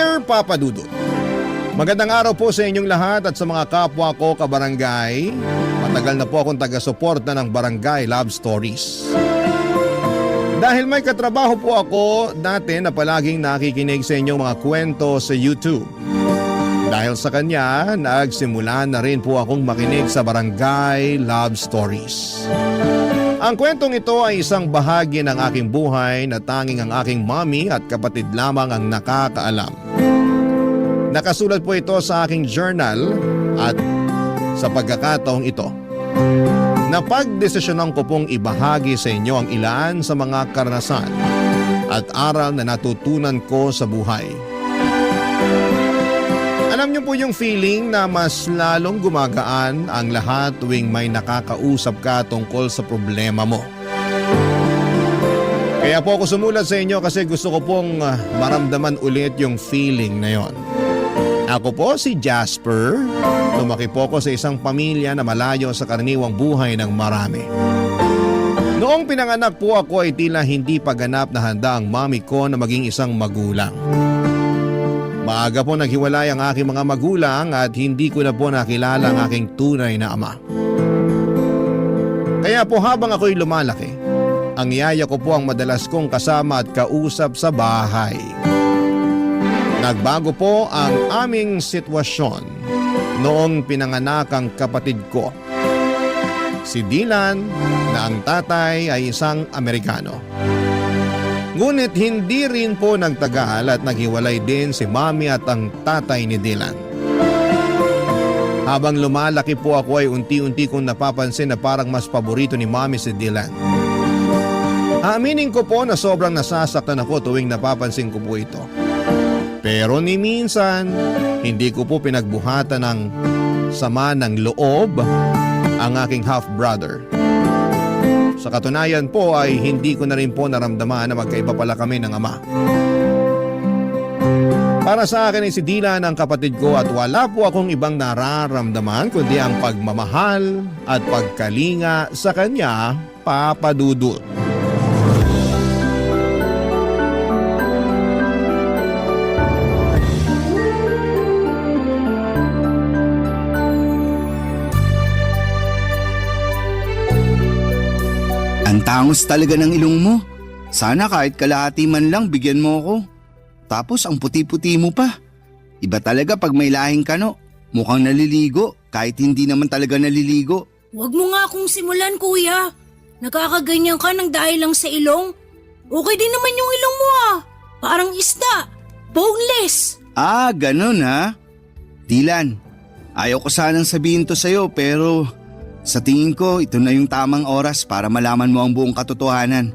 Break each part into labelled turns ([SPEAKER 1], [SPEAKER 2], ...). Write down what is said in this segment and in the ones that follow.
[SPEAKER 1] Dear Papa Dudut, magandang araw po sa inyong lahat at sa mga kapwa ko kabarangay. Matagal na po akong taga-suporta ng Barangay Love Stories. Dahil may katrabaho po ako dati na palaging nakikinig sa inyong mga kwento sa YouTube. Dahil sa kanya, nagsimula na rin po akong makinig sa Barangay Love Stories. Ang kwentong ito ay isang bahagi ng aking buhay na tanging ang aking mommy at kapatid lamang ang nakakaalam. Nakasulat po ito sa aking journal at sa pagkakataong ito, napagdesisyonan ko pong ibahagi sa inyo ang ilan sa mga karanasan at aral na natutunan ko sa buhay. Alam niyo po yung feeling na mas lalong gumagaan ang lahat tuwing may nakakausap ka tungkol sa problema mo. Kaya po ako sumulat sa inyo kasi gusto ko pong maramdaman ulit yung feeling na yon. Ako po si Jasper. Lumaki po ako sa isang pamilya na malayo sa karaniwang buhay ng marami. Noong pinanganak po ako ay tila hindi pa ganap na handa ang mami ko na maging isang magulang. Maaga po naghiwalay ang aking mga magulang at hindi ko na po nakilala ang aking tunay na ama. Kaya po habang ako'y lumalaki, ang yaya ko po ang madalas kong kasama at kausap sa bahay. Nagbago po ang aming sitwasyon noong pinanganak ang kapatid ko, si Dylan, na ang tatay ay isang Amerikano. Ngunit hindi rin po nagtagal at naghiwalay din si mami at ang tatay ni Dylan. Habang lumalaki po ako ay unti-unti kong napapansin na parang mas paborito ni mami si Dylan. Aaminin ko po na sobrang nasasaktan ako tuwing napapansin ko po ito. Pero ni minsan, hindi ko po pinagbuhatan ng sama ng loob ang aking half-brother. Sa katunayan po ay hindi ko na rin po naramdaman na magkaiba pala kami ng ama. Para sa akin ay si Dylan ang kapatid ko at wala po akong ibang nararamdaman kundi ang pagmamahal at pagkalinga sa kanya, Papa Dudut.
[SPEAKER 2] Ang tangos talaga ng ilong mo. Sana kahit kalahati man lang bigyan mo ako. Tapos ang puti-puti mo pa. Iba talaga pag may lahing kano. Mukhang naliligo kahit hindi naman talaga naliligo.
[SPEAKER 3] Huwag mo nga akong simulan, kuya. Nakakaganyan ka ng dahil lang sa ilong. Okay din naman yung ilong mo ah. Parang isda. Boneless.
[SPEAKER 2] Ah, ganun ha? Dylan, ayaw ko sanang sabihin to sa'yo pero sa tingin ko ito na yung tamang oras para malaman mo ang buong katotohanan.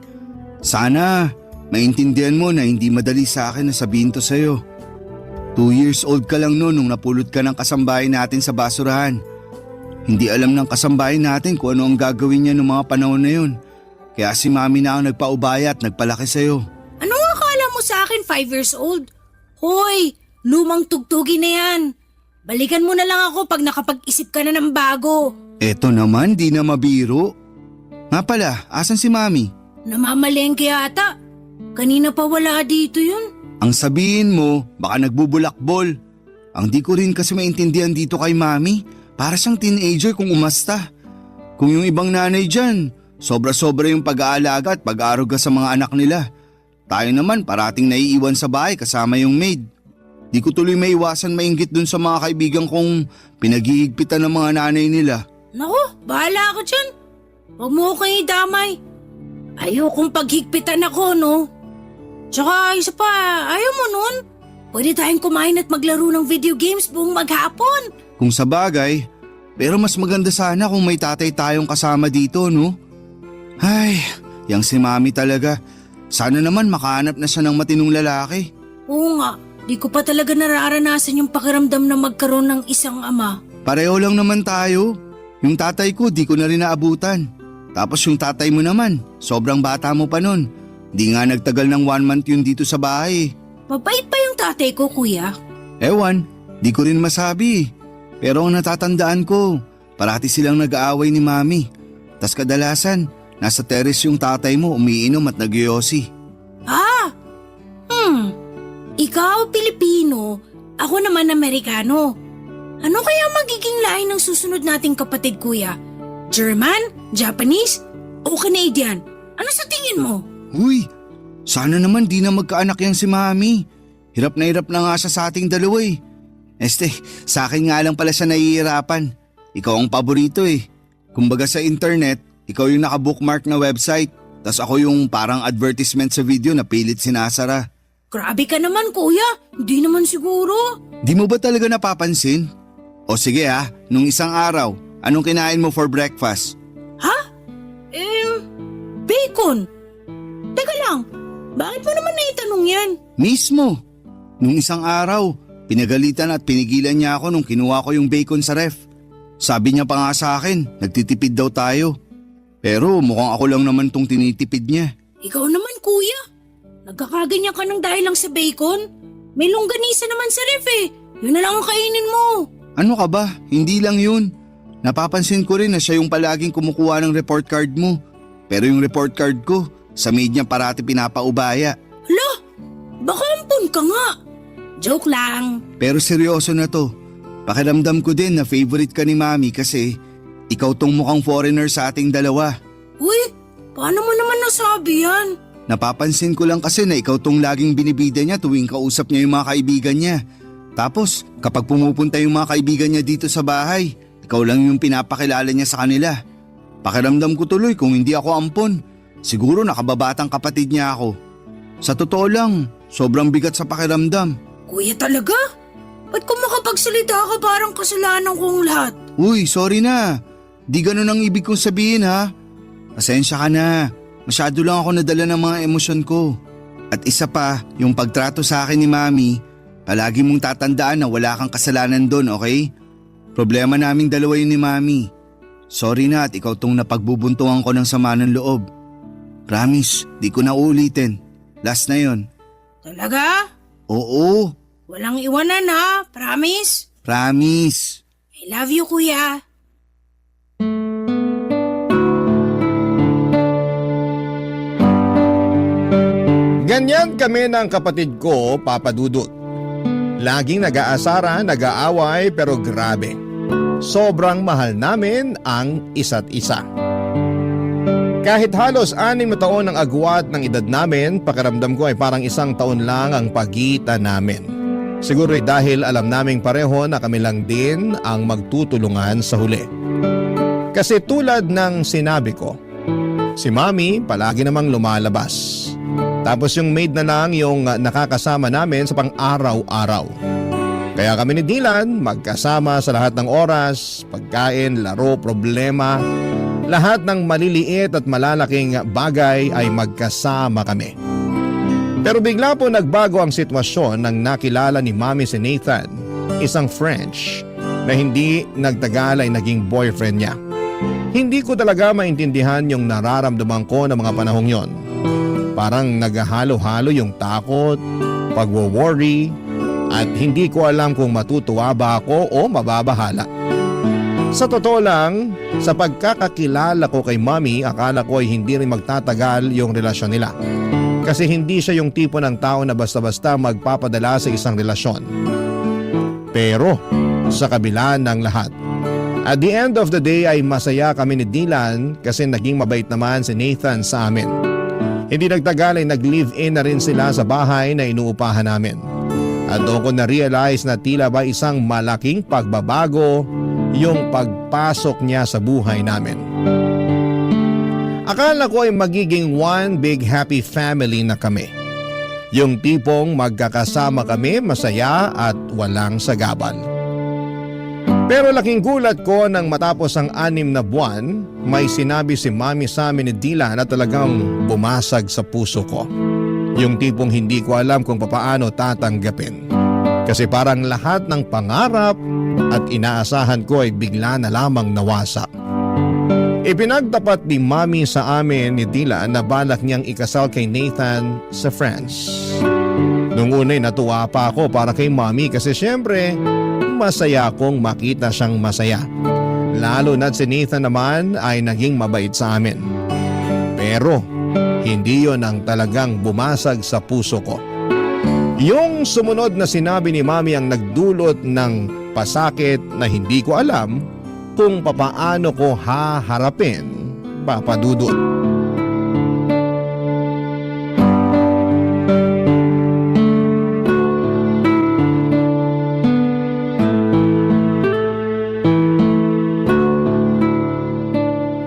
[SPEAKER 2] Sana maintindihan mo na hindi madali sa akin na sabihin to sa'yo. 2 years old ka lang noon nung napulot ka ng kasambahay natin sa basurahan. Hindi alam ng kasambahay natin kung ano ang gagawin niya noong mga panahon na yun. Kaya si mami na ang nagpaubaya at nagpalaki sa'yo.
[SPEAKER 3] Anong akala mo sa akin 5 years old? Hoy, lumang tugtugi na yan. Balikan mo na lang ako pag nakapag-isip ka na ng bago.
[SPEAKER 2] Eto naman, di na mabiro. Nga pala, asan si mami?
[SPEAKER 3] Namamalengke ata. Kanina pa wala dito yun.
[SPEAKER 2] Ang sabihin mo, baka nagbubulakbol. Ang di ko rin kasi maintindihan dito kay mami. Para siyang teenager kung umasta. Kung yung ibang nanay dyan, sobra-sobra yung pag-aalaga at pag-aaruga sa mga anak nila. Tayo naman parating naiiwan sa bahay kasama yung maid. Di ko tuloy maiwasan mainggit dun sa mga kaibigan kong pinaghihigpitan ng mga nanay nila.
[SPEAKER 3] Naku, bahala ako dyan. Huwag mo akong idamay. Ayokong paghigpitan ako, no? Tsaka isa pa, ayaw mo nun? Pwede tayong kumain at maglaro ng video games buong maghapon.
[SPEAKER 2] Kung sa bagay, pero mas maganda sana kung may tatay tayong kasama dito, no? Ay, yang si mami talaga. Sana naman makahanap na siya ng matinong lalaki.
[SPEAKER 3] Oo nga, di ko pa talaga nararanasan yung pakiramdam na magkaroon ng isang ama.
[SPEAKER 2] Pareho lang naman tayo. Yung tatay ko di ko na rin naabutan. Tapos yung tatay mo naman, sobrang bata mo pa nun. Di nga nagtagal ng 1 month yun dito sa bahay.
[SPEAKER 3] Mabait pa yung tatay ko, kuya.
[SPEAKER 2] Ewan, di ko rin masabi. Pero ang natatandaan ko, parati silang nag-aaway ni mami. Tas kadalasan, nasa terrace yung tatay mo umiinom at nagyoyosi.
[SPEAKER 3] Ah! Ikaw, Pilipino, Ako naman Amerikano. Ano kaya magiging lahi ng susunod nating kapatid, kuya? German? Japanese? O Canadian? Ano sa tingin mo?
[SPEAKER 2] Uy, sana naman di na magkaanak yan si Mami. Hirap na nga siya sa ating dalawa eh. Sa akin nga lang pala siya nahihirapan. Ikaw ang paborito eh. Kumbaga sa internet, ikaw yung naka-bookmark na website. Tas ako yung parang advertisement sa video na pilit sinasara.
[SPEAKER 3] Grabe ka naman, kuya. Hindi naman siguro.
[SPEAKER 2] Di mo ba talaga napapansin? O sige nung isang araw, anong kinain mo for breakfast?
[SPEAKER 3] Ha? Bacon. Teka lang, bakit mo naman naitanong yan?
[SPEAKER 2] Mismo. Nung isang araw, pinagalitan at pinigilan niya ako nung kinuha ko yung bacon sa ref. Sabi niya pa nga sa akin, nagtitipid daw tayo. Pero mukhang ako lang naman tong tinitipid niya.
[SPEAKER 3] Ikaw naman, kuya. Nagkakaganyan ka ng dahil lang sa bacon. May longganisa naman sa ref eh. Yun na lang ang kainin mo.
[SPEAKER 2] Ano ka ba? Hindi lang yun. Napapansin ko rin na siya yung palaging kumukuha ng report card mo. Pero yung report card ko, sa maid niya parati pinapaubaya.
[SPEAKER 3] Hala, baka ampun ka nga. Joke lang.
[SPEAKER 2] Pero seryoso na to. Pakiramdam ko din na favorite ka ni Mami kasi ikaw tong mukhang foreigner sa ating dalawa.
[SPEAKER 3] Uy, paano mo naman nasabi yan?
[SPEAKER 2] Napapansin ko lang kasi na ikaw tong laging binibida niya tuwing kausap niya yung mga kaibigan niya. Tapos kapag pumupunta yung mga kaibigan niya dito sa bahay, ikaw lang yung pinapakilala niya sa kanila. Pakiramdam ko tuloy kung hindi ako ampon, siguro nakababatang kapatid niya ako. Sa totoo lang, sobrang bigat sa pakiramdam.
[SPEAKER 3] Kuya talaga? Ba't kung makapagsalita ka parang kasalanan kong lahat?
[SPEAKER 2] Uy, sorry na. Di ganun ang ibig kong sabihin ha. Pasensya ka na. Masyado lang ako nadala ng mga emosyon ko. At isa pa, yung pagtrato sa akin ni Mami, palagi mong tatandaan na wala kang kasalanan doon, okay? Problema naming dalawa yun ni Mami. Sorry na at ikaw tong napagbubuntungan ko ng sama ng loob. Promise, di ko na ulitin. Last na yon.
[SPEAKER 3] Talaga?
[SPEAKER 2] Oo,
[SPEAKER 3] Walang iwanan ha, promise?
[SPEAKER 2] promise.
[SPEAKER 3] I love you, kuya.
[SPEAKER 1] Ganyan kami ng kapatid ko, Papa Dudut. Laging nag-aasara, nag-aaway pero grabe. Sobrang mahal namin ang isa't isa. Kahit halos 6 na taon ang agwat ng edad namin, pakiramdam ko ay parang 1 taon lang ang pagitan namin. Siguro dahil alam naming pareho na kami lang din ang magtutulungan sa huli. Kasi tulad ng sinabi ko, si Mami palagi namang lumalabas. Tapos yung maid na lang yung nakakasama namin sa pang-araw-araw. Kaya kami ni Dylan magkasama sa lahat ng oras, pagkain, laro, problema. Lahat ng maliliit at malalaking bagay ay magkasama kami. Pero bigla po nagbago ang sitwasyon nang nakilala ni Mami si Nathan, isang French na hindi nagtagal ay naging boyfriend niya. Hindi ko talaga maintindihan yung nararamdaman ko ng mga panahong yon. Parang naghahalo-halo yung takot, pagwo-worry, at hindi ko alam kung matutuwa ba ako o mababahala. Sa totoo lang, sa pagkakakilala ko kay Mami, akala ko ay hindi rin magtatagal yung relasyon nila. Kasi hindi siya yung tipo ng tao na basta-basta magpapadala sa isang relasyon. Pero sa kabila ng lahat, at the end of the day ay masaya kami ni Dylan kasi naging mabait naman si Nathan sa amin. Hindi nagtagal ay nag-live-in na rin sila sa bahay na inuupahan namin. At doon ko na-realize na tila ba isang malaking pagbabago yung pagpasok niya sa buhay namin. Akala ko ay magiging one big happy family na kami. Yung tipong magkakasama kami, masaya at walang sagabal. Pero laking gulat ko nang matapos ang 6 na buwan, may sinabi si Mami sa amin ni Dylan na talagang bumasag sa puso ko. Yung tipong hindi ko alam kung papaano tatanggapin. Kasi parang lahat ng pangarap at inaasahan ko ay bigla na lamang nawasak. Ipinagtapat ni Mami sa amin ni Dylan na balak niyang ikasal kay Nathan sa France. Nung una'y natuwa pa ako para kay Mami kasi syempre masaya akong makita siyang masaya. Lalo na't si Nathan naman ay naging mabait sa amin. Pero hindi yon ang talagang bumasag sa puso ko. Yung sumunod na sinabi ni Mami ang nagdulot ng pasakit na hindi ko alam kung papaano ko haharapin, Papa Dudut.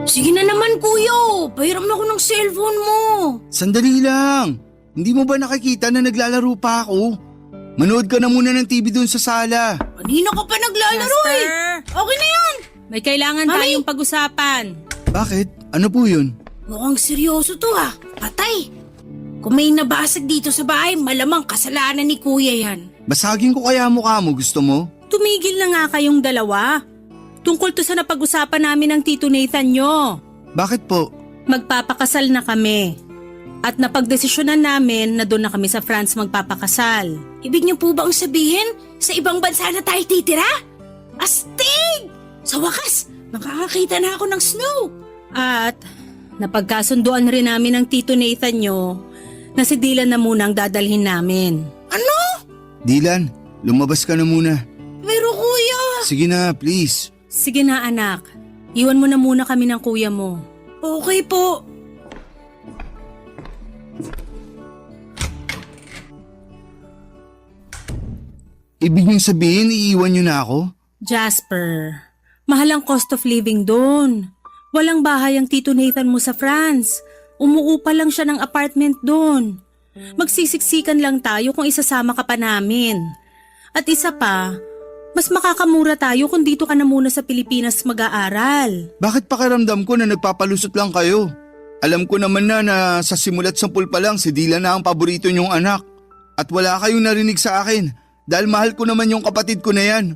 [SPEAKER 3] Sige na naman kuya, pahiram na ako ng cellphone mo.
[SPEAKER 2] Sandali lang. Hindi mo ba nakikita na naglalaro pa ako? Manood ka na muna ng TV doon sa sala.
[SPEAKER 3] Kanina ka pa naglalaro eh. Okay na yan.
[SPEAKER 4] May kailangan
[SPEAKER 3] Mami!
[SPEAKER 4] tayong pag-usapan.
[SPEAKER 2] Bakit? Ano po yun?
[SPEAKER 3] Mukhang seryoso to ah. Patay. Kung may nabasag dito sa bahay, malamang kasalanan ni kuya yan.
[SPEAKER 2] Basagin ko kaya mukha mo, gusto mo?
[SPEAKER 4] Tumigil na nga kayong dalawa. Tungkol to sa napag-usapan namin ng Tito Nathan nyo.
[SPEAKER 2] Bakit po?
[SPEAKER 4] Magpapakasal na kami. At napagdesisyonan namin na doon na kami sa France magpapakasal.
[SPEAKER 3] Ibig niyo po bang sabihin, sa ibang bansa na tayo titira? Astig! Sa wakas, makakakita na ako ng snow.
[SPEAKER 4] At napagkasunduan rin namin ng Tito Nathan nyo na si Dylan na muna ang dadalhin namin.
[SPEAKER 3] Ano?
[SPEAKER 2] Dylan, lumabas ka na muna.
[SPEAKER 3] Pero kuya,
[SPEAKER 2] Sige na, please.
[SPEAKER 4] Sige na anak, iwan mo na muna kami ng kuya mo.
[SPEAKER 3] okay po.
[SPEAKER 2] Ibig niyong sabihin, iiwan niyo na ako?
[SPEAKER 4] Jasper, mahal ang cost of living doon. Walang bahay ang Tito Nathan mo sa France. Umuupa lang siya ng apartment doon. Magsisiksikan lang tayo kung isasama ka pa namin. At isa pa, mas makakamura tayo kung dito ka na muna sa Pilipinas mag-aaral.
[SPEAKER 2] Bakit pakiramdam ko na nagpapalusot lang kayo? Alam ko naman na sa simulat sampul pa lang si Dylan na ang paborito niyong anak. At wala kayong narinig sa akin dahil mahal ko naman yung kapatid ko na yan.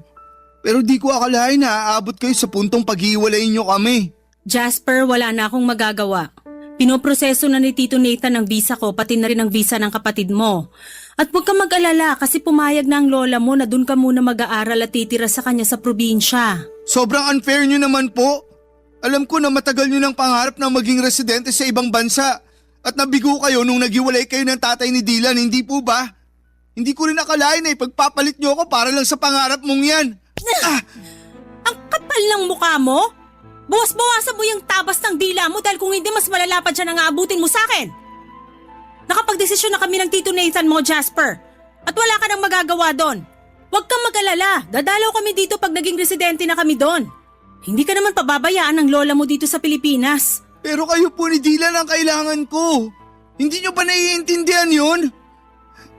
[SPEAKER 2] Pero di ko akalain na aabot kayo sa puntong paghiwalayin niyo kami.
[SPEAKER 4] Jasper, wala na akong magagawa. Pinoproseso na ni Tito Nathan ang visa ko pati na rin ang visa ng kapatid mo. At huwag kang mag-alala kasi pumayag na ang lola mo na doon ka muna mag-aaral at titira sa kanya sa probinsya.
[SPEAKER 2] Sobrang unfair niyo naman po. Alam ko na matagal niyo ng pangarap na maging residente sa ibang bansa. At nabigo kayo nung naghiwalay kayo ng tatay ni Dylan, hindi po ba? Hindi ko rin akalain na ipagpapalit niyo ako para lang sa pangarap mong yan.
[SPEAKER 4] Ang kapal ng mukha mo? Bawas-bawasan mo yung tabas ng dila mo dahil kung hindi mas malalapad siya nang aabutin mo sa akin. Nakapagdesisyon na kami ng Tito Nathan mo, Jasper. At wala ka nang magagawa doon. Huwag kang mag-alala. Dadalaw kami dito pag naging residente na kami doon. Hindi ka naman pababayaan ng lola mo dito sa Pilipinas.
[SPEAKER 2] Pero kayo po ni Dylan ang kailangan ko. Hindi niyo ba naiintindihan yun?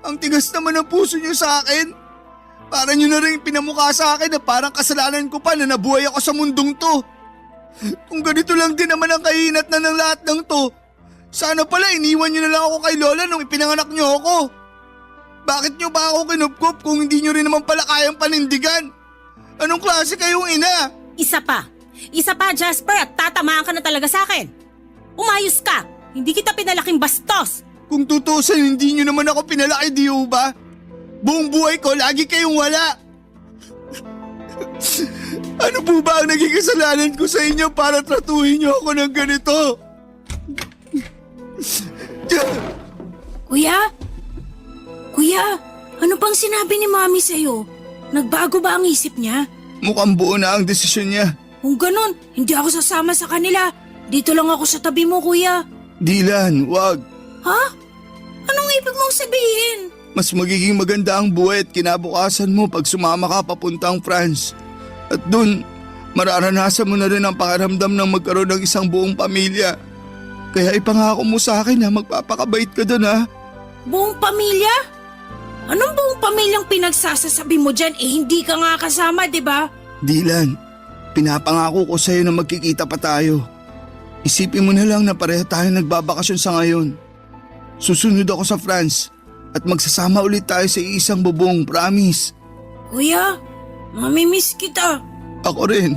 [SPEAKER 2] Ang tigas naman ng puso niyo sa akin. Para niyo na rin pinamukha sa akin na parang kasalanan ko pa na nabuhay ako sa mundong to. Kung ganito lang din naman ang kahinat na ng lahat ng to, sana pala iniwan niyo na lang ako kay Lola nung ipinanganak niyo ako. Bakit niyo ba ako kinupkup kung hindi niyo rin naman pala kayang panindigan? Anong klase kayong ina?
[SPEAKER 4] Isa pa, Jasper, at tatamaan ka na talaga sa akin. Umayos ka. Hindi kita pinalaking bastos.
[SPEAKER 2] Kung tutusin, hindi niyo naman ako pinalaki, di ba? Buong buhay ko, lagi kayong wala. Ano po ba ang naging kasalanan ko sa inyo para tratuhin niyo ako ng ganito?
[SPEAKER 3] Kuya? Kuya, ano pang sinabi ni Mami sa'yo? Nagbago ba ang isip niya?
[SPEAKER 2] Mukhang buo na ang desisyon niya.
[SPEAKER 3] Kung ganun, hindi ako sasama sa kanila. Dito lang ako sa tabi mo, kuya.
[SPEAKER 2] Dylan, wag.
[SPEAKER 3] Ha? Anong ibig mong sabihin?
[SPEAKER 2] Mas magiging maganda ang buhay at kinabukasan mo pag sumama ka papuntang France. At dun, mararanasan mo na rin ang pakiramdam ng magkaroon ng isang buong pamilya. Kaya ipangako mo sa akin na magpapakabait ka dun, ha?
[SPEAKER 3] Buong pamilya? Anong buong pamilyang pinagsasasabi mo dyan? Hindi ka nga kasama, di ba?
[SPEAKER 2] Dylan, pinapangako ko sa'yo na magkikita pa tayo. Isipin mo na lang na pareho tayo nagbabakasyon sa ngayon. Susunod ako sa France at magsasama ulit tayo sa isang bubong, promise.
[SPEAKER 3] Kuya, mamimiss kita.
[SPEAKER 2] Ako rin.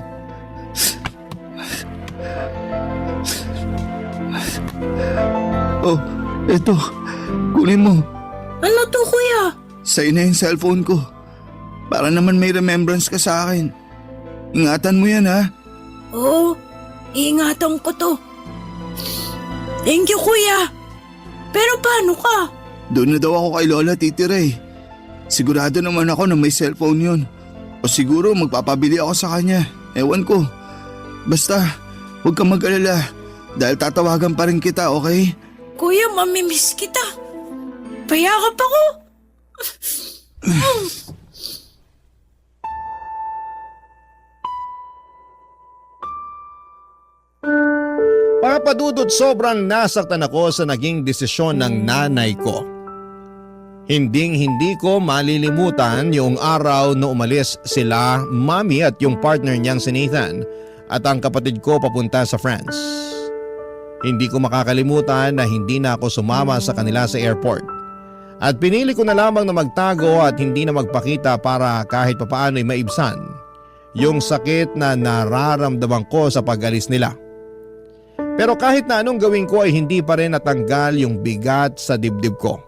[SPEAKER 2] Oh, eto. Kunin mo.
[SPEAKER 3] Ano to, kuya?
[SPEAKER 2] Sa'yo na yung cellphone ko. Para naman may remembrance ka sa akin. Ingatan mo yan, ha?
[SPEAKER 3] Oo, iingatan ko to. Thank you, kuya. Pero paano ka?
[SPEAKER 2] Doon na daw ako kay Lola titira eh. Sigurado naman ako na may cellphone yun. O siguro magpapabili ako sa kanya. Ewan ko. Basta, huwag kang mag-alala. Dahil tatawagan pa rin kita, okay?
[SPEAKER 3] Kuya, mamimiss kita. Payakap ako.
[SPEAKER 1] Papadudot, sobrang nasaktan ako sa naging desisyon ng nanay ko. Hindi ko malilimutan yung araw na umalis sila, Mami at yung partner niyang si Nathan at ang kapatid ko papunta sa France. Hindi ko makakalimutan na hindi na ako sumama sa kanila sa airport. At pinili ko na lamang na magtago at hindi na magpakita para kahit papaano ay maibsan yung sakit na nararamdaman ko sa pag-alis nila. Pero kahit na anong gawin ko ay hindi pa rin natanggal yung bigat sa dibdib ko.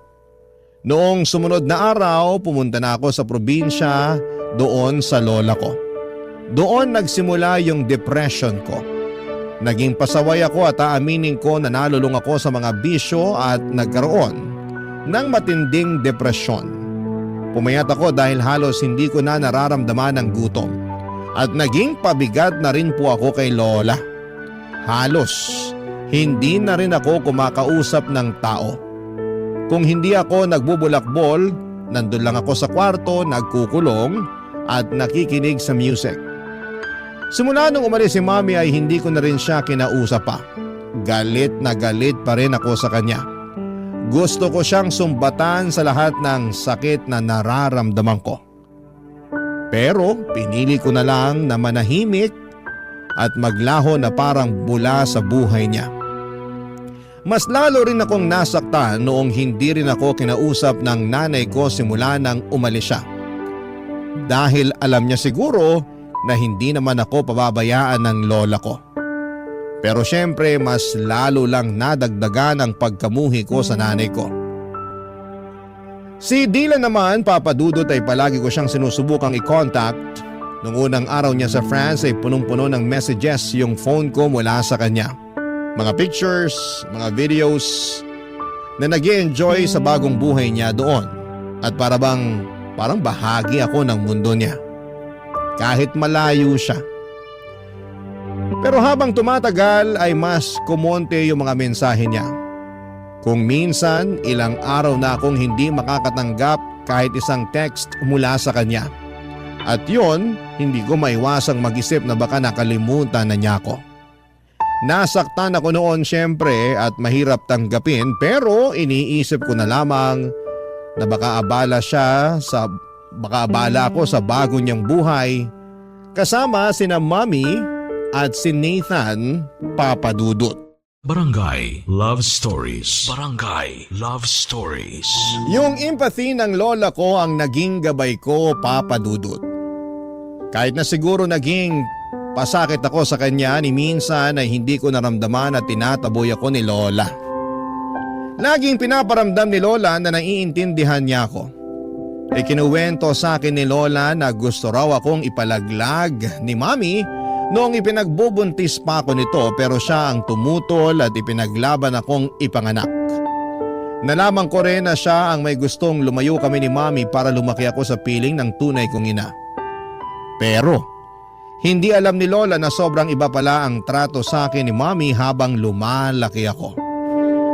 [SPEAKER 1] Noong sumunod na araw, pumunta na ako sa probinsya doon sa lola ko. Doon nagsimula yung depression ko. Naging pasaway ako at aaminin ko na nalulung ako sa mga bisyo at nagkaroon ng matinding depresyon. Pumayat ako dahil halos hindi ko na nararamdaman ang gutom. At naging pabigat na rin po ako kay lola. Halos hindi na rin ako kumakausap ng tao. Kung hindi ako nagbubulakbol, nandun lang ako sa kwarto, nagkukulong at nakikinig sa music. Simula nung umalis si Mami ay hindi ko na rin siya kinausap pa. Galit na galit pa rin ako sa kanya. Gusto ko siyang sumbatan sa lahat ng sakit na nararamdaman ko. Pero pinili ko na lang na manahimik at maglaho na parang bula sa buhay niya. Mas lalo rin akong nasaktan noong hindi rin ako kinausap ng nanay ko simula nang umalis siya. Dahil alam niya siguro na hindi naman ako pababayaan ng lola ko. Pero syempre mas lalo lang nadagdagan ang pagkamuhi ko sa nanay ko. Si Dylan naman, papadudot, ay palagi ko siyang sinusubukang i-contact. Nung unang araw niya sa France ay punong-puno ng messages yung phone ko mula sa kanya. Mga pictures, mga videos na nag-i-enjoy sa bagong buhay niya doon. At parang bahagi ako ng mundo niya. Kahit malayo siya. Pero habang tumatagal ay mas kumonte yung mga mensahe niya. Kung minsan ilang araw na akong hindi makakatanggap kahit isang text mula sa kanya. At yon, hindi ko maiwasang mag-isip na baka nakalimutan na niya ako. Nasaktan ako noon syempre at mahirap tanggapin, pero iniisip ko na lamang na baka abala ako sa bago niyang buhay kasama sina Mami at si Nathan, papadudot.
[SPEAKER 5] Barangay Love Stories. Barangay Love Stories.
[SPEAKER 1] Yung empathy ng lola ko ang naging gabay ko, papadudot. Kahit na siguro naging pasakit ako sa kanya, ni minsan ay hindi ko naramdaman at tinataboy ako ni lola. Laging pinaparamdam ni lola na naiintindihan niya ako. Kinuwento sa akin ni lola na gusto raw akong ipalaglag ni Mami noong ipinagbubuntis pa ako nito, pero siya ang tumutol at ipinaglaban akong ipanganak. Nalaman ko rin na siya ang may gustong lumayo kami ni Mami para lumaki ako sa piling ng tunay kong ina. Pero hindi alam ni lola na sobrang iba pala ang trato sa akin ni Mami habang lumalaki ako.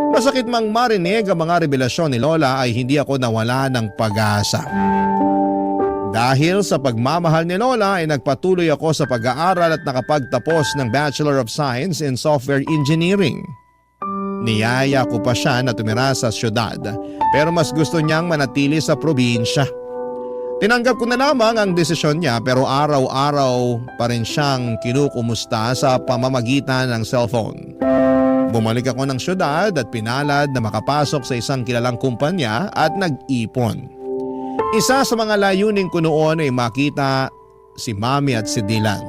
[SPEAKER 1] Masakit mang marinig ang mga revelasyon ni lola ay hindi ako nawala ng pag-asa. Dahil sa pagmamahal ni lola ay nagpatuloy ako sa pag-aaral at nakapagtapos ng Bachelor of Science in Software Engineering. Niyaya ko pa siya na tumira sa syudad, pero mas gusto niyang manatili sa probinsya. Tinanggap ko na lamang ang desisyon niya, pero araw-araw pa rin siyang kinukumusta sa pamamagitan ng cellphone. Bumalik ako ng syudad at pinalad na makapasok sa isang kilalang kumpanya at nag-ipon. Isa sa mga layunin ko noon ay makita si Mami at si Dylan.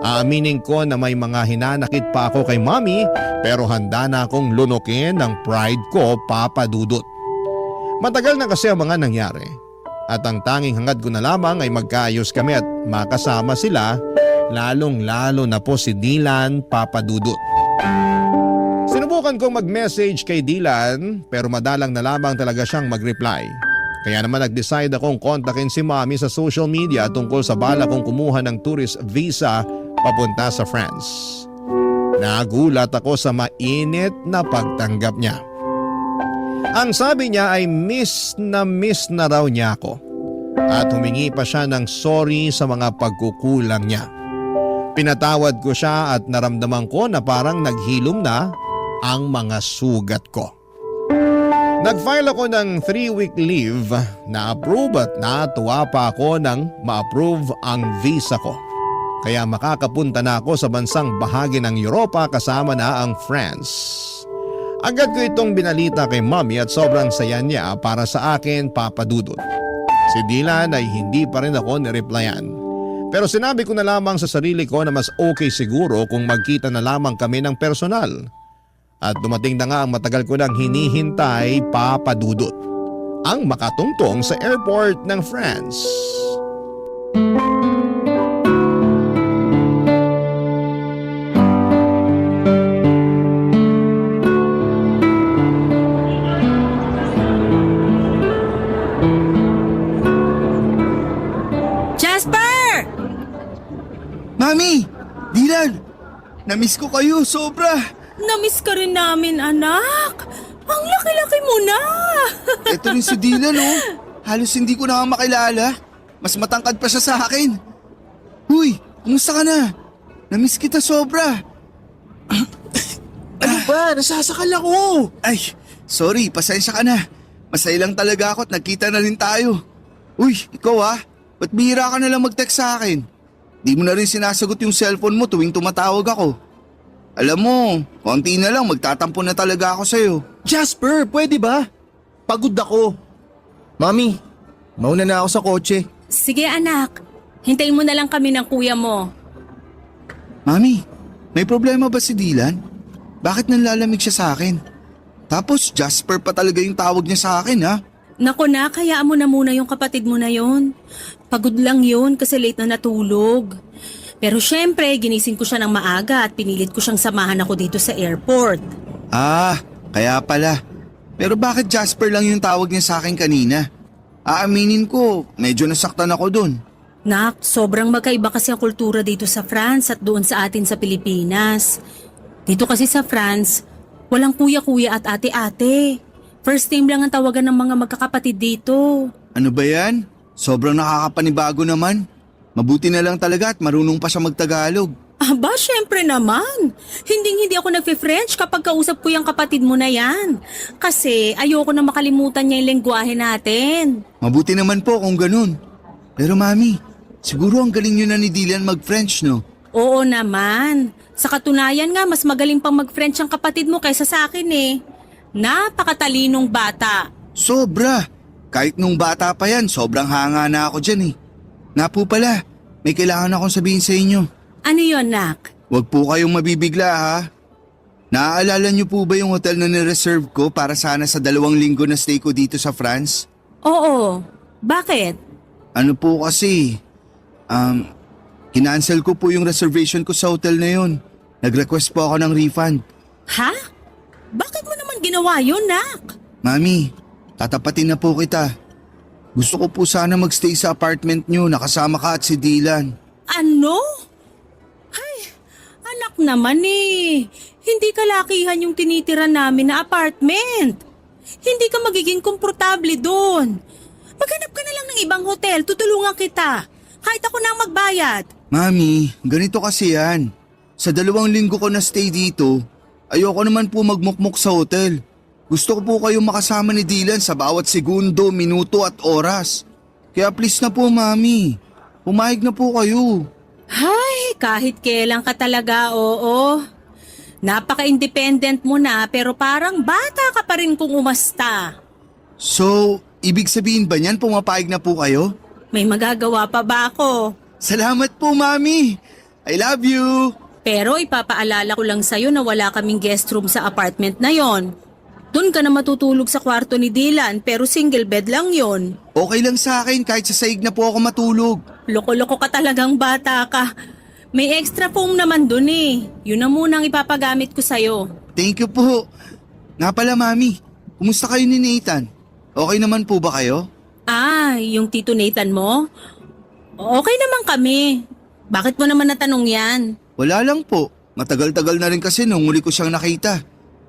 [SPEAKER 1] Aaminin ko na may mga hinanakit pa ako kay Mami, pero handa na akong lunukin ng pride ko, papadudot. Matagal na kasi ang mga nangyari. At ang tanging hangad ko na lamang ay magkaayos kami at makasama sila, lalong-lalo na po si Dylan, papadudot. Sinubukan kong mag-message kay Dylan, pero madalang na lamang talaga siyang mag-reply. Kaya naman nag-decide akong kontakin si Mommy sa social media tungkol sa bala kong kumuha ng tourist visa papunta sa France. Nagulat ako sa mainit na pagtanggap niya. Ang sabi niya ay miss na raw niya ako at humingi pa siya ng sorry sa mga pagkukulang niya. Pinatawad ko siya at naramdaman ko na parang naghilom na ang mga sugat ko. Nag-file ako ng 3-week leave na approve at natuwa pa ako nang ma-approve ang visa ko. Kaya makakapunta na ako sa bansang bahagi ng Europa kasama na ang France. Agad ko itong binalita kay Mommy at sobrang saya niya para sa akin, Papa Dudut. Si Dylan ay hindi pa rin ako nireplyan. Pero sinabi ko na lamang sa sarili ko na mas okay siguro kung magkita na lamang kami ng personal. At dumating na nga ang matagal ko nang hinihintay, Papa Dudut, ang makatungtong sa airport ng France.
[SPEAKER 4] Jasper!
[SPEAKER 2] Mami! Dylan! Namiss ko kayo, sobra!
[SPEAKER 4] Namiss ka rin namin, anak. Ang laki-laki mo na.
[SPEAKER 2] Ito rin si Dylan, oh. Halos hindi ko na makilala. Mas matangkad pa siya sa akin. Huy, kumusta ka na? Namiss kita sobra.
[SPEAKER 6] Ano ba? Nasasakal ako!
[SPEAKER 2] Ay, sorry, pasensya ka na. Masaya lang talaga ako at nagkita na rin tayo. Uy, ikaw ba't bihira ka na lang mag-text sa akin? Di mo na rin sinasagot yung cellphone mo tuwing tumatawag ako. Alam mo, konti na lang magtatampo na talaga ako sa'yo.
[SPEAKER 6] Jasper, pwede ba? Pagod ako. Mami, mauna na ako sa kotse.
[SPEAKER 4] Sige anak, hintayin mo na lang kami ng kuya mo.
[SPEAKER 2] Mami, may problema ba si Dylan? Bakit nanlalamig siya sa akin? Tapos Jasper pa talaga yung tawag niya sa akin ha?
[SPEAKER 4] Naku na, hayaan mo na muna yung kapatid mo na yon. Pagod lang yun kasi late na natulog. Pero syempre, ginising ko siya ng maaga at pinilit ko siyang samahan ako dito sa airport.
[SPEAKER 2] Ah, kaya pala. Pero bakit Jasper lang yung tawag niya sa akin kanina? Aaminin ko, medyo nasaktan ako dun.
[SPEAKER 4] Nak, sobrang magkaiba kasi ang kultura dito sa France at doon sa atin sa Pilipinas. Dito kasi sa France, walang kuya-kuya at ate-ate. First name lang ang tawagan ng mga magkakapatid dito.
[SPEAKER 2] Ano ba yan? Sobrang nakakapanibago naman. Mabuti na lang talaga at marunong pa siya magtagalog.
[SPEAKER 4] Aba, syempre naman. Hindi ako nagpe-French kapag kausap ko yung kapatid mo na yan. Kasi ayoko na makalimutan niya yung lengguwahe natin.
[SPEAKER 2] Mabuti naman po kung ganun. Pero mami, siguro ang galing nyo na ni Dylan mag-French, no?
[SPEAKER 4] Oo naman. Sa katunayan nga, mas magaling pang mag-French ang kapatid mo kaysa sa akin eh. Napakatalinong bata.
[SPEAKER 2] Sobra. Kahit nung bata pa yan, sobrang hanga na ako dyan eh. Na po pala, may kailangan akong sabihin sa inyo.
[SPEAKER 4] Ano yon, Nak?
[SPEAKER 2] Huwag po kayong mabibigla ha. Naaalala niyo po ba yung hotel na nireserve ko para sana sa 2 linggo na stay ko dito sa France?
[SPEAKER 4] Oo. Bakit?
[SPEAKER 2] Ano po kasi, kinancel ko po yung reservation ko sa hotel na yun. Nag-request po ako ng refund.
[SPEAKER 4] Ha? Bakit mo naman ginawa yun, Nak?
[SPEAKER 2] Mami, tatapatin na po kita. Gusto ko po sana magstay sa apartment niyo, nakasama ka at si Dylan.
[SPEAKER 4] Ano? Ay, anak naman eh. Hindi kalakihan yung tinitira namin na apartment. Hindi ka magiging komportable doon. Maghanap ka na lang ng ibang hotel, tutulungan kita. Kahit ako na ang magbayad.
[SPEAKER 2] Mami, ganito kasi yan. Sa 2 linggo ko na stay dito, ayoko naman po magmukmuk sa hotel. Gusto ko po kayong makasama ni Dylan sa bawat segundo, minuto at oras. Kaya please na po, Mami. Pumayag na po kayo.
[SPEAKER 4] Ay, kahit kailan ka talaga, oo. Napaka-independent mo na pero parang bata ka pa rin kung umasta.
[SPEAKER 2] So, ibig sabihin ba niyan pumapayag na po kayo?
[SPEAKER 4] May magagawa pa ba ako?
[SPEAKER 2] Salamat po, Mami. I love you.
[SPEAKER 4] Pero ipapaalala ko lang sa'yo na wala kaming guest room sa apartment na yon. Doon ka na matutulog sa kwarto ni Dylan pero single bed lang yon.
[SPEAKER 2] Okay lang sa akin kahit sa saig na po ako matulog.
[SPEAKER 4] Loko-loko ka talagang bata ka. May extra foam naman dun eh. Yun na muna ang ipapagamit ko sa'yo.
[SPEAKER 2] Thank you po. Nga pala, Mami. Kumusta kayo ni Nathan? Okay naman po ba kayo?
[SPEAKER 4] Yung Tito Nathan mo? Okay naman kami. Bakit mo naman natanong yan?
[SPEAKER 2] Wala lang po. Matagal-tagal na rin kasi nung huli ko siyang nakita.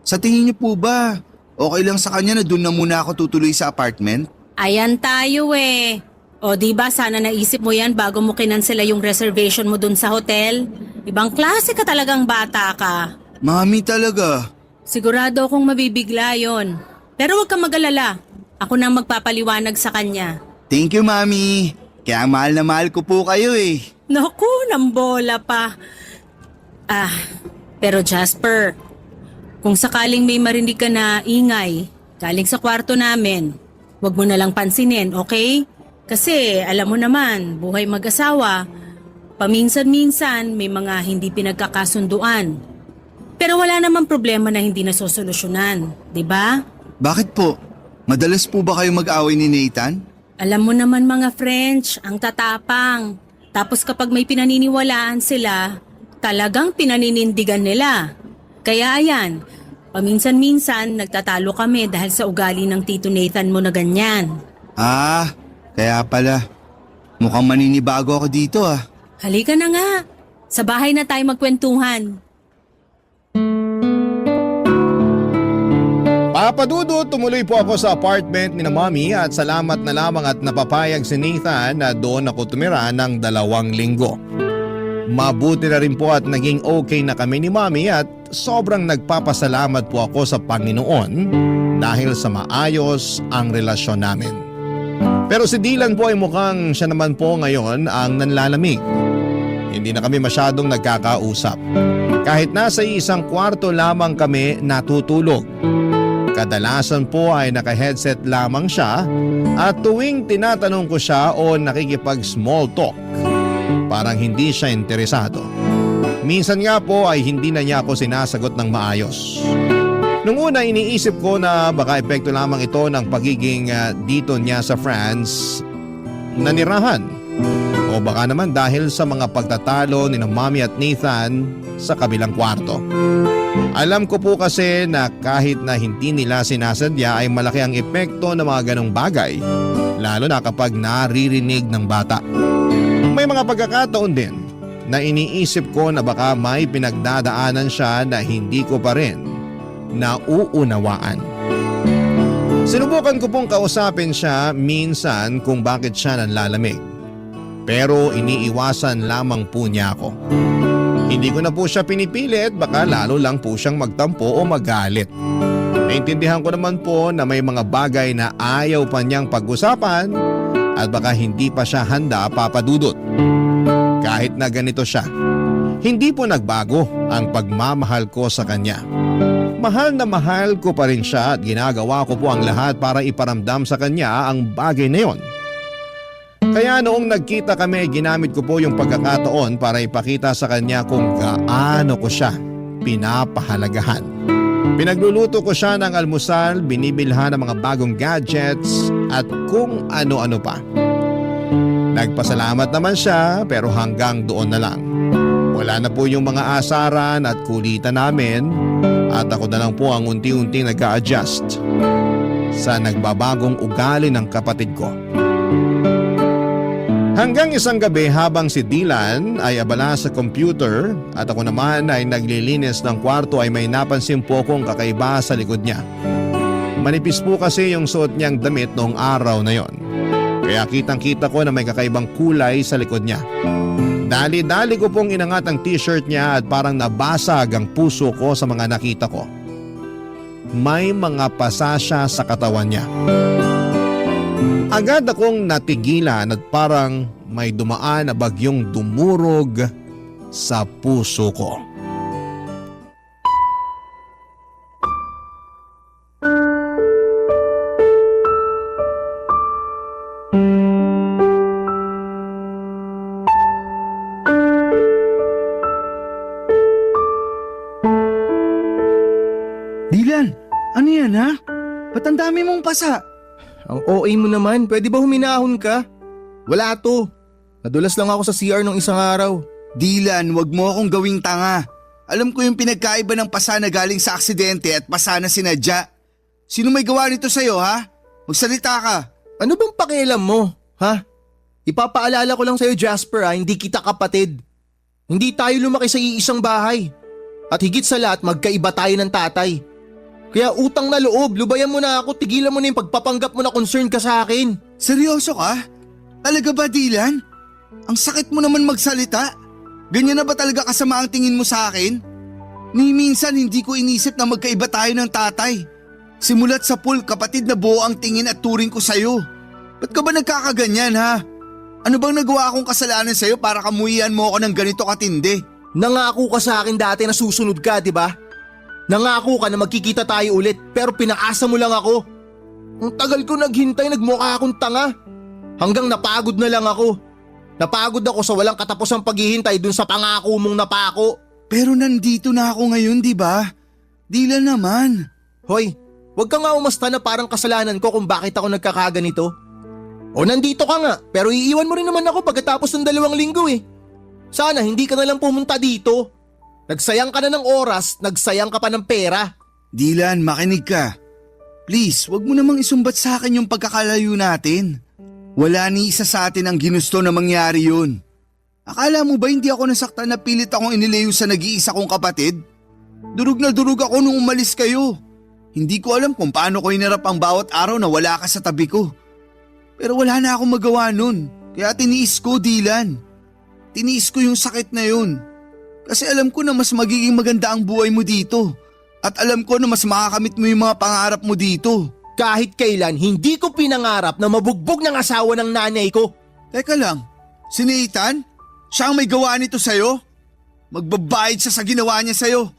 [SPEAKER 2] Sa tingin niyo po ba, okay lang sa kanya na doon na muna ako tutuloy sa apartment?
[SPEAKER 4] Ayan tayo eh. O di ba sana naisip mo yan bago mo kinansela yung reservation mo dun sa hotel? Ibang klase ka talagang bata ka.
[SPEAKER 2] Mami talaga.
[SPEAKER 4] Sigurado akong mabibigla yon. Pero huwag kang mag-alala. Ako nang magpapaliwanag sa kanya.
[SPEAKER 2] Thank you, Mami. Kaya mahal na mahal ko po kayo eh.
[SPEAKER 4] Naku, nambola pa. Pero Jasper, kung sakaling may marinig ka na ingay galing sa kwarto namin, huwag mo na lang pansinin, okay? Kasi alam mo naman, buhay mag-asawa, paminsan-minsan may mga hindi pinagkakasunduan. Pero wala namang problema na hindi nasosolusyonan, di ba?
[SPEAKER 2] Bakit po? Madalas po ba kayo mag-away ni Nathan?
[SPEAKER 4] Alam mo naman mga French, ang tatapang. Tapos kapag may pinaniniwalaan sila, talagang pinaninindigan nila. Kaya ayan, paminsan-minsan nagtatalo kami dahil sa ugali ng Tito Nathan mo na ganyan.
[SPEAKER 2] Kaya pala. Mukhang maninibago ako dito ah.
[SPEAKER 4] Halika na nga, sa bahay na tayo magkwentuhan.
[SPEAKER 1] Papadudo, tumuloy po ako sa apartment ni na Mommy at salamat na lamang at napapayag si Nathan na doon ako tumira ng 2 linggo. Mabuti na rin po at naging okay na kami ni Mommy at sobrang nagpapasalamat po ako sa Panginoon dahil sa maayos ang relasyon namin. Pero si Dylan po ay mukhang siya naman po ngayon ang nanlalamig. Hindi na kami masyadong nagkakausap. Kahit nasa isang kwarto lamang kami natutulog. Kadalasan po ay naka-headset lamang siya at tuwing tinatanong ko siya o nakikipag-small talk, parang hindi siya interesado. Minsan nga po ay hindi na niya ako sinasagot ng maayos. Nung una iniisip ko na baka epekto lamang ito ng pagiging dito niya sa France nanirahan. O baka naman dahil sa mga pagtatalo ni Mommy at Nathan sa kabilang kwarto. Alam ko po kasi na kahit na hindi nila sinasadya ay malaki ang epekto ng mga ganong bagay, lalo na kapag naririnig ng bata. May mga pagkakataon din na iniisip ko na baka may pinagdadaanan siya na hindi ko pa rin nauunawaan. Sinubukan ko pong kausapin siya minsan kung bakit siya nanlalamig. Pero iniiwasan lamang po niya ako. Hindi ko na po siya pinipilit, baka lalo lang po siyang magtampo o magalit. Naintindihan ko naman po na may mga bagay na ayaw pa niyang pag-usapan at baka hindi pa siya handa papadudot. Kahit na ganito siya, hindi po nagbago ang pagmamahal ko sa kanya. Mahal na mahal ko pa rin siya at ginagawa ko po ang lahat para iparamdam sa kanya ang bagay na yon. Kaya noong nagkita kami, ginamit ko po yung pagkakataon para ipakita sa kanya kung gaano ko siya pinapahalagahan. Pinagluluto ko siya ng almusal, binibilhan ng mga bagong gadgets at kung ano-ano pa. Nagpasalamat naman siya pero hanggang doon na lang. Wala na po yung mga asaran at kulitan namin at ako na lang po ang unti-unting nag-a-adjust sa nagbabagong ugali ng kapatid ko. Hanggang isang gabi habang si Dylan ay abala sa computer at ako naman ay naglilinis ng kwarto ay may napansin po kong kakaiba sa likod niya. Manipis po kasi yung suot niyang damit noong araw na yon. Kaya kitang-kita ko na may kakaibang kulay sa likod niya. Dali-dali ko pong inangat ang t-shirt niya at parang nabasag ang puso ko sa mga nakita ko. May mga pasa siya sa katawan niya. Agad akong natigilan at parang may dumaan na bagyong dumurog sa puso ko.
[SPEAKER 2] Dylan, ano yan ha? Ba't ang dami mong pasa?
[SPEAKER 6] Ang OA mo naman, pwede ba huminahon ka? Wala to. Nadulas lang ako sa CR nung isang araw.
[SPEAKER 2] Dylan, wag mo akong gawing tanga. Alam ko yung pinagkaiba ng pasa na galing sa aksidente at pasa na sinadya. Sino may gawa nito sa'yo ha? Magsalita ka.
[SPEAKER 6] Ano bang pakialam mo, ha? Ipapaalala ko lang sa'yo, Jasper, ha? Hindi kita kapatid. Hindi tayo lumaki sa iisang bahay. At higit sa lahat, magkaiba tayo ng tatay. Kaya utang na loob, lubayan mo na ako, tigilan mo na yung pagpapanggap mo na concern ka sa akin.
[SPEAKER 2] Seryoso ka? Talaga ba, Dylan? Ang sakit mo naman magsalita. Ganyan na ba talaga kasama ang tingin mo sa akin? Ni minsan hindi ko inisip na magkaiba tayo ng tatay. Simulat sa pool, kapatid na buo ang tingin at turing ko sa'yo. Ba't ka ba nagkakaganyan, ha? Ano bang nagawa akong kasalanan sa'yo para kamuhian mo ako ng ganito katindi?
[SPEAKER 6] Nangako ka sa akin dati na susunod ka, di ba? Nangako ka na magkikita tayo ulit pero pinaasa mo lang ako. Ang tagal ko naghintay, nagmukha akong tanga. Hanggang napagod na lang ako. Napagod ako sa walang katapusang paghihintay dun sa pangako mong napako.
[SPEAKER 2] Pero nandito na ako ngayon, di ba? Dylan naman.
[SPEAKER 6] Hoy, wag ka nga umasta na parang kasalanan ko kung bakit ako nagkakaganito. O nandito ka nga, pero iiwan mo rin naman ako pagkatapos ng 2 linggo eh. Sana hindi ka na lang pumunta dito. Nagsayang ka na ng oras, nagsayang ka pa ng pera.
[SPEAKER 2] Dylan, makinig ka. Please, wag mo namang isumbat sa akin yung pagkakalayo natin. Wala ni isa sa atin ang ginusto na mangyari yun. Akala mo ba hindi ako nasaktan na pilit akong inilayo sa nag-iisa kong kapatid? Durog na durog ako nung umalis kayo. Hindi ko alam kung paano ko hinarap ang bawat araw na wala ka sa tabi ko. Pero wala na akong magawa nun. Kaya tiniis ko, Dylan. Tiniis ko yung sakit na yun. Kasi alam ko na mas magiging maganda ang buhay mo dito. At alam ko na mas makakamit mo yung mga pangarap mo dito.
[SPEAKER 6] Kahit kailan, hindi ko pinangarap na mabugbog ng asawa ng nanay ko.
[SPEAKER 2] Teka lang, si Nathan? Siya ang may gawa nito sa'yo? Magbabayad siya sa ginawa niya sa'yo.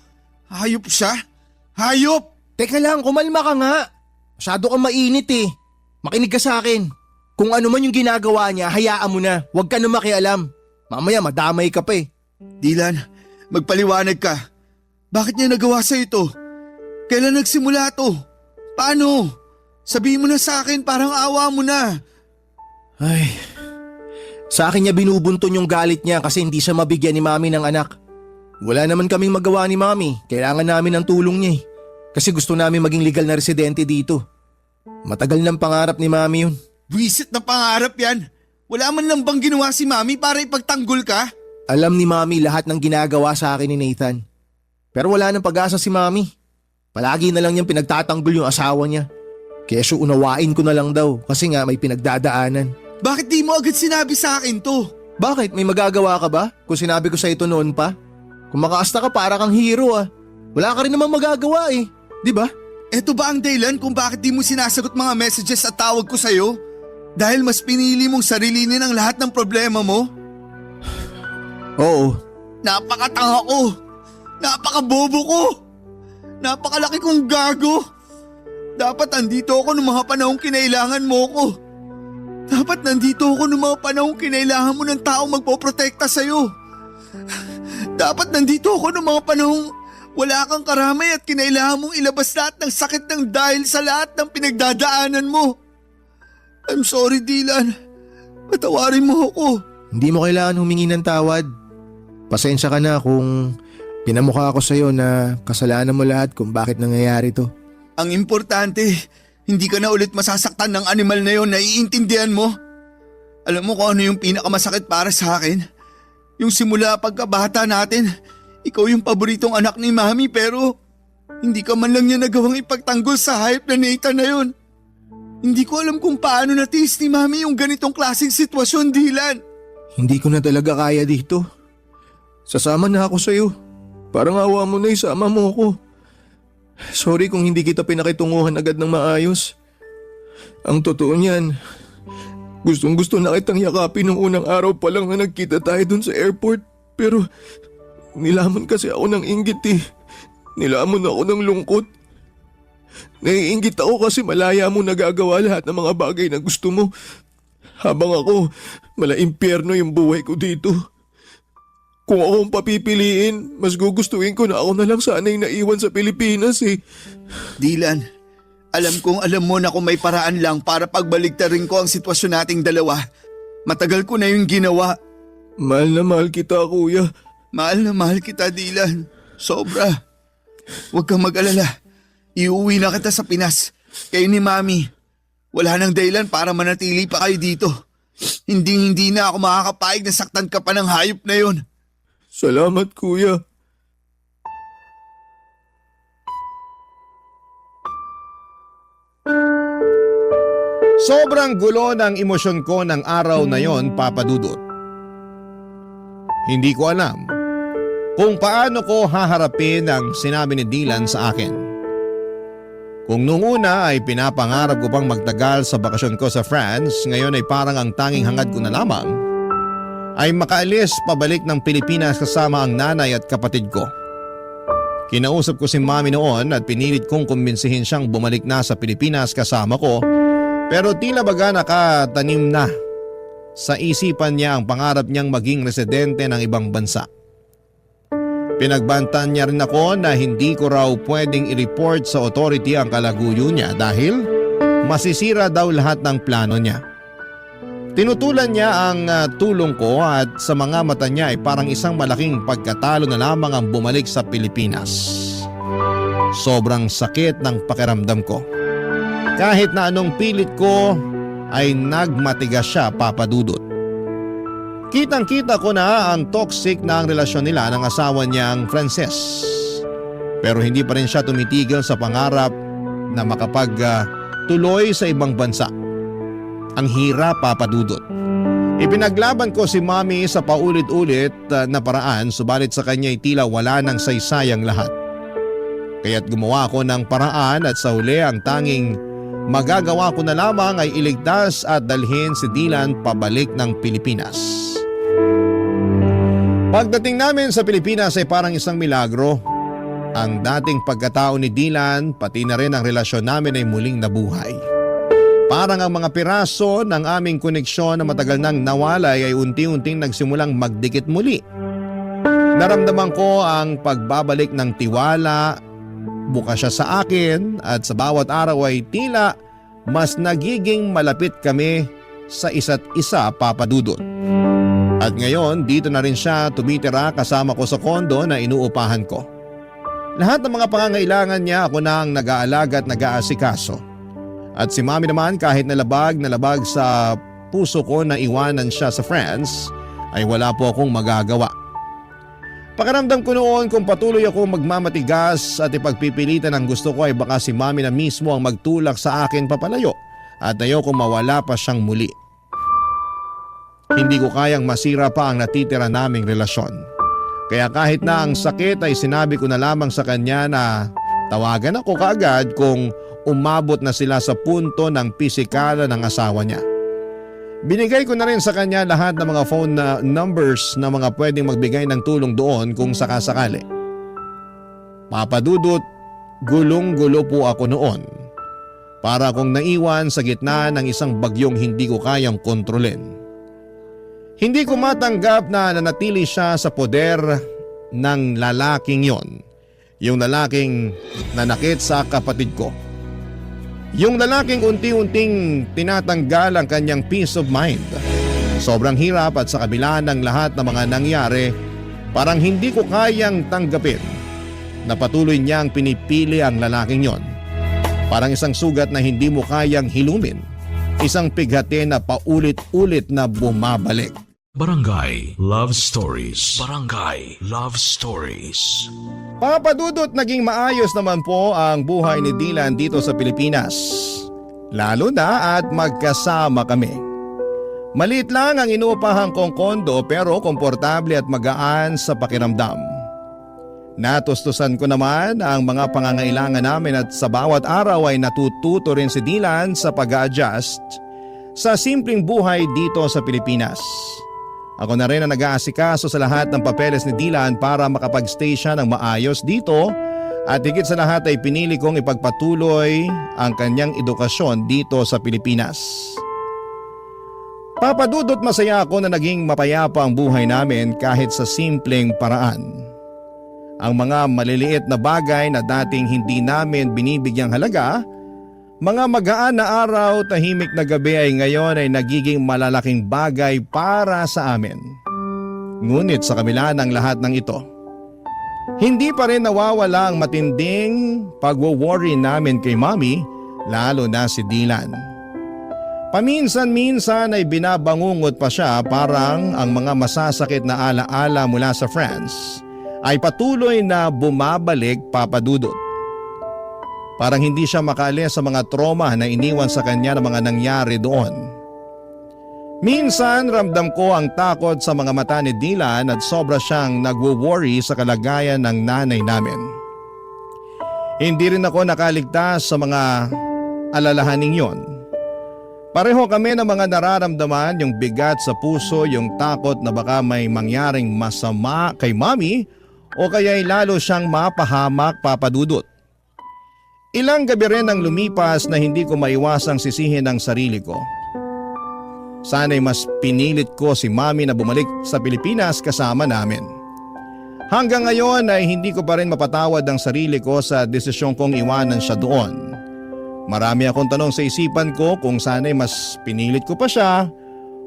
[SPEAKER 2] Hayop siya? Hayop!
[SPEAKER 6] Teka lang, kumalma ka nga. Masyado kang mainit eh. Makinig ka sa akin. Kung ano man yung ginagawa niya, hayaan mo na. Huwag ka na makialam. Mamaya madamay ka pa eh.
[SPEAKER 2] Dylan, magpaliwanag ka. Bakit niya nagawa sa'yo ito? Kailan nagsimula to? Paano? Sabihin mo na sa akin, parang awa mo na.
[SPEAKER 6] Ay, sa akin niya binubunton yung galit niya kasi hindi siya mabigyan ni Mami ng anak. Wala naman kaming magawa ni Mami. Kailangan namin ng tulong niya eh. Kasi gusto namin maging legal na residente dito. Matagal ng pangarap ni Mami yun.
[SPEAKER 2] Buwisit na pangarap yan. Wala man lang bang ginawa si Mami para ipagtanggol ka?
[SPEAKER 6] Alam ni Mami lahat ng ginagawa sa akin ni Nathan. Pero wala nang pag-asa si Mami. Palagi na lang niyang pinagtatanggol yung asawa niya. Kesyo unawain ko na lang daw kasi nga may pinagdadaanan.
[SPEAKER 2] Bakit di mo agad sinabi sa akin to?
[SPEAKER 6] Bakit? May magagawa ka ba? Kung sinabi ko sa ito noon pa? Kung makaasta ka para kang hero ah. Wala ka rin naman magagawa eh. Di ba?
[SPEAKER 2] Eto ba ang dahilan kung bakit di mo sinasagot mga messages at tawag ko sa'yo? Dahil mas pinili mong sarilinin ang lahat ng problema mo?
[SPEAKER 6] Oo.
[SPEAKER 2] Napakatanga ko! Napakabobo ko! Napakalaki kong gago! Dapat nandito ako noong mga panahong kinailangan mo ko. Dapat nandito ako noong mga panahong kinailangan mo ng taong magpoprotekta sa'yo. Dapat nandito ako noong mga panahong wala kang karamay at kinailangan mong ilabas lahat ng sakit ng dahil sa lahat ng pinagdadaanan mo. I'm sorry, Dylan. Patawarin mo ako.
[SPEAKER 6] Hindi mo kailangan humingi ng tawad. Pasensya ka na kung pinamukha ako sa'yo na kasalanan mo lahat kung bakit nangyayari to.
[SPEAKER 2] Ang importante, hindi ka na ulit masasaktan ng animal na yon, naiintindihan mo? Alam mo kung ano yung pinakamasakit para sa akin? Yung simula pagkabata natin, ikaw yung paboritong anak ni Mami pero hindi ka man lang niya nagawang ipagtanggol sa hype na Nathan na yun. Hindi ko alam kung paano natiis ni Mami yung ganitong klaseng sitwasyon, Dylan.
[SPEAKER 6] Hindi ko na talaga kaya dito. Sasama na ako sa'yo. Parang awa mo na isama mo ako. Sorry kung hindi kita pinakitunguhan agad ng maayos. Ang totoo niyan, gustong gusto na kitang yakapin nung unang araw pa lang na nagkita tayo dun sa airport. Pero nilamon kasi ako ng inggit eh. Nilamon ako ng lungkot. Naiinggit ako kasi malaya mo nagagawa lahat ng mga bagay na gusto mo. Habang ako, mala-impyerno yung buhay ko dito. Kung ako ang papipiliin, mas gugustuhin ko na ako na lang sana yung naiwan sa Pilipinas eh.
[SPEAKER 2] Dylan, alam kong alam mo na kung may paraan lang para pagbaligtarin ko ang sitwasyon nating dalawa. Matagal ko na yung ginawa.
[SPEAKER 6] Mahal na mahal kita, kuya.
[SPEAKER 2] Mahal na mahal kita, Dylan. Sobra. Huwag kang mag-alala. Iuwi na kita sa Pinas. Kayo ni Mami. Wala nang dahilan para manatili pa kayo dito. Hindi na ako makakapayag na saktan ka pa ng hayop na yon.
[SPEAKER 6] Salamat, kuya.
[SPEAKER 1] Sobrang gulo ng emosyon ko ng araw na yon, Papa Dudut. Hindi ko alam kung paano ko haharapin ang sinabi ni Dylan sa akin. Kung nung una ay pinapangarap ko pang magtagal sa bakasyon ko sa France, ngayon ay parang ang tanging hangad ko na lamang ay makaalis pabalik ng Pilipinas kasama ang nanay at kapatid ko. Kinausap ko si Mami noon at pinilit kong kumbinsihin siyang bumalik na sa Pilipinas kasama ko, pero tila baga nakatanim na sa isipan niya ang pangarap niyang maging residente ng ibang bansa. Pinagbantaan niya rin ako na hindi ko raw pwedeng i-report sa authority ang kalaguyo niya dahil masisira daw lahat ng plano niya. Tinutulan niya ang tulong ko at sa mga mata niya ay parang isang malaking pagkatalo na lamang ang bumalik sa Pilipinas. Sobrang sakit ng pakiramdam ko. Kahit na anong pilit ko ay nagmatigas siya, Papa Dudut. Kitang-kita ko na ang toxic na ang relasyon nila ng asawa niyang Frances. Pero hindi pa rin siya tumitigil sa pangarap na makapagtuloy sa ibang bansa. Ang hirap, Papa Dudut. Ipinaglaban ko si Mami sa paulit-ulit na paraan, subalit sa kanya ay tila wala ng saysayang lahat. Kaya't gumawa ko ng paraan at sa huli ang tanging magagawa ko na lamang ay iligtas at dalhin si Dylan pabalik ng Pilipinas. Pagdating namin sa Pilipinas ay parang isang milagro. Ang dating pagkatao ni Dylan pati na rin ang relasyon namin ay muling nabuhay. Parang ang mga piraso ng aming koneksyon na matagal nang nawalay ay unti-unting nagsimulang magdikit muli. Naramdaman ko ang pagbabalik ng tiwala, bukas siya sa akin at sa bawat araw ay tila mas nagiging malapit kami sa isa't isa, Papa Dudut. At ngayon dito na rin siya tumitira kasama ko sa kondo na inuupahan ko. Lahat ng mga pangangailangan niya ako na ang nag-aalaga at nag-aasikaso. At si Mami naman kahit nalabag sa puso ko na iwanan siya sa France ay wala po akong magagawa. Pakiramdam ko noon kung patuloy ako magmamatigas at ipagpipilitan ang gusto ko ay baka si Mami na mismo ang magtulak sa akin papalayo at ayoko mawala pa siyang muli. Hindi ko kayang masira pa ang natitira naming relasyon. Kaya kahit na ang sakit ay sinabi ko na lamang sa kanya na tawagan ako kaagad kung umabot na sila sa punto ng pisikala ng asawa niya. Binigay ko na rin sa kanya lahat ng mga phone numbers na mga pwedeng magbigay ng tulong doon kung sakasakali. Papa Dudut, gulong-gulo po ako noon. Para akong naiwan sa gitna ng isang bagyong hindi ko kayang kontrolin. Hindi ko matanggap na nanatili siya sa poder ng lalaking yon. Yung lalaking nanakit sa kapatid ko. Yung lalaking unti-unting tinatanggal ang kanyang peace of mind. Sobrang hirap at sa kabila ng lahat ng mga nangyari, parang hindi ko kayang tanggapin na patuloy niyang pinipili ang lalaking yon. Parang isang sugat na hindi mo kayang hilumin. Isang pighati na paulit-ulit na bumabalik.
[SPEAKER 5] Barangay Love Stories. Barangay Love Stories.
[SPEAKER 1] Papa Dudut, naging maayos naman po ang buhay ni Dylan dito sa Pilipinas. Lalo na at magkasama kami. Maliit lang ang inuupahan kong kondo pero komportable at magaan sa pakiramdam. Natustusan ko naman ang mga pangangailangan namin at sa bawat araw ay natututo rin si Dylan sa pag-a-adjust sa simpleng buhay dito sa Pilipinas. Ako na rin ang nag-aasikaso sa lahat ng papeles ni Dylan para makapag-stay siya ng maayos dito at higit sa lahat ay pinili kong ipagpatuloy ang kanyang edukasyon dito sa Pilipinas. Papa Dudut, masaya ako na naging mapayapa ang buhay namin kahit sa simpleng paraan. Ang mga maliliit na bagay na dating hindi namin binibigyang halaga, mga magaan na araw, tahimik na gabi ay ngayon ay nagiging malalaking bagay para sa amin. Ngunit sa kabila ng lahat ng ito, hindi pa rin nawawala ang matinding pagwo-worry namin kay Mami, lalo na si Dylan. Paminsan-minsan ay binabangungot pa siya parang ang mga masasakit na alaala mula sa France ay patuloy na bumabalik, Papa Dudut. Parang hindi siya makaalis sa mga trauma na iniwan sa kanya ng mga nangyari doon. Minsan ramdam ko ang takot sa mga mata ni Dylan at sobra siyang nagwo-worry sa kalagayan ng nanay namin. Hindi rin ako nakaligtas sa mga alalahaning yon. Pareho kami ng mga nararamdaman, yung bigat sa puso, yung takot na baka may mangyaring masama kay Mami o kaya'y lalo siyang mapahamak, Papa Dudut. Ilang gabi rin ang lumipas na hindi ko maiwasang sisihin ang sarili ko. Sana'y mas pinilit ko si Mami na bumalik sa Pilipinas kasama namin. Hanggang ngayon ay hindi ko pa rin mapatawad ang sarili ko sa desisyon kong iwanan siya doon. Marami akong tanong sa isipan ko kung sana'y mas pinilit ko pa siya,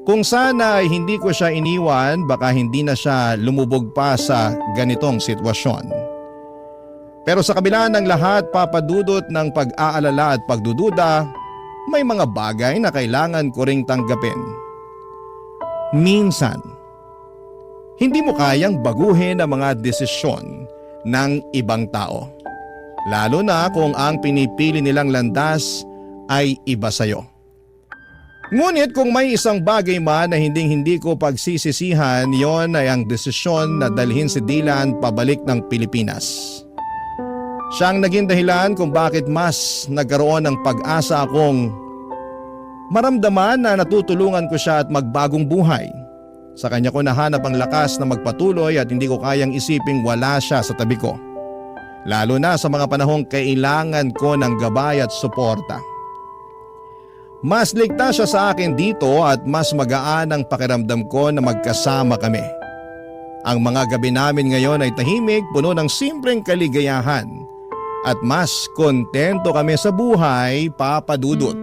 [SPEAKER 1] kung sana ay hindi ko siya iniwan baka hindi na siya lumubog pa sa ganitong sitwasyon. Pero sa kabila ng lahat, Papa Dudut, ng pag-aalala at pagdududa, may mga bagay na kailangan ko ring tanggapin. Minsan, hindi mo kayang baguhin ang mga desisyon ng ibang tao. Lalo na kung ang pinipili nilang landas ay iba sa'yo. Ngunit kung may isang bagay man na hindi ko pagsisisihan, yon ay ang desisyon na dalhin si Dylan pabalik ng Pilipinas. Siyang naging dahilan kung bakit mas nagkaroon ng pag-asa akong maramdaman na natutulungan ko siya at magbagong buhay. Sa kanya ko nahanap ang lakas na magpatuloy at hindi ko kayang isiping wala siya sa tabi ko. Lalo na sa mga panahong kailangan ko ng gabay at suporta. Mas ligtas siya sa akin dito at mas magaan ang pakiramdam ko na magkasama kami. Ang mga gabi namin ngayon ay tahimik, puno ng simpleng kaligayahan. At mas kontento kami sa buhay, Papa Dudut.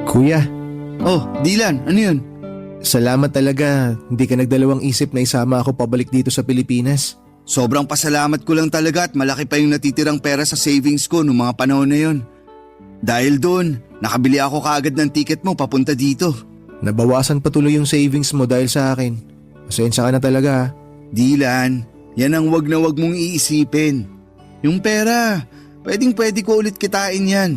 [SPEAKER 6] Kuya,
[SPEAKER 2] Oh, Dylan, ano yun?
[SPEAKER 6] salamat talaga. Hindi ka nagdalawang isip na isama ako pabalik dito sa Pilipinas.
[SPEAKER 2] Sobrang pasalamat ko lang talaga at malaki pa yung natitirang pera sa savings ko noong mga panahon na yun. Dahil doon, nakabili ako kaagad ng ticket mo papunta dito.
[SPEAKER 6] Nabawasan pa tuloy yung savings mo dahil sa akin. Pasensya ka na talaga ha.
[SPEAKER 2] Dylan, yan ang wag na wag mong iisipin. Yung pera, pwede ko ulit kitain yan.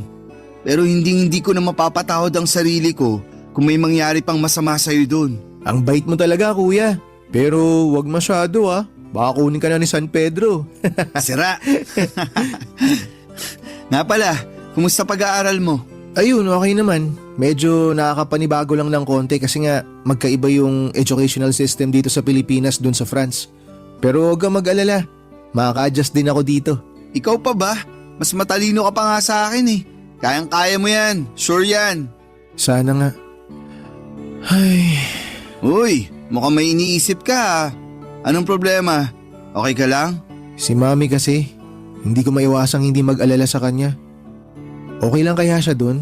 [SPEAKER 2] Pero hindi ko na mapapatawad ang sarili ko kung may mangyari pang masama sa'yo doon.
[SPEAKER 6] Ang bait mo talaga kuya. Pero wag masyado ha. Baka kunin ka na ni San Pedro.
[SPEAKER 2] Sira! Nga pala, kumusta pag-aaral mo?
[SPEAKER 6] Ayun, okay naman. Medyo nakakapanibago lang ng konti kasi nga magkaiba yung educational system dito sa Pilipinas dun sa France. Pero huwag kang mag-alala. Makaka-adjust din ako dito.
[SPEAKER 2] Ikaw pa ba? Mas matalino ka pa nga sa akin eh. Kayang-kaya mo yan. Sure yan.
[SPEAKER 6] Sana nga. Ay,
[SPEAKER 2] Uy, mukhang may iniisip ka ah. Anong problema? Okay ka lang?
[SPEAKER 6] si Mami kasi. Hindi ko maiwasang hindi mag-alala sa kanya. Okay lang kaya siya dun?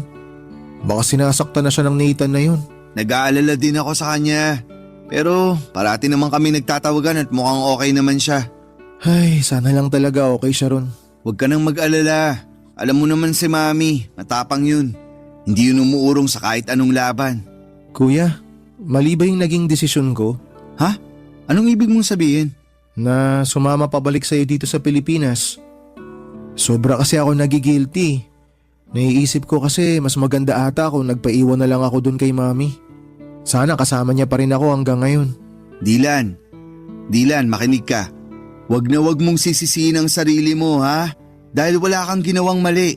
[SPEAKER 6] Baka sinasaktan na siya ng Nathan na yun.
[SPEAKER 2] Nag-aalala din ako sa kanya. Pero parati naman kami nagtatawagan at mukhang okay naman siya.
[SPEAKER 6] Ay, sana lang talaga okay siya ron.
[SPEAKER 2] Huwag ka nang mag-alala. Alam mo naman si Mami, matapang yun. Hindi yun umuurong sa kahit anong laban.
[SPEAKER 6] Kuya, mali ba yung naging desisyon ko?
[SPEAKER 2] Ha? Anong ibig mong sabihin?
[SPEAKER 6] Na sumama pabalik sa'yo dito sa Pilipinas. Sobra kasi ako nagigilty. Naiisip ko kasi mas maganda ata kung nagpaiwan na lang ako dun kay Mami. Sana kasama niya pa rin ako hanggang ngayon.
[SPEAKER 2] Dylan, makinig ka. Huwag na huwag mong sisisihin ang sarili mo ha? Dahil wala kang ginawang mali.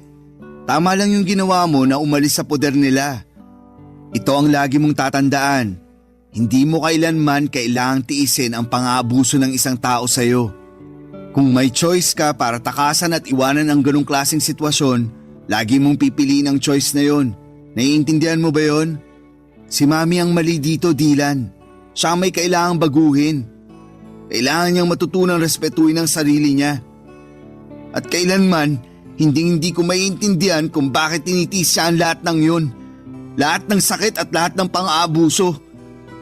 [SPEAKER 2] Tama lang yung ginawa mo na umalis sa poder nila. Ito ang lagi mong tatandaan. Hindi mo kailanman kailangang tiisin ang pang-aabuso ng isang tao sa'yo. Kung may choice ka para takasan at iwanan ang ganong klaseng sitwasyon, lagi mong pipiliin ang choice na yon. Naiintindihan mo ba yon? Si Mami ang mali dito, Dylan. Siya ang may kailangang baguhin. Kailangan niyang matutunang respetuhin ang sarili niya. At kailanman, hindi ko maiintindihan kung bakit tinitiis siya ang lahat ng yun. Lahat ng sakit at lahat ng pang-aabuso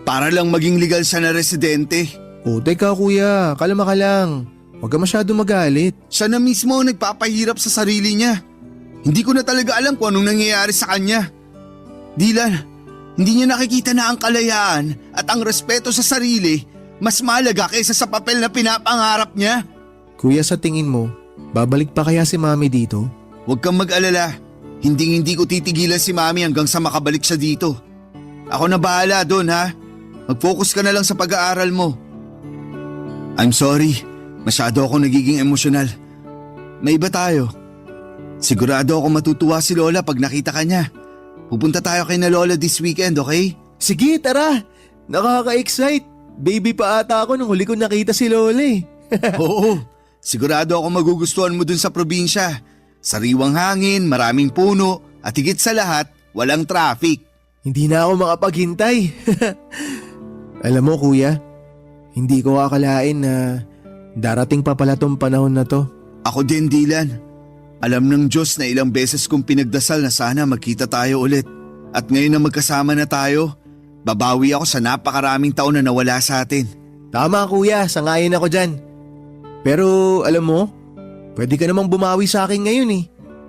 [SPEAKER 2] para lang maging legal siya na residente.
[SPEAKER 6] O teka kuya, kalma ka lang. Huwag ka masyado magalit.
[SPEAKER 2] Siya na mismo ang nagpapahirap sa sarili niya. Hindi ko na talaga alam kung anong nangyayari sa kanya. Dylan, hindi niya nakikita na ang kalayaan at ang respeto sa sarili mas mahalaga kaysa sa papel na pinapangarap niya.
[SPEAKER 6] Kuya, sa tingin mo, babalik pa kaya si Mami dito?
[SPEAKER 2] Huwag kang mag-alala. Hindi ko titigilan si Mami hanggang sa makabalik siya dito. Ako na bahala doon ha. Mag-focus ka na lang sa pag-aaral mo. I'm sorry. Masyado ako nagiging emosyonal. May iba tayo. Sigurado ako matutuwa si Lola pag nakita ka niya. Pupunta tayo kay na Lola this weekend, okay?
[SPEAKER 6] Sige, tara! Nakaka-excite! Baby pa ata ako nung huli ko nakita si Lola eh.
[SPEAKER 2] Oo. Sigurado ako magugustuhan mo dun sa probinsya. Sariwang hangin, maraming puno, at higit sa lahat, walang traffic.
[SPEAKER 6] Hindi na ako makapaghintay. Alam mo kuya, hindi ko akalain na darating pa pala tong panahon na to.
[SPEAKER 2] Ako din, Dylan. Alam ng Diyos na ilang beses kong pinagdasal na sana magkita tayo ulit. At ngayon na magkasama na tayo, babawi ako sa napakaraming taon na nawala sa atin.
[SPEAKER 6] Tama kuya, sangayon ako dyan. Pero alam mo, pwede ka namang bumawi sa akin ngayon eh.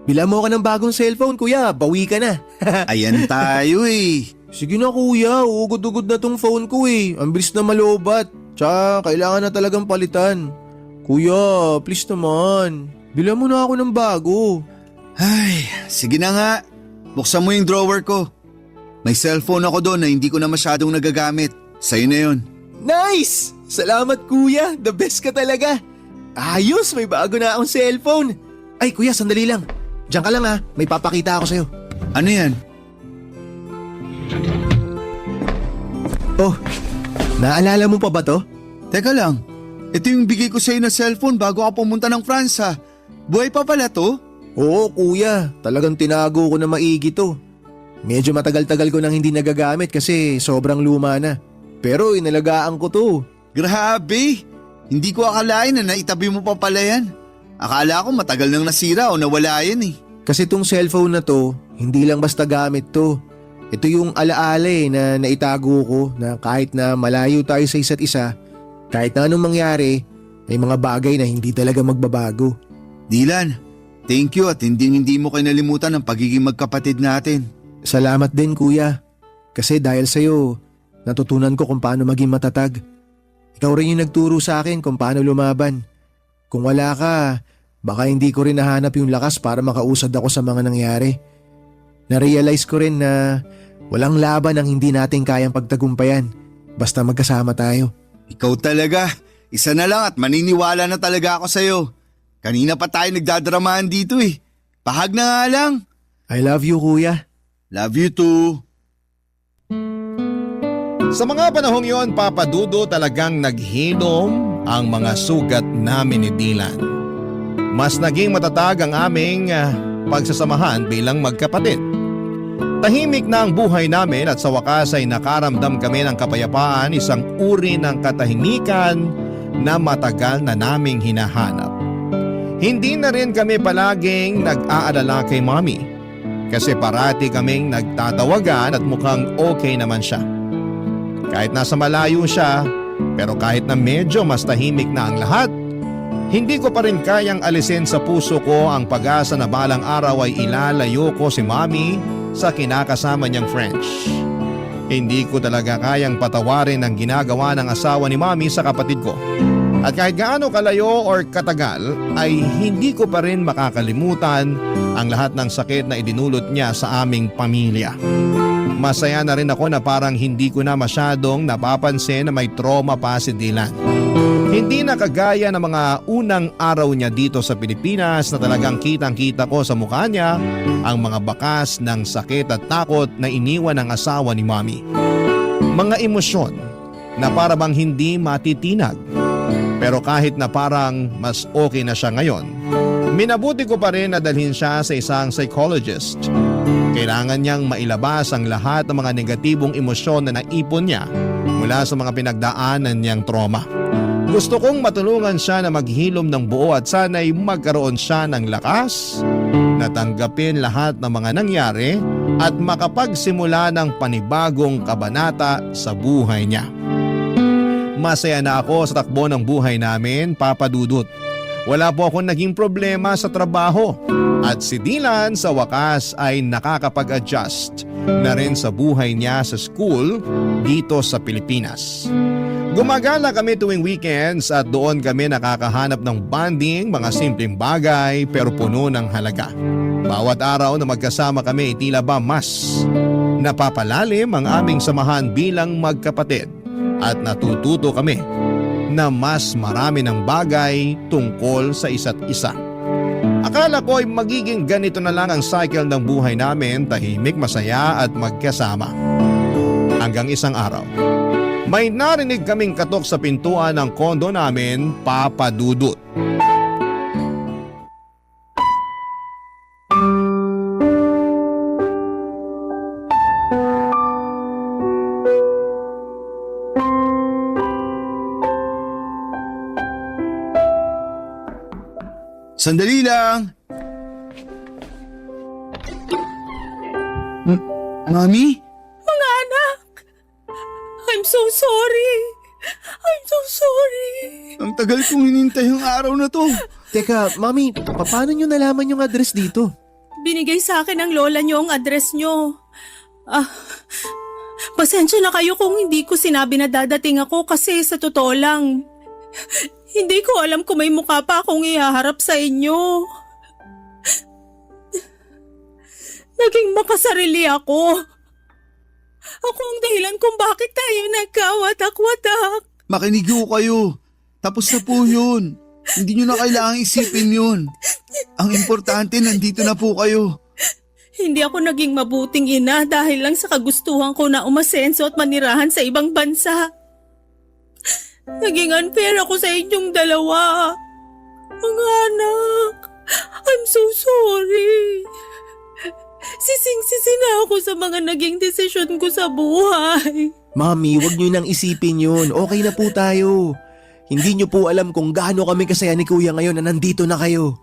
[SPEAKER 6] Bila mo ka ng bagong cellphone kuya, bawi ka na.
[SPEAKER 2] Ayan tayo eh.
[SPEAKER 6] Sige na kuya, ugod-ugod na tong phone ko eh. Ang bilis na malobat. Tsaka kailangan na talagang palitan. Kuya, please naman. Bila mo na ako ng bago.
[SPEAKER 2] Ay, sige na nga. Buksan mo yung drawer ko. May cellphone ako doon na hindi ko na masyadong nagagamit. Sa'yo na yun.
[SPEAKER 6] Nice! Salamat kuya, the best ka talaga. Ayos, may bago na akong cellphone. Ay kuya, sandali lang. Diyan ka lang ha, may papakita ako sa'yo.
[SPEAKER 2] Ano yan?
[SPEAKER 6] Oh, naalala mo pa ba to?
[SPEAKER 2] Teka lang. Ito yung bigay ko sa'yo na cellphone bago ako pumunta ng France ha. Buhay pa pala to?
[SPEAKER 6] Oo kuya, talagang tinago ko na maigi to. Medyo matagal-tagal ko nang hindi nagagamit kasi sobrang luma na. Pero inalagaan ko to.
[SPEAKER 2] Grabe! Hindi ko akalain na naitabi mo pa pala yan. Akala ko matagal nang nasira o nawala yan eh.
[SPEAKER 6] Kasi tong cellphone na to, hindi lang basta gamit to. Ito yung alaala na naitago ko na kahit na malayo tayo sa isa't isa, kahit na anong mangyari, may mga bagay na hindi talaga magbabago.
[SPEAKER 2] Dylan, thank you at hindi mo kinalimutan ang pagiging magkapatid natin.
[SPEAKER 6] Salamat din kuya. Kasi dahil sa'yo, natutunan ko kung paano maging matatag. Ikaw rin yung nagturo sa akin kung paano lumaban. Kung wala ka, baka hindi ko rin nahanap yung lakas para makausad ako sa mga nangyari. Na-realize ko rin na walang laban ang hindi natin kayang pagtagumpayan basta magkasama tayo.
[SPEAKER 2] Ikaw talaga. Isa na lang at maniniwala na talaga ako sa'yo. Kanina pa tayo nagdadramahan dito eh. Pahag na nga lang.
[SPEAKER 6] I love you kuya.
[SPEAKER 2] Love you too.
[SPEAKER 1] Sa mga panahong yon, Papa Dudo, talagang naghilom ang mga sugat namin ni Dylan. Mas naging matatag ang aming pagsasamahan bilang magkapatid. Tahimik na ang buhay namin at sa wakas ay nakaramdam kami ng kapayapaan, isang uri ng katahimikan na matagal na naming hinahanap. Hindi na rin kami palaging nag-aalala kay Mommy kasi parati kaming nagtatawagan at mukhang okay naman siya. Kahit nasa malayo siya, pero kahit na medyo mas tahimik na ang lahat, hindi ko pa rin kayang alisin sa puso ko ang pag-asa na balang araw ay ilalayo ko si Mommy sa kinakasama niyang French. Hindi ko talaga kayang patawarin ang ginagawa ng asawa ni Mommy sa kapatid ko. At kahit gaano kalayo or katagal ay hindi ko pa rin makakalimutan ang lahat ng sakit na idinulot niya sa aming pamilya. Masaya na rin ako na parang hindi ko na masyadong napapansin na may trauma pa si Dylan. Hindi na kagaya ng mga unang araw niya dito sa Pilipinas na talagang kitang-kita ko sa mukha niya ang mga bakas ng sakit at takot na iniwan ng asawa ni Mommy. Mga emosyon na para bang hindi matitinag. Pero kahit na parang mas okay na siya ngayon, minabuti ko pa rin na dalhin siya sa isang psychologist. Kailangan niyang mailabas ang lahat ng mga negatibong emosyon na naipon niya mula sa mga pinagdaanan niyang trauma. Gusto kong matulungan siya na maghilom ng buo at sana'y magkaroon siya ng lakas natanggapin lahat ng mga nangyari at makapagsimula ng panibagong kabanata sa buhay niya. Masaya na ako sa takbo ng buhay namin, Papa Dudut. Wala po akong naging problema sa trabaho at si Dylan sa wakas ay nakakapag-adjust na rin sa buhay niya sa school dito sa Pilipinas. Gumagala kami tuwing weekends at doon kami nakakahanap ng bonding, mga simpleng bagay pero puno ng halaga. Bawat araw na magkasama kami tila ba mas napapalalim ang aming samahan bilang magkapatid at natututo kami na mas marami ng bagay tungkol sa isa't isa. Akala ko ay magiging ganito na lang ang cycle ng buhay namin, tahimik, masaya at magkasama. Hanggang isang araw, may narinig kaming katok sa pintuan ng kondo namin, Papa Dudut.
[SPEAKER 2] Sandali lang! Mami?
[SPEAKER 4] Mga anak! I'm so sorry! I'm so sorry!
[SPEAKER 2] Ang tagal kong hinintay ang araw na to.
[SPEAKER 6] Teka, Mami, paano nyo nalaman yung address dito?
[SPEAKER 4] Binigay sa akin ng lola niyo ang address niyo. Pasensya na kayo kung hindi ko sinabi na dadating ako kasi sa totoo lang, hindi ko alam kung may mukha pa akong ihaharap sa inyo. Naging makasarili ako. Ako ang dahilan kung bakit tayo nagkawatak-watak.
[SPEAKER 2] Makinig ho kayo. Tapos na po yun. Hindi nyo na kailangang isipin yun. Ang importante, nandito na po kayo.
[SPEAKER 4] Hindi ako naging mabuting ina dahil lang sa kagustuhan ko na umasenso at manirahan sa ibang bansa. Naging unfair ako sa inyong dalawa. Mga anak, I'm so sorry. Sising-sisi na ako sa mga naging desisyon ko sa buhay.
[SPEAKER 6] Mami, wag nyo nang isipin yun. Okay na po tayo. Hindi nyo po alam kung gaano kami kasaya ni Kuya ngayon na nandito na kayo.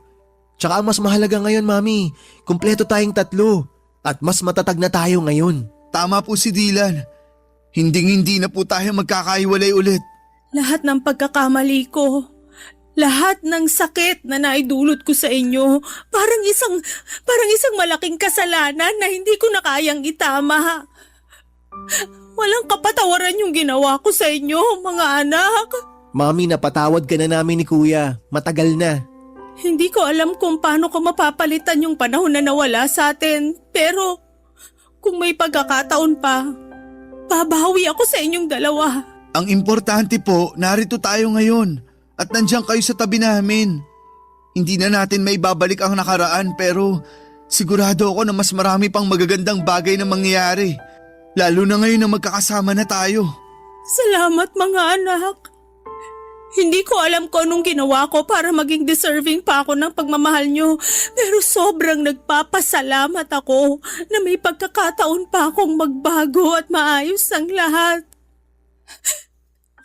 [SPEAKER 6] Tsaka ang mas mahalaga ngayon, Mami, kumpleto tayong tatlo. At mas matatag na tayo ngayon.
[SPEAKER 2] Tama po si Dylan. Hinding-hindi na po tayo magkakaiwalay ulit.
[SPEAKER 4] Lahat ng pagkakamali ko, lahat ng sakit na naidulot ko sa inyo, parang isang malaking kasalanan na hindi ko na kayang itama. Walang kapatawaran yung ginawa ko sa inyo, mga anak.
[SPEAKER 6] Mami, napatawad ka na namin ni Kuya. Matagal na.
[SPEAKER 4] Hindi ko alam kung paano ko mapapalitan yung panahon na nawala sa atin, pero kung may pagkakataon pa, babawi ako sa inyong dalawa.
[SPEAKER 2] Ang importante po, narito tayo ngayon at nandiyan kayo sa tabi namin. Hindi na natin may babalik ang nakaraan pero sigurado ako na mas marami pang magagandang bagay na mangyayari. Lalo na ngayon na magkakasama na tayo.
[SPEAKER 4] Salamat mga anak. Hindi ko alam kung anong ginawa ko para maging deserving pa ako ng pagmamahal nyo. Pero sobrang nagpapasalamat ako na may pagkakataon pa akong magbago at maayos ang lahat.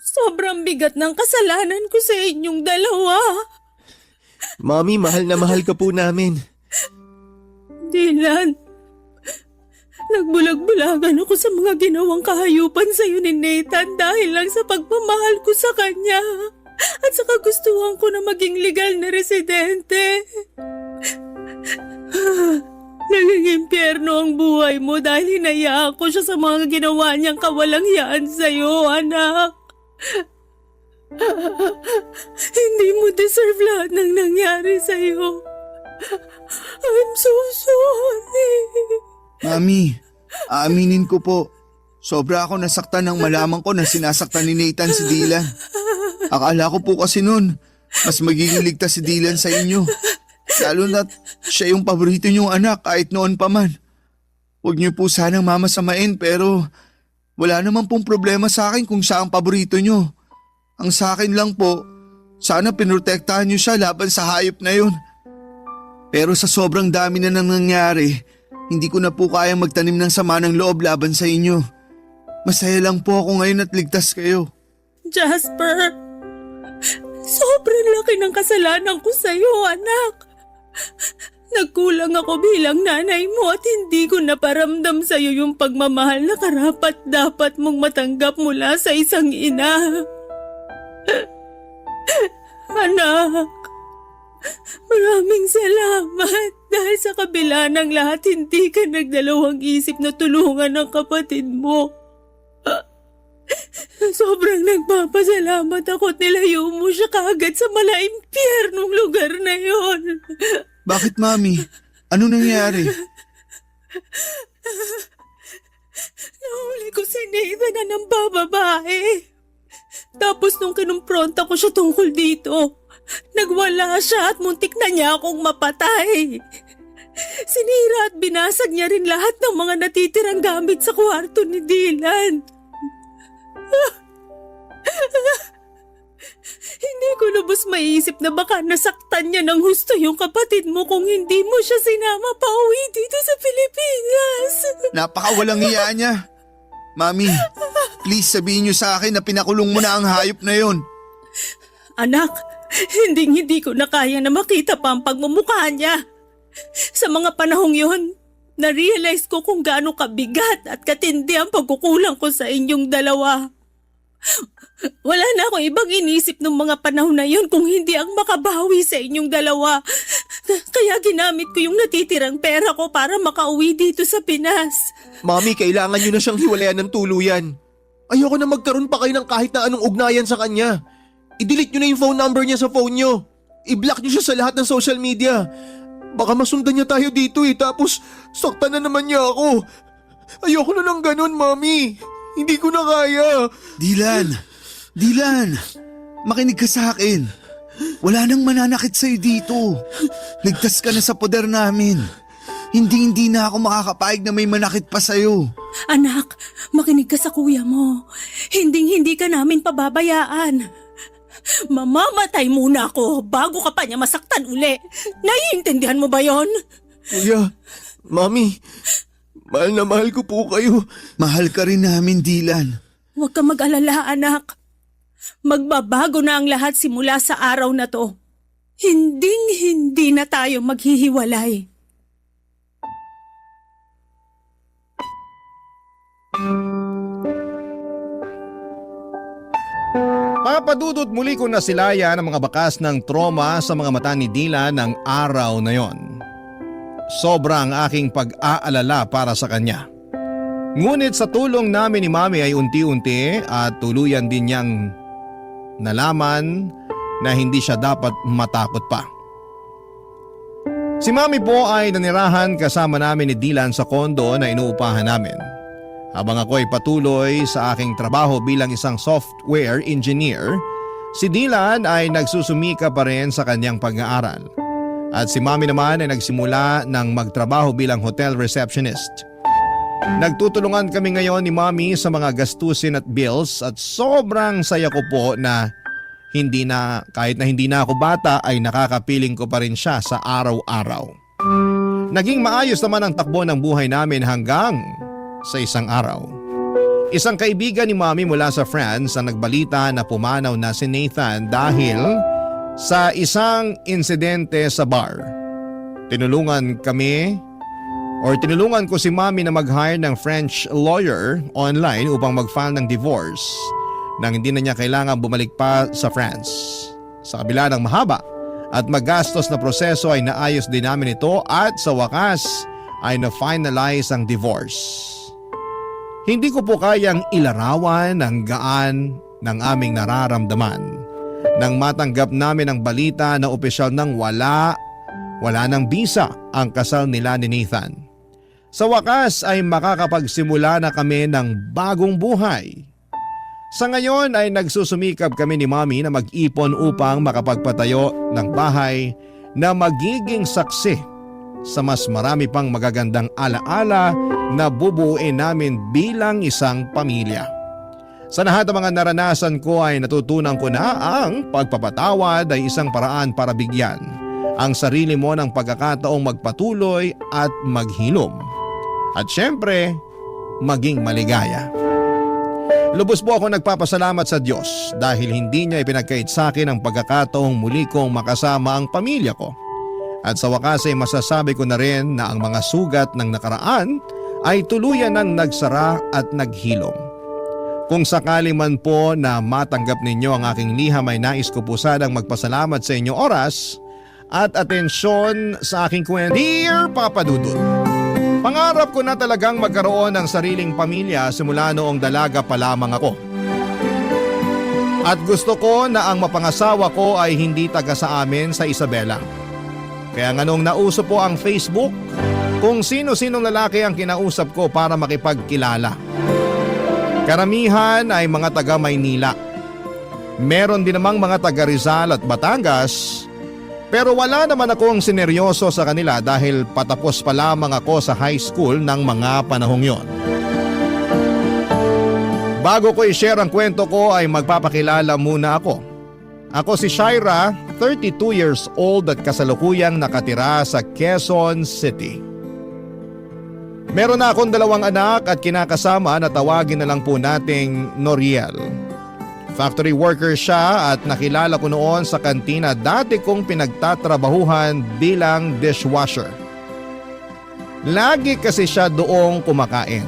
[SPEAKER 4] Sobrang bigat ng kasalanan ko sa inyong dalawa.
[SPEAKER 6] Mami, mahal na mahal ka po namin.
[SPEAKER 4] Dylan, nagbulag-bulagan ako sa mga ginawang kahayupan sa iyo ni Nathan dahil lang sa pagmamahal ko sa kanya at sa kagustuhan ko na maging legal na residente. Naging impyerno ang buhay mo dahil hinayaan ko siya sa mga ginawa niyang kawalang hiyaan sa iyo, anak. Hindi mo deserve lahat ng nangyari sa iyo. I'm so sorry.
[SPEAKER 2] Mami, aaminin ko po. Sobra ako nasaktan nang malaman ko na sinasaktan ni Nathan si Dylan. Akala ko po kasi nun, mas magiging ligtas si Dylan sa inyo. Lalo na't siya yung paborito niyong anak kahit noon pa man. Huwag niyo po sanang mamasamain pero wala naman pong problema sa akin kung siya ang paborito niyo. Ang sa akin lang po, sana pinrotektahan niyo siya laban sa hayop na yun. Pero sa sobrang dami na nang nangyari, hindi ko na po kayang magtanim ng sama ng loob laban sa inyo. Masaya lang po ako ngayon at ligtas kayo.
[SPEAKER 4] Jasper, sobrang laki ng kasalanan ko sa iyo, anak. Nagkulang ako bilang nanay mo at hindi ko naparamdam sa iyo yung pagmamahal na karapat dapat mong matanggap mula sa isang ina. Anak, maraming salamat dahil sa kabila ng lahat hindi ka nagdalawang isip na tulungan ang kapatid mo. Sobrang nagpapasalamat ako at nilayo mo siya kaagad sa malaimpyernong lugar na yon.
[SPEAKER 2] Bakit, Mami? Ano nangyari?
[SPEAKER 4] Nahuli ko si Nathan na ng bababae. Tapos nung kinumpronta ko siya tungkol dito, nagwala siya at muntik na niya akong mapatay. Sinira at binasag niya rin lahat ng mga natitirang gamit sa kwarto ni Dylan. Hindi ko lubos maiisip na baka nasaktan niya ng husto yung kapatid mo kung hindi mo siya sinama pa uwi dito sa Pilipinas.
[SPEAKER 2] Napakawalang hiya niya. Mami, please sabihin niyo sa akin na pinakulong mo na ang hayop na yon.
[SPEAKER 4] Anak, hindi ko na kaya na makita pa ang pagmumukha niya. Sa mga panahong yon, na-realize ko kung gaano kabigat at katindi ang pagkukulang ko sa inyong dalawa. Wala na akong ibang inisip ng mga panahon na yon kung hindi ang makabawi sa inyong dalawa. Kaya ginamit ko yung natitirang pera ko para makauwi dito sa Pinas.
[SPEAKER 6] Mami, kailangan nyo na siyang hiwalayan ng tuluyan. Ayoko na magkaroon pa kayo ng kahit na anong ugnayan sa kanya. I-delete nyo na yung phone number niya sa phone nyo. I-block nyo siya sa lahat ng social media. Baka masundan niya tayo dito tapos saktan na naman niya ako. Ayoko na ng ganun, Mami. Hindi ko na kaya.
[SPEAKER 2] Dylan, makinig ka sa akin. Wala nang mananakit sa'yo dito. Ligtas ka na sa poder namin. Hindi na ako makakapayag na may manakit pa sa'yo.
[SPEAKER 4] Anak, makinig ka sa kuya mo. Hindi ka namin pababayaan. Mamamatay muna ako bago ka pa niya masaktan uli. Naiintindihan mo ba yon?
[SPEAKER 6] Kuya, Mami, mahal na mahal ko po kayo.
[SPEAKER 2] Mahal ka rin namin, Dylan.
[SPEAKER 4] Huwag ka mag-alala, anak. Magbabago na ang lahat simula sa araw na to. Hindi na tayo maghihiwalay.
[SPEAKER 1] Papadudot muli ko na silaya ng mga bakas ng trauma sa mga mata ni Dylan ng araw na yon. Sobrang aking pag-aalala para sa kanya. Ngunit sa tulong namin ni Mami ay unti-unti at tuluyan din niyang nalaman na hindi siya dapat matakot pa. Si Mami po ay nanirahan kasama namin ni Dylan sa kondo na inuupahan namin. Habang ako ay patuloy sa aking trabaho bilang isang software engineer, si Dylan ay nagsusumika pa rin sa kanyang pag-aaral. At si Mami naman ay nagsimula ng magtrabaho bilang hotel receptionist. Nagtutulungan kami ngayon ni Mami sa mga gastusin at bills at sobrang saya ko po na kahit na hindi na ako bata ay nakakapiling ko pa rin siya sa araw-araw. Naging maayos naman ang takbo ng buhay namin hanggang sa isang araw. Isang kaibigan ni Mami mula sa France ang nagbalita na pumanaw na si Nathan dahil sa isang insidente sa bar. Tinulungan ko si Mami na mag-hire ng French lawyer online upang mag-file ng divorce nang hindi na niya kailangan bumalik pa sa France. Sa kabila ng mahaba at magastos na proseso ay naayos din namin ito at sa wakas ay na-finalize ang divorce. Hindi ko po kayang ilarawan ang gaan ng aming nararamdaman nang matanggap namin ang balita na opisyal nang wala ng bisa ang kasal nila ni Nathan. Sa wakas ay makakapagsimula na kami ng bagong buhay. Sa ngayon ay nagsusumikap kami ni Mami na mag-ipon upang makapagpatayo ng bahay na magiging saksi sa mas marami pang magagandang alaala na bubuuin namin bilang isang pamilya. Sa lahat ng mga naranasan ko ay natutunan ko na ang pagpapatawad ay isang paraan para bigyan ang sarili mo ng pagkakataong magpatuloy at maghilom. At syempre, maging maligaya. Lubos po ako nagpapasalamat sa Diyos dahil hindi niya ipinagkait sa akin ang pagkakataong muli kong makasama ang pamilya ko. At sa wakas ay masasabi ko na rin na ang mga sugat ng nakaraan ay tuluyan ng nagsara at naghilom. Kung sakali man po na matanggap ninyo ang aking liham ay nais ko po sanang magpasalamat sa inyong oras at atensyon sa aking kwento. Dear Papa Dudut, pangarap ko na talagang magkaroon ng sariling pamilya simula noong dalaga pa lamang ako. At gusto ko na ang mapangasawa ko ay hindi taga sa amin sa Isabela. Kaya nga nung nauso po ang Facebook, kung sino-sinong lalaki ang kinausap ko para makipagkilala. Karamihan ay mga taga Maynila. Meron din namang mga taga Rizal at Batangas, pero wala naman akong sineryoso sa kanila dahil patapos pa lamang ako sa high school ng mga panahong yon. Bago ko i-share ang kwento ko ay magpapakilala muna ako. Ako si Shaira, 32 years old at kasalukuyang nakatira sa Quezon City. Meron na akong 2 anak at kinakasama na tawagin na lang po nating Noriel. Factory worker siya at nakilala ko noon sa kantina dati kong pinagtatrabahuhan bilang dishwasher. Lagi kasi siya doong kumakain.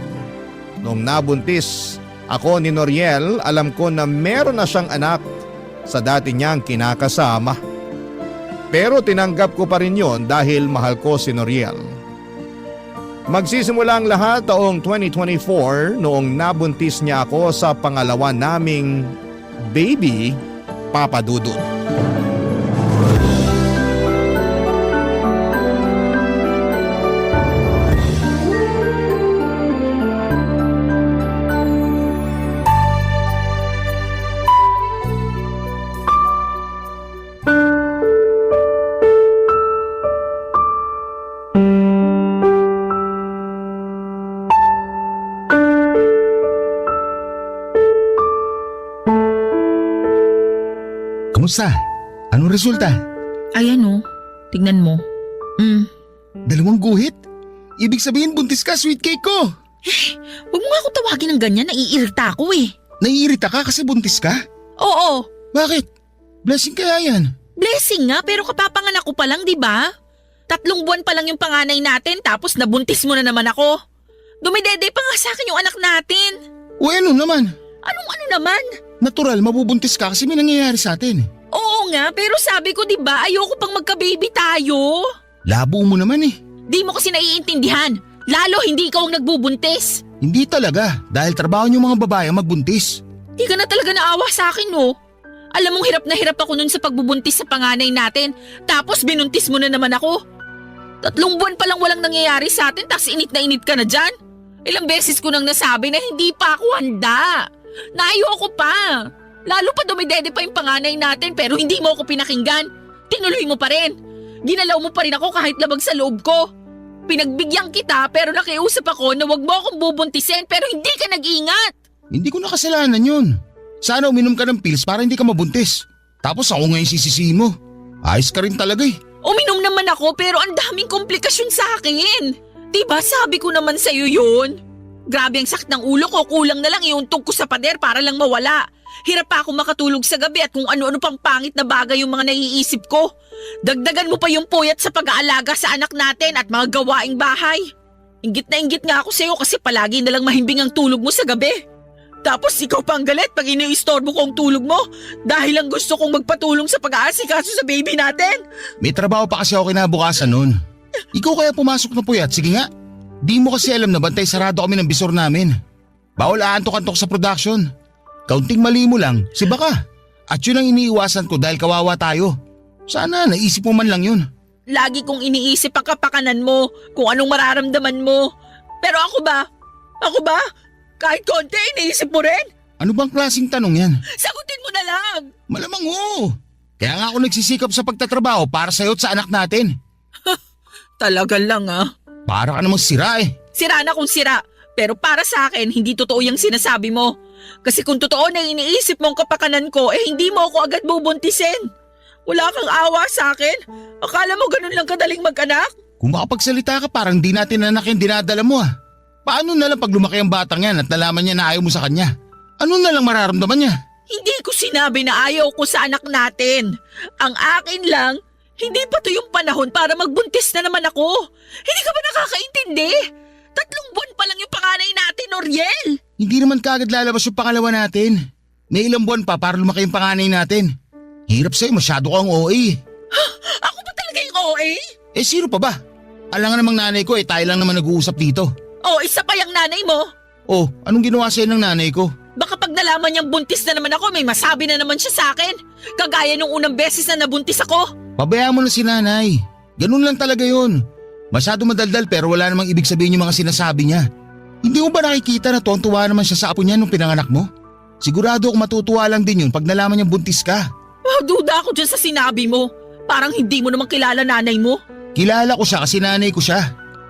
[SPEAKER 1] Nung nabuntis ako ni Noriel, alam ko na meron na siyang anak sa dati niyang kinakasama. Pero tinanggap ko pa rin yon dahil mahal ko si Noriel. Magsisimula ang lahat taong 2024 noong nabuntis niya ako sa pangalawa naming baby, Papa Dudut.
[SPEAKER 2] Kamusta? Anong resulta?
[SPEAKER 7] Ayan o, tignan mo.
[SPEAKER 2] 2 guhit? Ibig sabihin buntis ka, sweet cake ko!
[SPEAKER 7] Huwag mo nga ako tawagin ng ganyan, naiirita ako eh.
[SPEAKER 2] Naiirita ka kasi buntis ka?
[SPEAKER 7] Oo,
[SPEAKER 2] Bakit? Blessing kaya yan.
[SPEAKER 7] blessing nga pero kapapanganak ko pa lang, di ba? 3 buwan pa lang yung panganay natin tapos nabuntis mo na naman ako. Dumidede pa nga sa akin yung anak natin.
[SPEAKER 2] O ano naman?
[SPEAKER 7] Anong ano naman?
[SPEAKER 2] Natural, mabubuntis ka kasi may nangyayari sa atin.
[SPEAKER 7] Oo nga, pero sabi ko di ba ayoko pang magka-baby tayo.
[SPEAKER 2] Labo mo naman eh.
[SPEAKER 7] Di mo kasi naiintindihan. Lalo hindi ikaw ang nagbubuntis.
[SPEAKER 2] Hindi talaga, dahil trabaho niyo mga babae ang magbuntis.
[SPEAKER 7] Di ka na talaga naawa sa akin, no? Alam mong hirap na hirap ako nun sa pagbubuntis sa panganay natin. Tapos binuntis mo na naman ako. 3 buwan pa lang walang nangyayari sa atin tapos init ka na dyan. Ilang beses ko nang nasabi na hindi pa ako handa. Na ayoko pa. Lalo pa dumidede pa yung panganay natin pero hindi mo ako pinakinggan. Tinuloy mo pa rin. Ginalaw mo pa rin ako kahit labag sa loob ko. Pinagbigyan kita pero nakiusap ako na wag mo akong bubuntisin pero hindi ka nag-ingat.
[SPEAKER 2] Hindi ko na kasalanan yun. Sana uminom ka ng pills para hindi ka mabuntis. Tapos ako ngayon sisisihin mo. Ayos ka rin talaga eh.
[SPEAKER 7] Uminom naman ako pero ang daming komplikasyon sa akin. Diba sabi ko naman sa'yo yun? Grabe ang sakit ng ulo ko, kulang na lang iuntog ko sa pader para lang mawala. Hirap pa ako makatulog sa gabi at kung ano-ano pang pangit na bagay yung mga naiisip ko. Dagdagan mo pa yung puyat sa pag-aalaga sa anak natin at mga gawaing bahay. Inggit na inggit nga ako sa'yo kasi palagi na lang mahimbing ang tulog mo sa gabi. Tapos ikaw pa ang galit pag iniistorbo ko ang tulog mo dahil lang gusto kong magpatulong sa pag-aasikaso sa baby natin.
[SPEAKER 2] May trabaho pa kasi ako kinabukasan nun. Ikaw kaya pumasok na puyat, sige nga. Di mo kasi alam na bantay sarado kami ng bisor namin. Bawal aantok-antok sa production. Kaunting mali mo lang, si baka. At yun ang iniiwasan ko dahil kawawa tayo. Sana naisip mo man lang yun.
[SPEAKER 7] Lagi kong iniisip ang kapakanan mo, kung anong mararamdaman mo. Pero ako ba? Kahit konti, iniisip mo rin?
[SPEAKER 2] Ano bang klaseng tanong yan?
[SPEAKER 7] Sagutin mo na lang!
[SPEAKER 2] Malamang oo. Kaya nga ako nagsisikap sa pagtatrabaho para sa'yo at sa anak natin.
[SPEAKER 7] Talaga lang ah.
[SPEAKER 2] Para ka namang sira eh.
[SPEAKER 7] Sira na kung sira. Pero para sa akin, hindi totoo yung sinasabi mo. Kasi kung totoo na iniisip mong kapakanan ko, hindi mo ako agad bubuntisin. Wala kang awa sa akin? Akala mo ganun lang kadaling mag-anak?
[SPEAKER 2] Kung makapagsalita ka parang di natin anak yung dinadala mo ah. Paano na lang pag lumaki ang batang yan at nalaman niya na ayaw mo sa kanya? Ano na lang mararamdaman niya?
[SPEAKER 7] Hindi ko sinabi na ayaw ko sa anak natin. Ang akin lang, Hindi pa to yung panahon para magbuntis na naman ako. Hindi ka ba nakakaintindi? 3 buwan pa lang yung panganay natin, Noriel.
[SPEAKER 2] Hindi naman kagad lalabas yung pangalawa natin. May ilang buwan pa para lumaki yung panganay natin. Hirap sa'yo, masyado kang OA.
[SPEAKER 7] Ako ba talaga yung OA?
[SPEAKER 2] Eh sino pa ba? Alam nga namang nanay ko tayo lang naman nag-uusap dito.
[SPEAKER 7] O, isa pa yung nanay mo.
[SPEAKER 2] Oh, anong ginawa sa'yo ng nanay ko?
[SPEAKER 7] Baka pag nalaman niyang buntis na naman ako, may masabi na naman siya sa akin. Kagaya nung unang beses na nabuntis ako.
[SPEAKER 2] Pabayaan mo na si nanay. Ganun lang talaga yun. Masyado madaldal pero wala namang ibig sabihin yung mga sinasabi niya. Hindi mo ba nakikita na tuwang-tuwa naman siya sa apo niya nung pinanganak mo? Sigurado ako matutuwa lang din yun pag nalaman niyang buntis ka.
[SPEAKER 7] Oh, duda ako dyan sa sinabi mo. Parang hindi mo naman kilala nanay mo.
[SPEAKER 2] Kilala ko siya kasi nanay ko siya.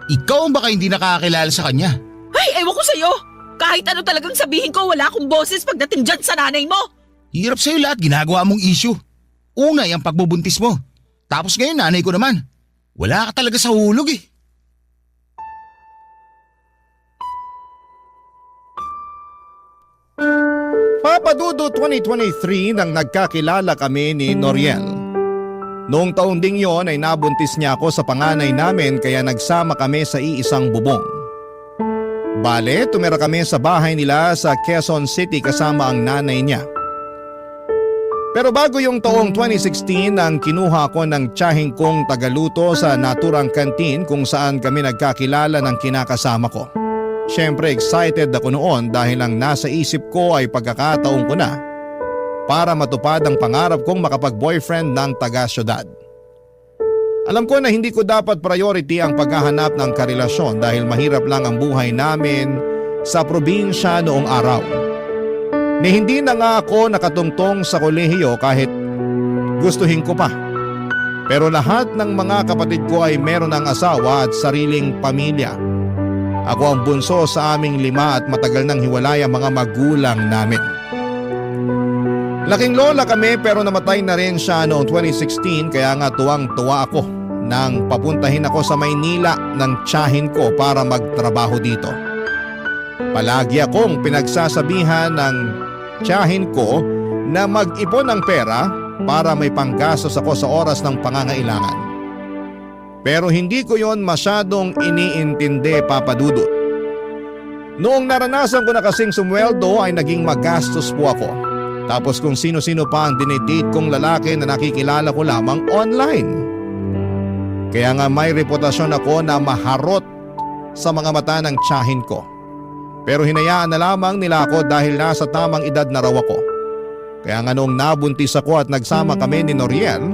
[SPEAKER 2] Ikaw ang baka hindi nakakakilala sa kanya.
[SPEAKER 7] Ay, ewan ko sa'yo. Kahit ano talagang sabihin ko, wala akong boses pagdating dyan sa nanay mo.
[SPEAKER 2] Hirap sa'yo lahat ginagawa mong issue. Una yung pagbubuntis mo. Tapos ngayon nanay ko naman. Wala ka talaga sa hulog eh.
[SPEAKER 1] Papadudo 2023 nang nagkakilala kami ni Noriel. Noong taon ding yon ay nabuntis niya ako sa panganay namin kaya nagsama kami sa iisang bubong. Bale, tumira kami sa bahay nila sa Quezon City kasama ang nanay niya. Pero bago yung taong 2016 nang kinuha ko ng tiyahing kong tagaluto sa naturang kantin kung saan kami nagkakilala ng kinakasama ko. Siyempre excited ako noon dahil ang nasa isip ko ay pagkakataon ko na para matupad ang pangarap kong makapag-boyfriend ng taga-syudad. Alam ko na hindi ko dapat priority ang paghahanap ng karelasyon dahil mahirap lang ang buhay namin sa probinsya noong araw. Ni hindi na nga ako nakatungtong sa kolehiyo kahit gustuhin ko pa. Pero lahat ng mga kapatid ko ay meron ng asawa at sariling pamilya. Ako ang bunso sa aming 5 at matagal nang hiwalay ang mga magulang namin. Laking lola kami pero namatay na rin siya noong 2016 kaya nga tuwang-tuwa ako nang papuntahin ako sa Maynila ng tiyahin ko para magtrabaho dito. Palagi akong pinagsasabihan ng tiyahin ko na mag-ipon ng pera para may panggastos ako sa oras ng pangangailangan. Pero hindi ko yon masyadong iniintindi, Papa Dudut. Noong naranasan ko na kasing sumweldo ay naging magastos po ako. Tapos kung sino-sino pa ang dinidate kong lalaki na nakikilala ko lamang online. Kaya nga may reputasyon ako na maharot sa mga mata ng tiyahin ko. Pero hinayaan na lamang nila ako dahil nasa tamang edad na raw ako. Kaya nga noong nabuntis ako at nagsama kami ni Noriel,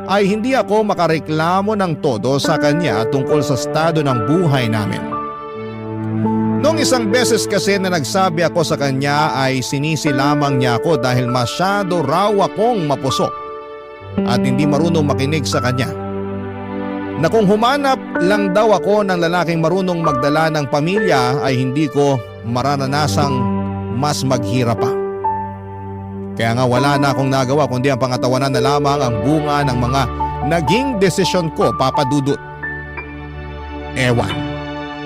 [SPEAKER 1] ay hindi ako makareklamo ng todo sa kanya tungkol sa estado ng buhay namin. Noong isang beses kasi na nagsabi ako sa kanya ay sinisi lamang niya ako dahil masyado raw akong mapusok at hindi marunong makinig sa kanya. Na kung humanap lang daw ako ng lalaking marunong magdala ng pamilya ay hindi ko maranasang mas maghirap pa. Kaya nga wala na akong nagawa kundi ang pangatawanan na lamang ang bunga ng mga naging desisyon ko, Papa Dudut. Ewan.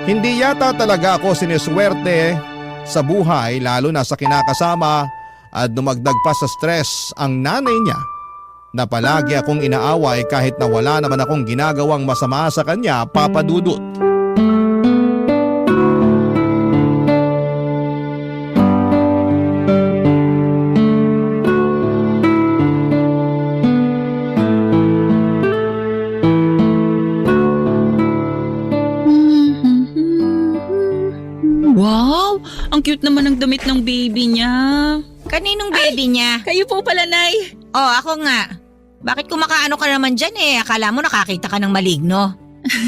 [SPEAKER 1] Hindi yata talaga ako siniswerte sa buhay lalo na sa kinakasama at dumagdag pa sa stress ang nanay niya na palagi akong inaaway kahit na wala naman akong ginagawang masama sa kanya, Papa Dudut.
[SPEAKER 7] Wow! Ang cute naman ng damit ng baby niya.
[SPEAKER 3] Kaninong baby niya?
[SPEAKER 7] Kayo po pala, Nay.
[SPEAKER 3] Oh, ako nga. Bakit kumakaano ka naman dyan eh? Akala mo nakakita ka ng maligno.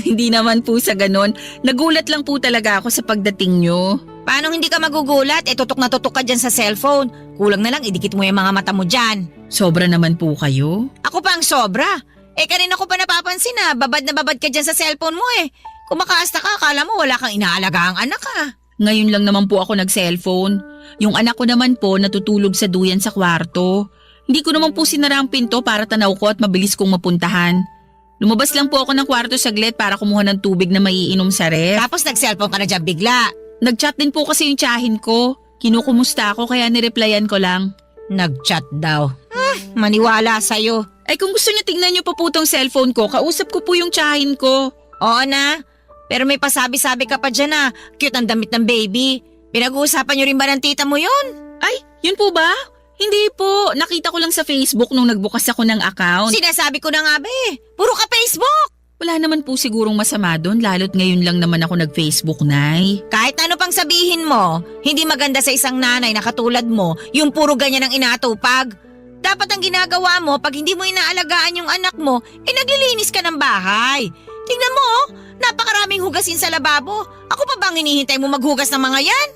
[SPEAKER 7] Hindi naman po sa ganon. Nagulat lang po talaga ako sa pagdating nyo.
[SPEAKER 3] Paano hindi ka magugulat? Tutok na tutok ka dyan sa cellphone. Kulang na lang, idikit mo yung mga mata mo dyan.
[SPEAKER 7] Sobra naman po kayo.
[SPEAKER 3] Ako pa ang sobra. Kanina ko pa napapansin na babad ka dyan sa cellphone mo eh. Kumakaasta ka, akala mo wala kang inaalaga ang anak ka.
[SPEAKER 7] Ngayon lang naman po ako nag-cellphone. Yung anak ko naman po natutulog sa duyan sa kwarto. Hindi ko naman po sinara ang pinto para tanaw ko at mabilis kong mapuntahan. Lumabas lang po ako ng kwarto saglit para kumuha ng tubig na maiinom sa ref.
[SPEAKER 3] Tapos nag-cellphone ka na dyan bigla.
[SPEAKER 7] Nag-chat din po kasi yung tiyahin ko. Kinukumusta ako kaya nireplyan ko lang.
[SPEAKER 3] Nag-chat daw. Maniwala sa'yo.
[SPEAKER 7] Ay kung gusto niyo tingnan niyo pa po tong cellphone ko, kausap ko po yung tsahin ko.
[SPEAKER 3] Oo na, pero may pasabi-sabi ka pa dyan na cute ang damit ng baby. Pinag-uusapan niyo rin ba ng tita mo yun?
[SPEAKER 7] Ay, yun po ba? Hindi po, nakita ko lang sa Facebook nung nagbukas ako ng account.
[SPEAKER 3] Sinasabi ko na nga ba puro ka Facebook.
[SPEAKER 7] Wala naman po sigurong masama doon, lalo't ngayon lang naman ako nag-Facebook, Nay.
[SPEAKER 3] Kahit ano pang sabihin mo, hindi maganda sa isang nanay na katulad mo yung puro ganyan ang inaatupag. Dapat ang ginagawa mo pag hindi mo inaalagaan yung anak mo, naglilinis ka ng bahay. Tingnan mo, napakaraming hugasin sa lababo. Ako pa bang hinihintay mo maghugas ng mga yan?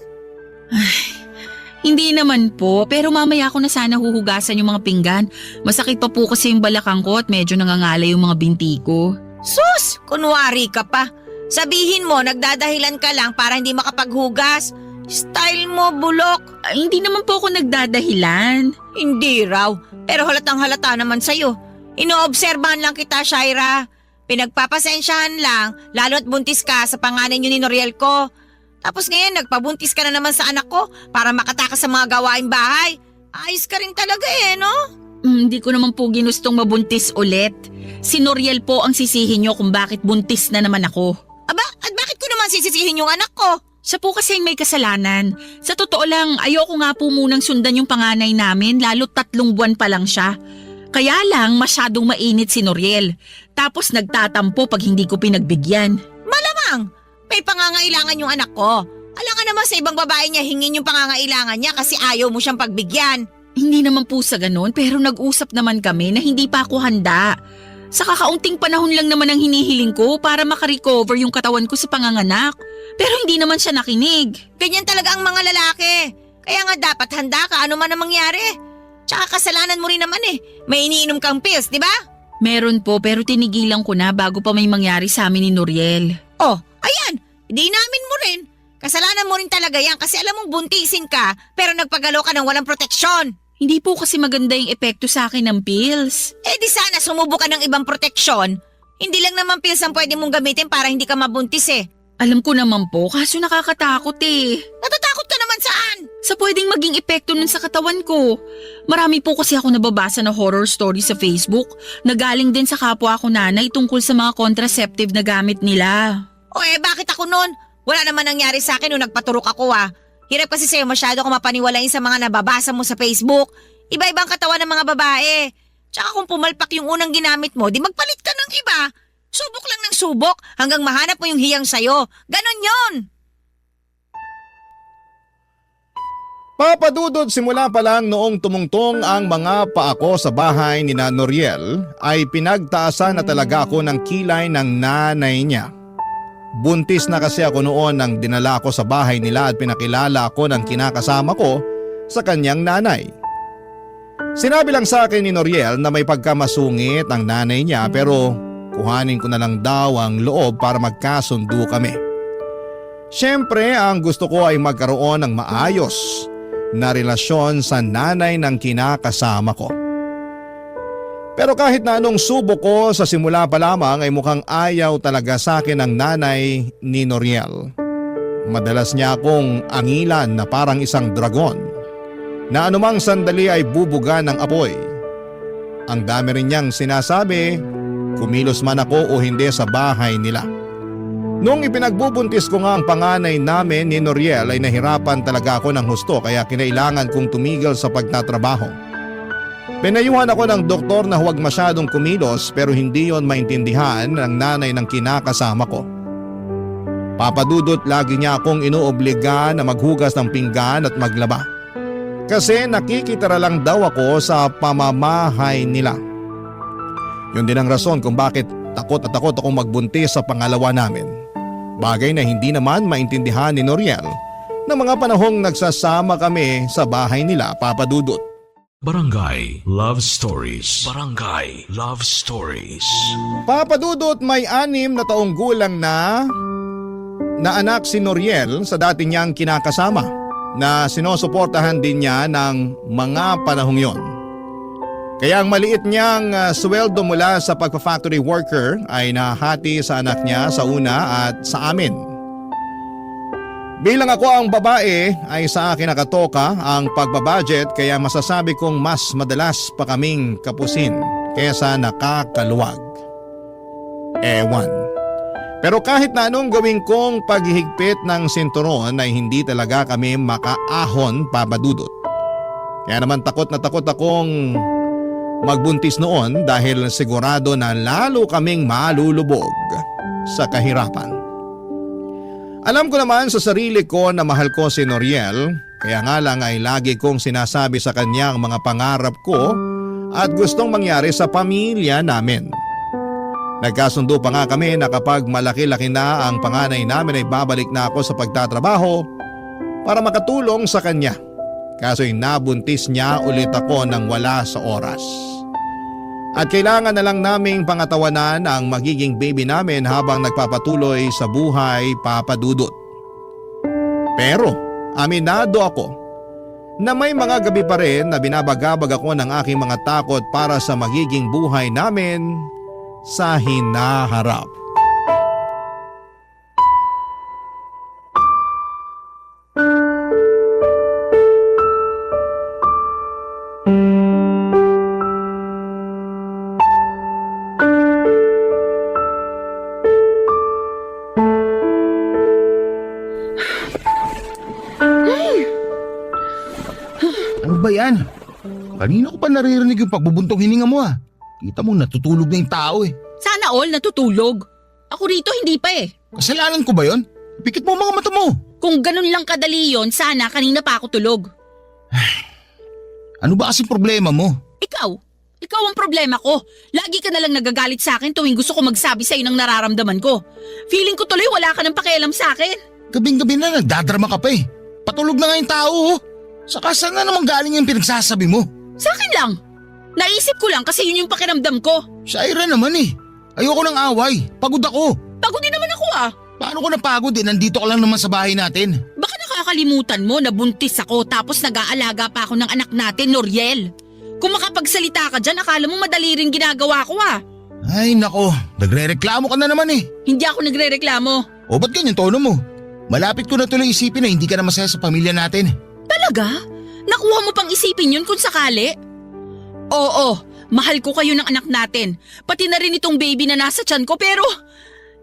[SPEAKER 7] Hindi naman po, pero mamaya ko na sana huhugasan yung mga pinggan. Masakit pa po kasi yung balakang ko at medyo nangangalay yung mga binti ko.
[SPEAKER 3] Sus, kunwari ka pa. Sabihin mo, nagdadahilan ka lang para hindi makapaghugas. Style mo, bulok.
[SPEAKER 7] Ay, hindi naman po ako nagdadahilan.
[SPEAKER 3] Hindi raw, pero halatang halata naman sa'yo. Inoobserbahan lang kita, Shaira. Pinagpapasensyahan lang, lalo't buntis ka sa panganay niyo ni Noriel ko. Tapos ngayon, nagpabuntis ka na naman sa anak ko para makatakas sa mga gawaing bahay. Ayos ka rin talaga no?
[SPEAKER 7] Hindi ko naman po ginustong mabuntis ulit. Si Noriel po ang sisihin niyo kung bakit buntis na naman ako.
[SPEAKER 3] Aba, at bakit ko naman sisisihin yung anak ko?
[SPEAKER 7] Siya po kasi yung may kasalanan. Sa totoo lang, ayoko nga po munang sundan yung panganay namin, lalo't 3 buwan pa lang siya. Kaya lang masyadong mainit si Noriel. Tapos nagtatampo pag hindi ko pinagbigyan.
[SPEAKER 3] Malamang, may pangangailangan yung anak ko. Alam ka naman sa ibang babae niya hingin yung pangangailangan niya kasi ayaw mo siyang pagbigyan.
[SPEAKER 7] Hindi naman po sa ganun, pero nag-usap naman kami na hindi pa ako handa. Sa kakaunting panahon lang naman ang hinihiling ko para makarecover yung katawan ko sa panganganak. Pero hindi naman siya nakinig.
[SPEAKER 3] Ganyan talaga ang mga lalaki. Kaya nga dapat handa ka ano man ang mangyari. Tsaka kasalanan mo rin naman May iniinom kang pills, di ba?
[SPEAKER 7] Meron po pero tinigilan ko na bago pa may mangyari sa amin ni Noriel.
[SPEAKER 3] Oh, ayan. Di namin mo rin. Kasalanan mo rin talaga yan kasi alam mong buntisin ka pero nagpagalo ka ng walang proteksyon.
[SPEAKER 7] Hindi po kasi maganda yung epekto sa akin ng pills.
[SPEAKER 3] Di sana sumubukan ng ibang proteksyon. Hindi lang naman pills ang pwede mong gamitin para hindi ka mabuntis
[SPEAKER 7] Alam ko naman po, kaso nakakatakot
[SPEAKER 3] Natatakot ka naman saan?
[SPEAKER 7] Sa pwedeng maging epekto nun sa katawan ko. Marami po kasi ako nababasa na horror story sa Facebook na galing din sa kapwa ko nanay tungkol sa mga contraceptive na gamit nila.
[SPEAKER 3] Bakit ako nun? Wala naman nangyari sa akin nung nagpaturok ako Hirap kasi sa'yo masyado kang mapaniwalain sa mga nababasa mo sa Facebook. Iba-ibang katawan ng mga babae. Tsaka kung pumalpak yung unang ginamit mo, di magpalit ka ng iba. Subok lang ng subok hanggang mahanap mo yung hiyang sayo. Ganon yon.
[SPEAKER 1] Papadudod simula pa lang noong tumungtong ang mga paako sa bahay ni na Noriel ay pinagtaasan na talaga ako ng kilay ng nanay niya. Buntis na kasi ako noon nang dinala ko sa bahay nila at pinakilala ako ng kinakasama ko sa kanyang nanay. Sinabi lang sa akin ni Noriel na may pagkamasungit ang nanay niya pero kuhanin ko na lang daw ang loob para magkasundo kami. Siyempre ang gusto ko ay magkaroon ng maayos na relasyon sa nanay ng kinakasama ko. Pero kahit na anong subo ko sa simula pa lamang ay mukhang ayaw talaga sa akin ang nanay ni Noriel. Madalas niya akong angilan na parang isang dragon na anumang sandali ay bubuga ng apoy. Ang dami rin niyang sinasabi, kumilos man ako o hindi sa bahay nila. Noong ipinagbubuntis ko nga ang panganay namin ni Noriel ay nahirapan talaga ako ng husto kaya kinailangan kong tumigil sa pagtatrabaho. Pinayuhan ako ng doktor na huwag masyadong kumilos pero hindi yon maintindihan ng nanay ng kinakasama ko. Papadudot lagi niya akong inuobliga na maghugas ng pinggan at maglaba. Kasi nakikitara lang daw ako sa pamamahay nila. Yun din ang rason kung bakit takot akong magbuntis sa pangalawa namin. Bagay na hindi naman maintindihan ni Noriel na mga panahong nagsasama kami sa bahay nila, Papadudot.
[SPEAKER 5] Barangay Love Stories. Barangay Love Stories.
[SPEAKER 1] Papadudot, may 6 na taong gulang na anak si Noriel sa dati niyang kinakasama na sinusuportahan din niya ng mga panahong yon. Kaya ang maliit niyang sweldo mula sa pagpa-factory worker ay nahati sa anak niya sa una at sa amin. Bilang ako ang babae ay sa akin nakatoka ang pagbabudget kaya masasabi kong mas madalas pa kaming kapusin kesa nakakaluwag. Ewan. Pero kahit na anong gawin kong paghihigpit ng sinturon ay hindi talaga kami makaahon, Papa Dudut. Kaya naman takot na takot akong magbuntis noon dahil sigurado na lalo kaming malulubog sa kahirapan. Alam ko naman sa sarili ko na mahal ko si Noriel, kaya nga lang ay lagi kong sinasabi sa kanya ang mga pangarap ko at gustong mangyari sa pamilya namin. Nagkasundo pa nga kami na kapag malaki-laki na ang panganay namin ay babalik na ako sa pagtatrabaho para makatulong sa kanya. Kaso'y nabuntis niya ulit ako nang wala sa oras. At kailangan na lang naming pangatawanan ang magiging baby namin habang nagpapatuloy sa buhay, Papa Dudut. Pero aminado ako na may mga gabi pa rin na binabagabag ako ng aking mga takot para sa magiging buhay namin sa hinaharap.
[SPEAKER 2] Ano ba yan? Kanina ko pa naririnig yung pagbubuntong hininga mo ah. Kita mo natutulog na yung tao eh.
[SPEAKER 7] Sana all natutulog. Ako rito hindi pa eh.
[SPEAKER 2] Kasalanan ko ba yon? Pikit mo ang mga mata mo.
[SPEAKER 7] Kung ganun lang kadali yon, sana kanina pa ako tulog.
[SPEAKER 2] Ano ba kasi problema mo?
[SPEAKER 7] Ikaw ang problema ko. Lagi ka na lang nagagalit sa akin tuwing gusto ko magsabi sa'yo ng nararamdaman ko. Feeling ko tuloy wala ka ng pakialam sa akin.
[SPEAKER 2] Gabing-gabi na nagdadrama ka pa eh. Patulog na nga yung tao oh. Saka saan na naman galing yung pinagsasabi mo?
[SPEAKER 7] Sa akin lang. Naisip ko lang kasi yun yung pakiramdam ko.
[SPEAKER 2] Sa Ira naman eh. Ayoko ng away. Pagod ako.
[SPEAKER 7] Pagod din naman ako ah.
[SPEAKER 2] Paano ko napagod eh? Nandito ka lang naman sa bahay natin.
[SPEAKER 7] Baka nakakalimutan mo na buntis ako tapos nag-aalaga pa ako ng anak natin, Noriel. Kung makapagsalita ka dyan, akala mo madali rin ginagawa ko ah.
[SPEAKER 2] Ay nako, nagre-reklamo ka na naman eh.
[SPEAKER 7] Hindi ako nagre-reklamo.
[SPEAKER 2] O ba't ganyan tono mo? Malapit ko na tuloy isipin na hindi ka na masaya sa pamilya natin.
[SPEAKER 7] Talaga? Nakuha mo pang isipin yun kung sakali? Oo, mahal ko kayo ng anak natin. Pati na rin itong baby na nasa tiyan ko pero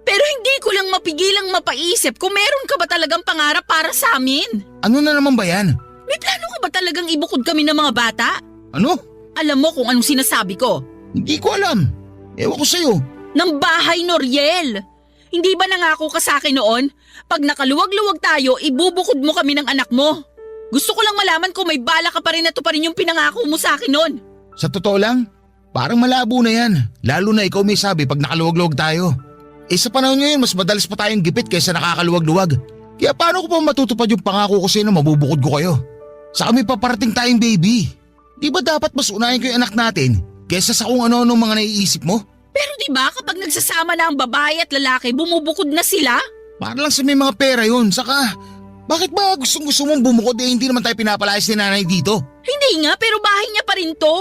[SPEAKER 7] hindi ko lang mapigilang mapaisip kung meron ka ba talagang pangarap para sa amin.
[SPEAKER 2] Ano na naman ba yan?
[SPEAKER 7] May plano ka ba talagang ibukod kami ng mga bata?
[SPEAKER 2] Ano?
[SPEAKER 7] Alam mo kung anong sinasabi ko.
[SPEAKER 2] Hindi ko alam. Ewan ko sa'yo.
[SPEAKER 7] Ng bahay, Noriel. Hindi ba nangako ka sa akin noon? Pag nakaluwag-luwag tayo, ibubukod mo kami ng anak mo. Gusto ko lang malaman kung may bala ka pa rin na to pa rin yung pinangako mo sa akin noon.
[SPEAKER 2] Sa totoo lang, parang malabo na yan. Lalo na ikaw may sabi pag nakaluwag-luwag tayo. Sa panahon ngayon, mas madalas pa tayong gipit kaysa nakakaluwag-luwag. Kaya paano ko pa matutupad yung pangako ko sa'yo na mabubukod ko kayo? Saka may paparating tayong baby. Di ba dapat mas unahin ko yung anak natin kaysa sa kung ano-ano mga naiisip mo?
[SPEAKER 7] Pero di ba kapag nagsasama na ang babae at lalaki, bumubukod na sila?
[SPEAKER 2] Para lang sa may mga pera yun. Saka, bakit ba gusto mong bumukod hindi naman tayo pinapalayas ni nanay dito?
[SPEAKER 7] Hindi nga, pero bahay niya pa rin to.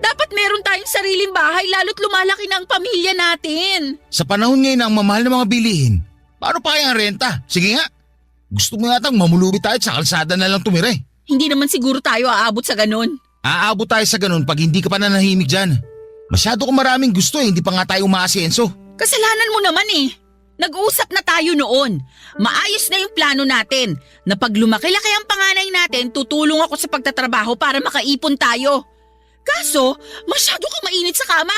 [SPEAKER 7] Dapat meron tayong sariling bahay lalo't lumalaki na ang pamilya natin.
[SPEAKER 2] Sa panahon ngayon ang mamahal ng mga bilihin, paano pa kaya ang renta? Sige nga, gusto mo yatang mamulubi tayo at sa kalsada na lang tumira eh.
[SPEAKER 7] Hindi naman siguro tayo aabot sa ganun.
[SPEAKER 2] Aabot tayo sa ganun pag hindi ka pa nanahimik dyan. Masyado ko maraming gusto hindi pa nga tayo umaasenso.
[SPEAKER 7] Kasalanan mo naman eh. Nag-uusap na tayo noon. Maayos na yung plano natin na pag lumaki-laki ang panganay natin, tutulong ako sa pagtatrabaho para makaipon tayo. Kaso, masyado kang mainit sa kama.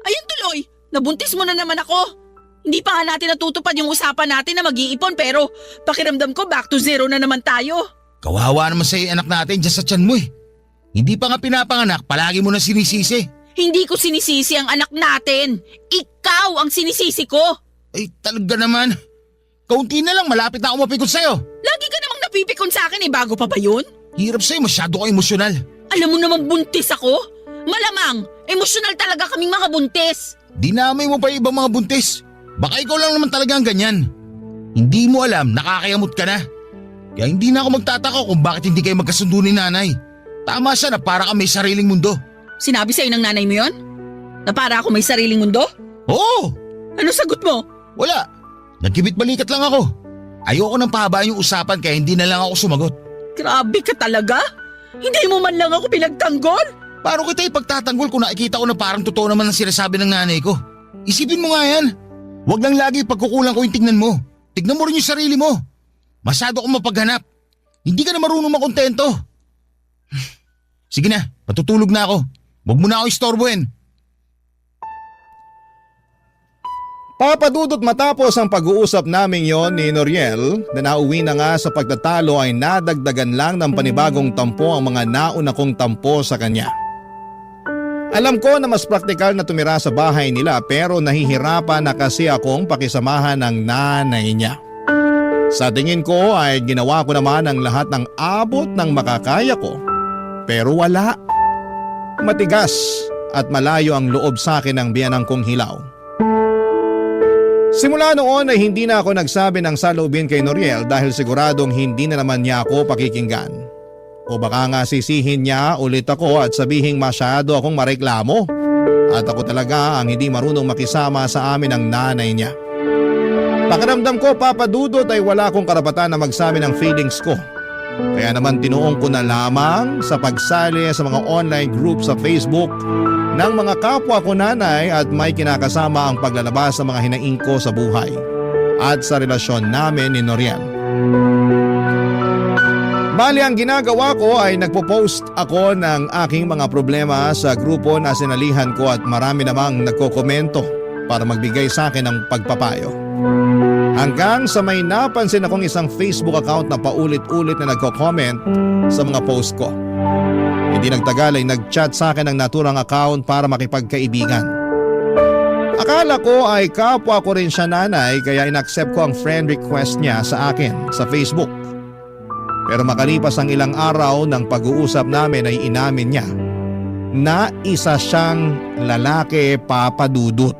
[SPEAKER 7] Ayun tuloy, nabuntis mo na naman ako. Hindi pa nga natin natutupad yung usapan natin na mag-iipon pero pakiramdam ko back to zero na naman tayo.
[SPEAKER 2] Kawawa naman sa'yo anak natin dyan sa tiyan mo eh. Hindi pa nga pinapanganak, palagi mo na sinisisi.
[SPEAKER 7] Hindi ko sinisisi ang anak natin. Ikaw ang sinisisi ko.
[SPEAKER 2] Ay talaga naman. Kaunti na lang malapit na ako mapikon sa'yo.
[SPEAKER 7] Lagi ka namang napipikon sa akin eh, bago pa ba yun?
[SPEAKER 2] Hirap sa'yo, masyado ka emosyonal.
[SPEAKER 7] Alam mo namang buntis ako? Malamang, emosyonal talaga kaming mga buntis.
[SPEAKER 2] Dinamay mo pa yung ibang mga buntis. Baka ikaw lang naman talaga ang ganyan. Hindi mo alam, nakakayamot ka na. Kaya hindi na ako magtataka kung bakit hindi kayo magkasundo ni nanay. Tama siya na para ka may sariling mundo.
[SPEAKER 7] Sinabi sa'yo ng nanay mo yon? Na para ako may sariling mundo?
[SPEAKER 2] Oo!
[SPEAKER 7] Ano sagot mo?
[SPEAKER 2] Wala. Nagkibit balikat lang ako. Ayoko nang pahabaan yung usapan kaya hindi na lang ako sumagot.
[SPEAKER 7] Grabe ka talaga? Hindi mo man lang ako pinagtanggol?
[SPEAKER 8] Paano kita ipagtatanggol kung nakikita ko na parang totoo naman ang sinasabi ng nanay ko? Isipin mo nga yan. Huwag lang lagi pagkukulang ko yung tignan mo. Tignan mo rin yung sarili mo. Masyado akong mapaghanap. Hindi ka na marunong makontento. Sige na, patutulog na ako. Huwag mo na ako istorbohin.
[SPEAKER 1] Papadudot matapos ang pag-uusap namin yon ni Noriel na nauwi na nga sa pagtatalo ay nadagdagan lang ng panibagong tampo ang mga nauna kong tampo sa kanya. Alam ko na mas praktikal na tumira sa bahay nila pero nahihirapan na kasi akong pakisamahan ng nanay niya. Sa tingin ko ay ginawa ko naman ang lahat ng abot ng makakaya ko pero wala. Matigas at malayo ang loob sa akin ng biyanang kong hilaw. Simula noon ay hindi na ako nagsabi ng saloobin kay Noriel dahil siguradong hindi na naman niya ako pakikinggan. O baka nga sisihin niya ulit ako at sabihing masyado akong mareklamo at ako talaga ang hindi marunong makisama sa amin ng nanay niya. Pakiramdam ko, Papa Dudut, ay wala akong karapatan na magsabi ng feelings ko. Kaya naman tinuong ko na lamang sa pagsali sa mga online group sa Facebook ng mga kapwa ko nanay at may kinakasama ang paglalabas sa mga hinaing ko sa buhay at sa relasyon namin ni Noriel. Bali ang ginagawa ko ay nagpo-post ako ng aking mga problema sa grupo na sinalihan ko at marami namang nagkokomento para magbigay sa akin ng pagpapayo. Hanggang sa may napansin akong isang Facebook account na paulit-ulit na nagko-comment sa mga post ko. Hindi nagtagal ay nag-chat sa akin ng naturang account para makipagkaibigan. Akala ko ay kapwa ko rin siya nanay kaya inaccept ko ang friend request niya sa akin sa Facebook. Pero makalipas ang ilang araw ng pag-uusap namin ay inamin niya na isa siyang lalaki, Papa Dudut.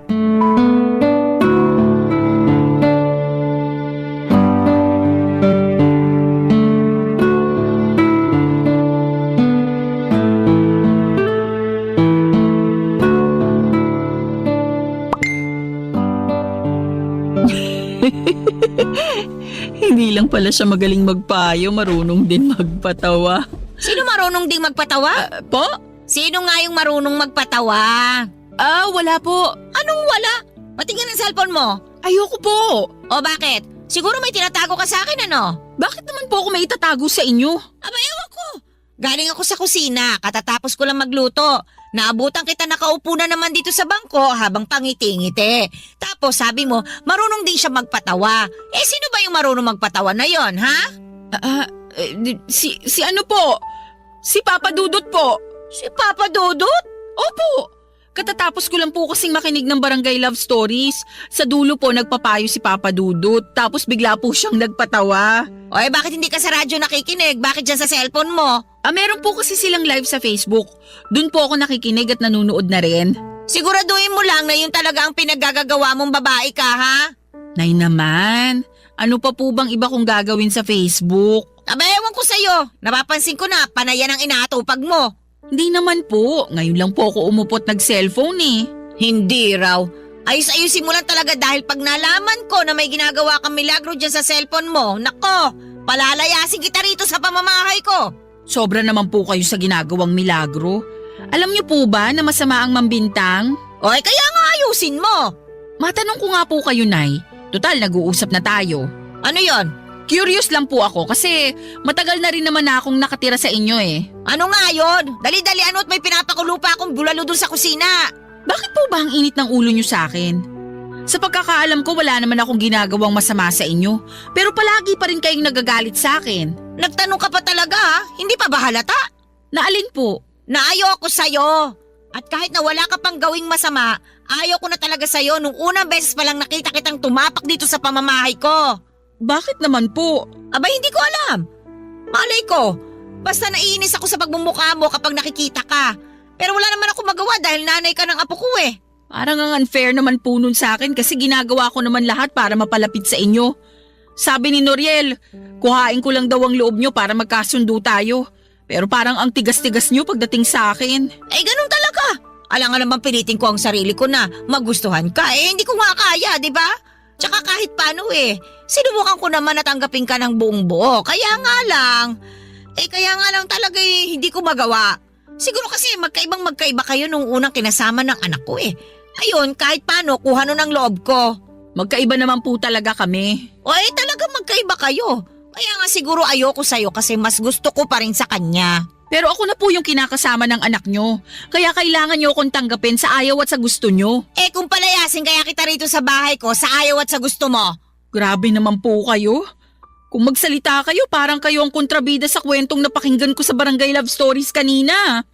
[SPEAKER 7] Hindi lang pala siya magaling magpayo, marunong din magpatawa.
[SPEAKER 3] Sino marunong ding magpatawa?
[SPEAKER 7] Po?
[SPEAKER 3] Sino nga yung marunong magpatawa?
[SPEAKER 7] Wala po.
[SPEAKER 3] Anong wala? Patingin ang cellphone mo.
[SPEAKER 7] Ayoko po.
[SPEAKER 3] O bakit? Siguro may tinatago ka sa akin ano?
[SPEAKER 7] Bakit naman po ako may itatago sa inyo?
[SPEAKER 3] Aba, ewan ko. Galing ako sa kusina, katatapos ko lang magluto. Naabutan kita nakaupo na naman dito sa bangko habang pangiti-ngiti. Tapos sabi mo, marunong din siya magpatawa. Eh sino ba yung marunong magpatawa na yon, ha?
[SPEAKER 7] Si ano po? Si Papa Dudut po.
[SPEAKER 3] Si Papa Dudut?
[SPEAKER 7] Opo. Katatapos ko lang po kasing makinig ng Barangay Love Stories. Sa dulo po nagpapayo si Papa Dudut, tapos bigla po siyang nagpatawa.
[SPEAKER 3] O eh bakit hindi ka sa radyo nakikinig? Bakit dyan sa cellphone mo?
[SPEAKER 7] Meron po kasi silang live sa Facebook. Doon po ako nakikinig at nanunood na rin.
[SPEAKER 3] Siguraduhin mo lang na yun talaga ang pinaggagawa mong babae ka, ha?
[SPEAKER 7] Nay naman, ano pa po bang iba kong gagawin sa Facebook?
[SPEAKER 3] Aba, ewan ko sa'yo. Napapansin ko na, panayan ang inaatupag mo.
[SPEAKER 7] Hindi naman po, ngayon lang po ako umupot nag-cellphone eh.
[SPEAKER 3] Hindi raw. Ayos-ayusin mo lang talaga dahil pag nalaman ko na may ginagawa kang milagro dyan sa cellphone mo, nako, palalayasin kita rito sa pamamahay ko.
[SPEAKER 7] Sobra naman po kayo sa ginagawang milagro. Alam niyo po ba na masama ang mambintang?
[SPEAKER 3] Oy, kaya nga ayusin mo.
[SPEAKER 7] Matanong ko nga po kayo, Nay. Total, nag-uusap na tayo.
[SPEAKER 3] Ano yon?
[SPEAKER 7] Curious lang po ako kasi matagal na rin naman na akong nakatira sa inyo eh.
[SPEAKER 3] Ano nga yon? Dali-dali ano at may pinapakulo pa akong bulalo dun sa kusina.
[SPEAKER 7] Bakit po ba ang init ng ulo niyo sa akin? Sa pagkakaalam ko wala naman akong ginagawang masama sa inyo. Pero palagi pa rin kayong nagagalit sa akin.
[SPEAKER 3] Nagtanong ka pa talaga ha? Hindi pa ba halata?
[SPEAKER 7] Naalin po?
[SPEAKER 3] Na ayoko sa'yo. At kahit na wala ka pang gawing masama, ayaw ko na talaga sa'yo nung unang beses pa lang nakita kitang tumapak dito sa pamamahay ko.
[SPEAKER 7] Bakit naman po?
[SPEAKER 3] Aba, hindi ko alam. Malay ko. Basta naiinis ako sa pagmumukha mo kapag nakikita ka. Pero wala naman ako magawa dahil nanay ka ng apo ko eh.
[SPEAKER 7] Parang ang unfair naman po nun sa akin kasi ginagawa ko naman lahat para mapalapit sa inyo. Sabi ni Noriel, kuhain ko lang daw ang loob nyo para magkasundo tayo. Pero parang ang tigas-tigas nyo pagdating sa akin.
[SPEAKER 3] Eh, ganun talaga. Alangan naman pilitin ko ang sarili ko na magustuhan ka. Eh, hindi ko nga kaya, di ba? Tsaka kahit paano sinubukan ko naman na tanggapin ka ng buong buo. Kaya nga lang talaga hindi ko magawa. Siguro kasi magkaiba kayo nung unang kinasama ng anak ko eh. Ayun, kahit paano, kuha nun ang loob ko.
[SPEAKER 7] Magkaiba naman po talaga kami.
[SPEAKER 3] O eh, talagang magkaiba kayo. Kaya nga siguro ayoko sa'yo kasi mas gusto ko pa rin sa kanya.
[SPEAKER 7] Pero ako na po yung kinakasama ng anak nyo. Kaya kailangan nyo akong tanggapin sa ayaw at sa gusto nyo.
[SPEAKER 3] Eh kung palayasin kaya kita rito sa bahay ko sa ayaw at sa gusto mo.
[SPEAKER 7] Grabe naman po kayo. Kung magsalita kayo, parang kayo ang kontrabida sa kwentong napakinggan ko sa Barangay Love Stories kanina.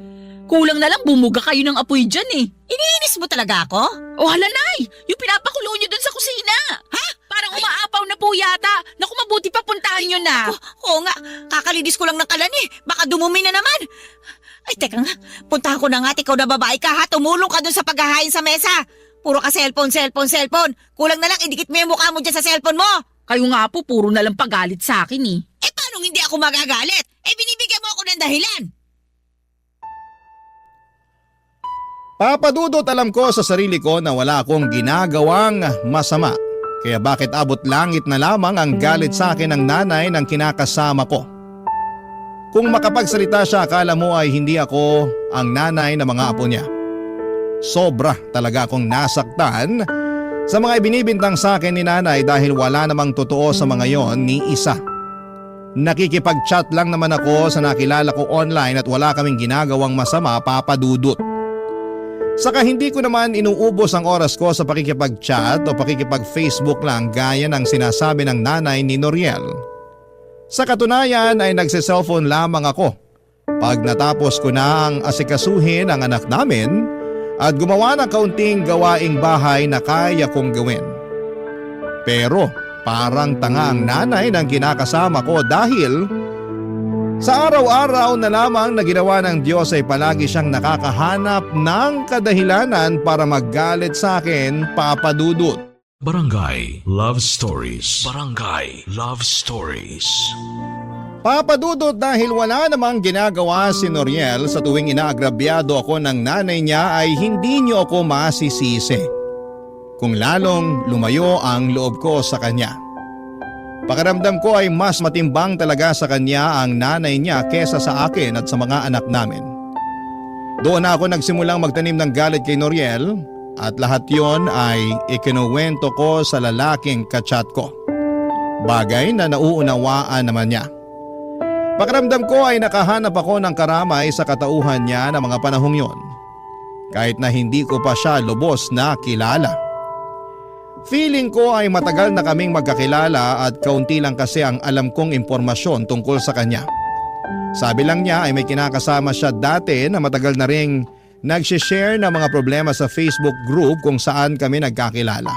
[SPEAKER 7] Kulang na lang bumuga kayo ng apoy dyan eh.
[SPEAKER 3] Iniinis mo talaga ako?
[SPEAKER 7] O hala nay, yung pinapakulo nyo dun sa kusina. Ha? Parang umaapaw na po yata. Naku, mabuti pa puntahan nyo na.
[SPEAKER 3] Oo nga, kakalidis ko lang ng kalan eh. Baka dumumi na naman. Ay, teka nga. Puntahan ko na nga, ikaw na babae ka ha. Tumulong ka dun sa paghahain sa mesa. Puro ka cellphone. Kulang na lang, idikit mo yung mukha mo dyan sa cellphone mo.
[SPEAKER 7] Kayo nga po, puro na lang pagalit sa akin eh.
[SPEAKER 3] Eh, paano hindi ako magagalit? Eh, binibigyan mo ako ng dahilan.
[SPEAKER 1] Papadudot alam ko sa sarili ko na wala akong ginagawang masama. Kaya bakit abot langit na lamang ang galit sa akin ng nanay ng kinakasama ko? Kung makapagsalita siya, akala mo ay hindi ako ang nanay ng mga apo niya. Sobra talaga akong nasaktan sa mga ibinibintang sa akin ni nanay dahil wala namang totoo sa mga yon ni isa. Nakikipag-chat lang naman ako sa nakilala ko online at wala kaming ginagawang masama, papadudot. Saka hindi ko naman inuubos ang oras ko sa pakikipag-chat o pakikipag-Facebook lang gaya ng sinasabi ng nanay ni Noriel. Sa katunayan ay nagse-cellphone lamang ako pag natapos ko na ang asikasuhin ang anak namin at gumawa ng kaunting gawaing bahay na kaya kong gawin. Pero parang tanga ang nanay ng kinakasama ko dahil sa araw-araw na lamang na ginawa ng Diyos ay palagi siyang nakakahanap ng kadahilanan para maggalit sa akin, papadudot.
[SPEAKER 5] Barangay Love Stories. Barangay Love Stories.
[SPEAKER 1] Papadudot dahil wala namang ginagawa si Noriel sa tuwing inaagrabyado ako ng nanay niya ay hindi niyo ako masisisi. Kung lalong lumayo ang loob ko sa kanya. Pakiramdam ko ay mas matimbang talaga sa kanya ang nanay niya kesa sa akin at sa mga anak namin. Doon ako nagsimulang magtanim ng galit kay Noriel at lahat yon ay ikinuwento ko sa lalaking kachat ko. Bagay na nauunawaan naman niya. Pakiramdam ko ay nakahanap ako ng karamay sa katauhan niya ng mga panahong yon. Kahit na hindi ko pa siya lubos na kilala. Feeling ko ay matagal na kaming magkakilala at kaunti lang kasi ang alam kong impormasyon tungkol sa kanya. Sabi lang niya ay may kinakasama siya dati na matagal na ring nagsishare ng mga problema sa Facebook group kung saan kami nagkakilala.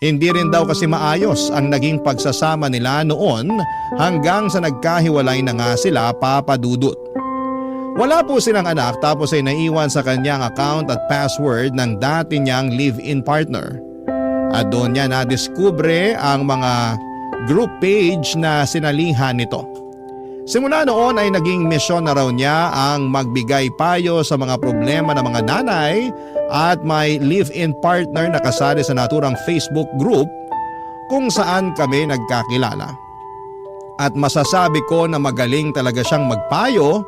[SPEAKER 1] Hindi rin daw kasi maayos ang naging pagsasama nila noon hanggang sa nagkahiwalay na nga sila, papadudot. Wala po silang anak tapos ay naiwan sa kanyang account at password ng dati niyang live-in partner. At doon niya nadiskubre ang mga group page na sinalihan nito. Simula noon ay naging misyon na raw niya ang magbigay payo sa mga problema ng mga nanay at may live-in partner na kasali sa naturang Facebook group kung saan kami nagkakilala. At masasabi ko na magaling talaga siyang magpayo,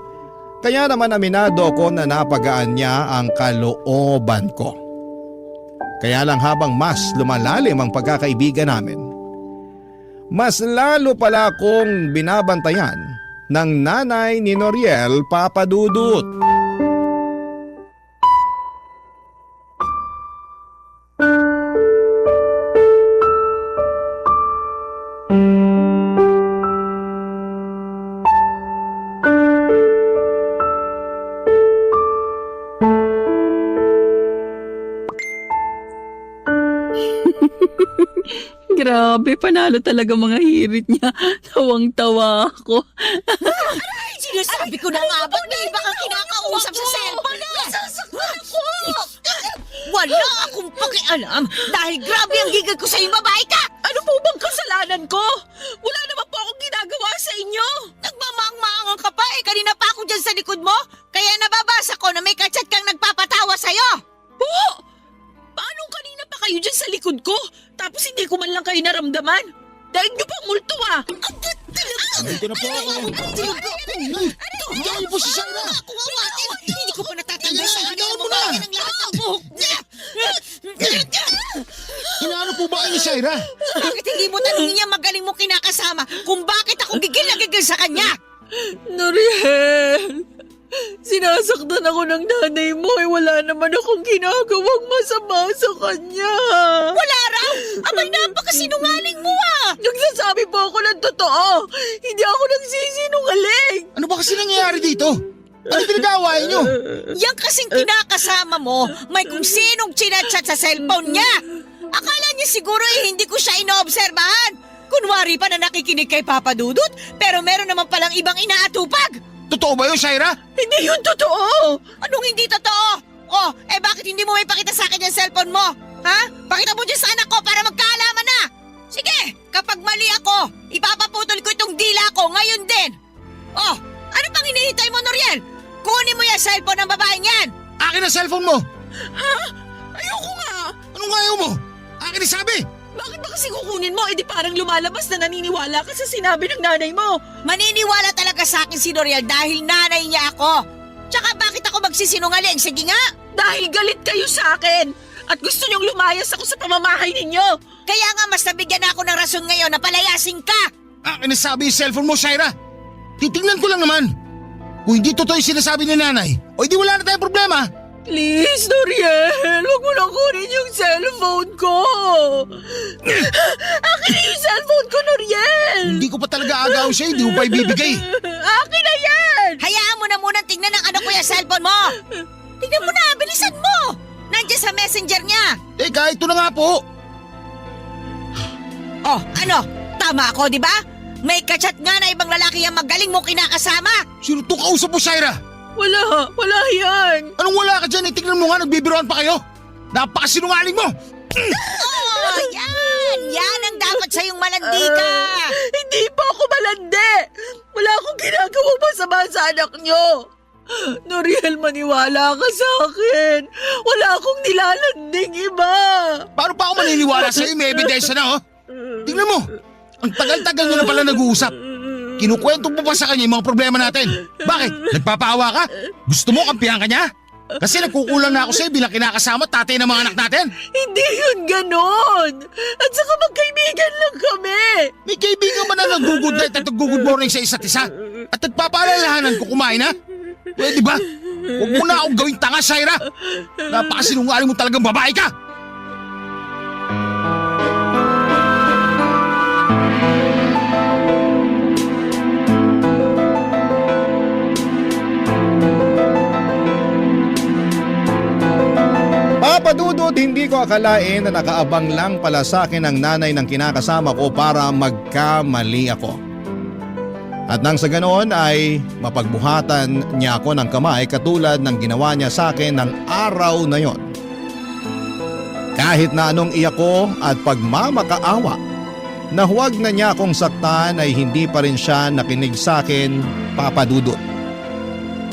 [SPEAKER 1] kaya naman aminado ko na napagaan niya ang kalooban ko. Kaya lang habang mas lumalalim ang pagkakaibigan namin, mas lalo pala akong binabantayan ng nanay ni Noriel, papadudot.
[SPEAKER 7] Grabe, panalo talaga mga hirit niya. Tawang-tawa ako.
[SPEAKER 3] Sinasabi ko na nga ba't may iba kang kinakausap sa cellphone na? Nasasaktan ako! Wala akong pakialam dahil grabe ang gigil ko sa'yo, babae ka!
[SPEAKER 7] Ano po bang kasalanan ko? Wala naman po akong ginagawa sa inyo.
[SPEAKER 3] Nagmamaang-maangan ka pa eh, kanina pa ako dyan sa likod mo. Kaya nababasa ko na may kachat kang nagpapatawa sa'yo.
[SPEAKER 7] Po! Paano kanina pa kayo dyan sa likod ko? Tapos hindi ko man lang kayo naramdaman? Dahil nyo pang multo ah!
[SPEAKER 8] Dito na po ako. Dahil po si Sarah. Sige na, sigawan mo na!
[SPEAKER 3] Ang lahat ng buhok niya!
[SPEAKER 8] Inaano po ba kayo ni Shaira?
[SPEAKER 3] Bakit hindi mo tanongin niya magaling mo kinakasama kung bakit ako gigil na gigil sa kanya?
[SPEAKER 7] Noriel, sinasaktan ako ng nanay mo wala naman akong ginagawang masama sa kanya.
[SPEAKER 3] Wala raw! Abay, napakasinungaling mo ah!
[SPEAKER 7] Nagsasabi po ako ng totoo. Hindi ako nagsisinungaling.
[SPEAKER 8] Ano ba kasi nangyayari dito? Ano pinag-aawayan nyo?
[SPEAKER 3] Yang kasing kinakasama mo, may kung sinong chinachat sa cellphone niya. Akala niya siguro hindi ko siya inoobserbahan. Kunwari pa na nakikinig kay Papa Dudut, pero meron naman palang ibang inaatupag.
[SPEAKER 8] Totoo ba yun, Shaira?
[SPEAKER 7] Hindi yun totoo.
[SPEAKER 3] Anong hindi totoo? Oh, bakit hindi mo may pakita sa akin yung cellphone mo? Ha? Pakita mo dyan sa anak ko para magkaalaman na. Sige, kapag mali ako, ipapaputol ko itong dila ko ngayon din. Oh, ano pang hinihintay mo, Noriel? Kunin mo yung cellphone ng babaeng yan.
[SPEAKER 8] Akin ang cellphone mo!
[SPEAKER 7] Ayoko nga.
[SPEAKER 8] Anong ayaw mo? Akin isabi!
[SPEAKER 7] Bakit ba kasi kukunin mo? Di parang lumalabas na naniniwala ka sa sinabi ng nanay mo.
[SPEAKER 3] Maniniwala talaga sa akin si Noriel dahil nanay niya ako. Tsaka bakit ako magsisinungaling? Sige nga.
[SPEAKER 7] Dahil galit kayo sa akin. At gusto niyong lumayas ako sa pamamahay ninyo.
[SPEAKER 3] Kaya nga mas nabigyan ako ng rason ngayon na palayasin ka.
[SPEAKER 8] Akin isabi yung cellphone mo, Shaira! Titingnan ko lang naman. Kung hindi totoo yung sinasabi ni nanay, o hindi wala na tayong problema.
[SPEAKER 7] Please, Noriel, huwag mo nang kunin yung cellphone ko. Akin na yung cellphone ko, Noriel.
[SPEAKER 8] Hindi ko pa talaga agawin sa'yo, hindi mo pa ibibigay.
[SPEAKER 7] Akin na yan.
[SPEAKER 3] Hayaan mo na munang tingnan ng anak ko yung cellphone mo. Tingnan mo na, bilisan mo. Nandiyan sa messenger niya.
[SPEAKER 8] Teka, ito na nga po.
[SPEAKER 3] Oh, ano? Tama ako, di ba? May kachat nga na ibang lalaki ang magaling mo kinakasama.
[SPEAKER 8] Sino itong kausap mo, Shaira?
[SPEAKER 7] Wala yan.
[SPEAKER 8] Anong wala ka dyan? Tingnan mo nga, nagbibiroan pa kayo. Napakasinungaling mo!
[SPEAKER 3] Oh, yan ang dapat sa'yong malandi ka.
[SPEAKER 7] Hindi pa ako malandi. Wala akong ginagawang masama sa anak niyo. Noriel, maniwala ka sa akin. Wala akong nilalanding iba.
[SPEAKER 8] Paano pa ako maniniwala sa'yo? May ebidensya na, oh. Tingnan mo, ang tagal-tagal nyo na pala nag-uusap. Kinukwento mo pa sa kanya yung mga problema natin. Bakit? Nagpapaawa ka? Gusto mo kampihan ka niya? Kasi nagkukulang na ako sa'yo bilang kinakasama at tatay ng mga anak natin.
[SPEAKER 7] Hindi yun ganon. At saka magkaibigan lang kami.
[SPEAKER 8] May kaibigan ba na nag-good night at nag-good morning sa isa't isa? At nagpapaalalahanan ko kumain, ha? Pwede ba? Huwag mo na akong gawing tanga, Shaira. Napakasinungaling mo talagang babae ka.
[SPEAKER 1] Papadudod, hindi ko akalain na nakaabang lang pala sa akin ang nanay ng kinakasama ko para magkamali ako. At nang sa ganoon ay mapagbuhatan niya ako ng kamay katulad ng ginawa niya sa akin ng araw na yon. Kahit na anong iyak ko at pagmamakaawa na huwag na niya akong saktan ay hindi pa rin siya nakinig sa akin, Papadudod.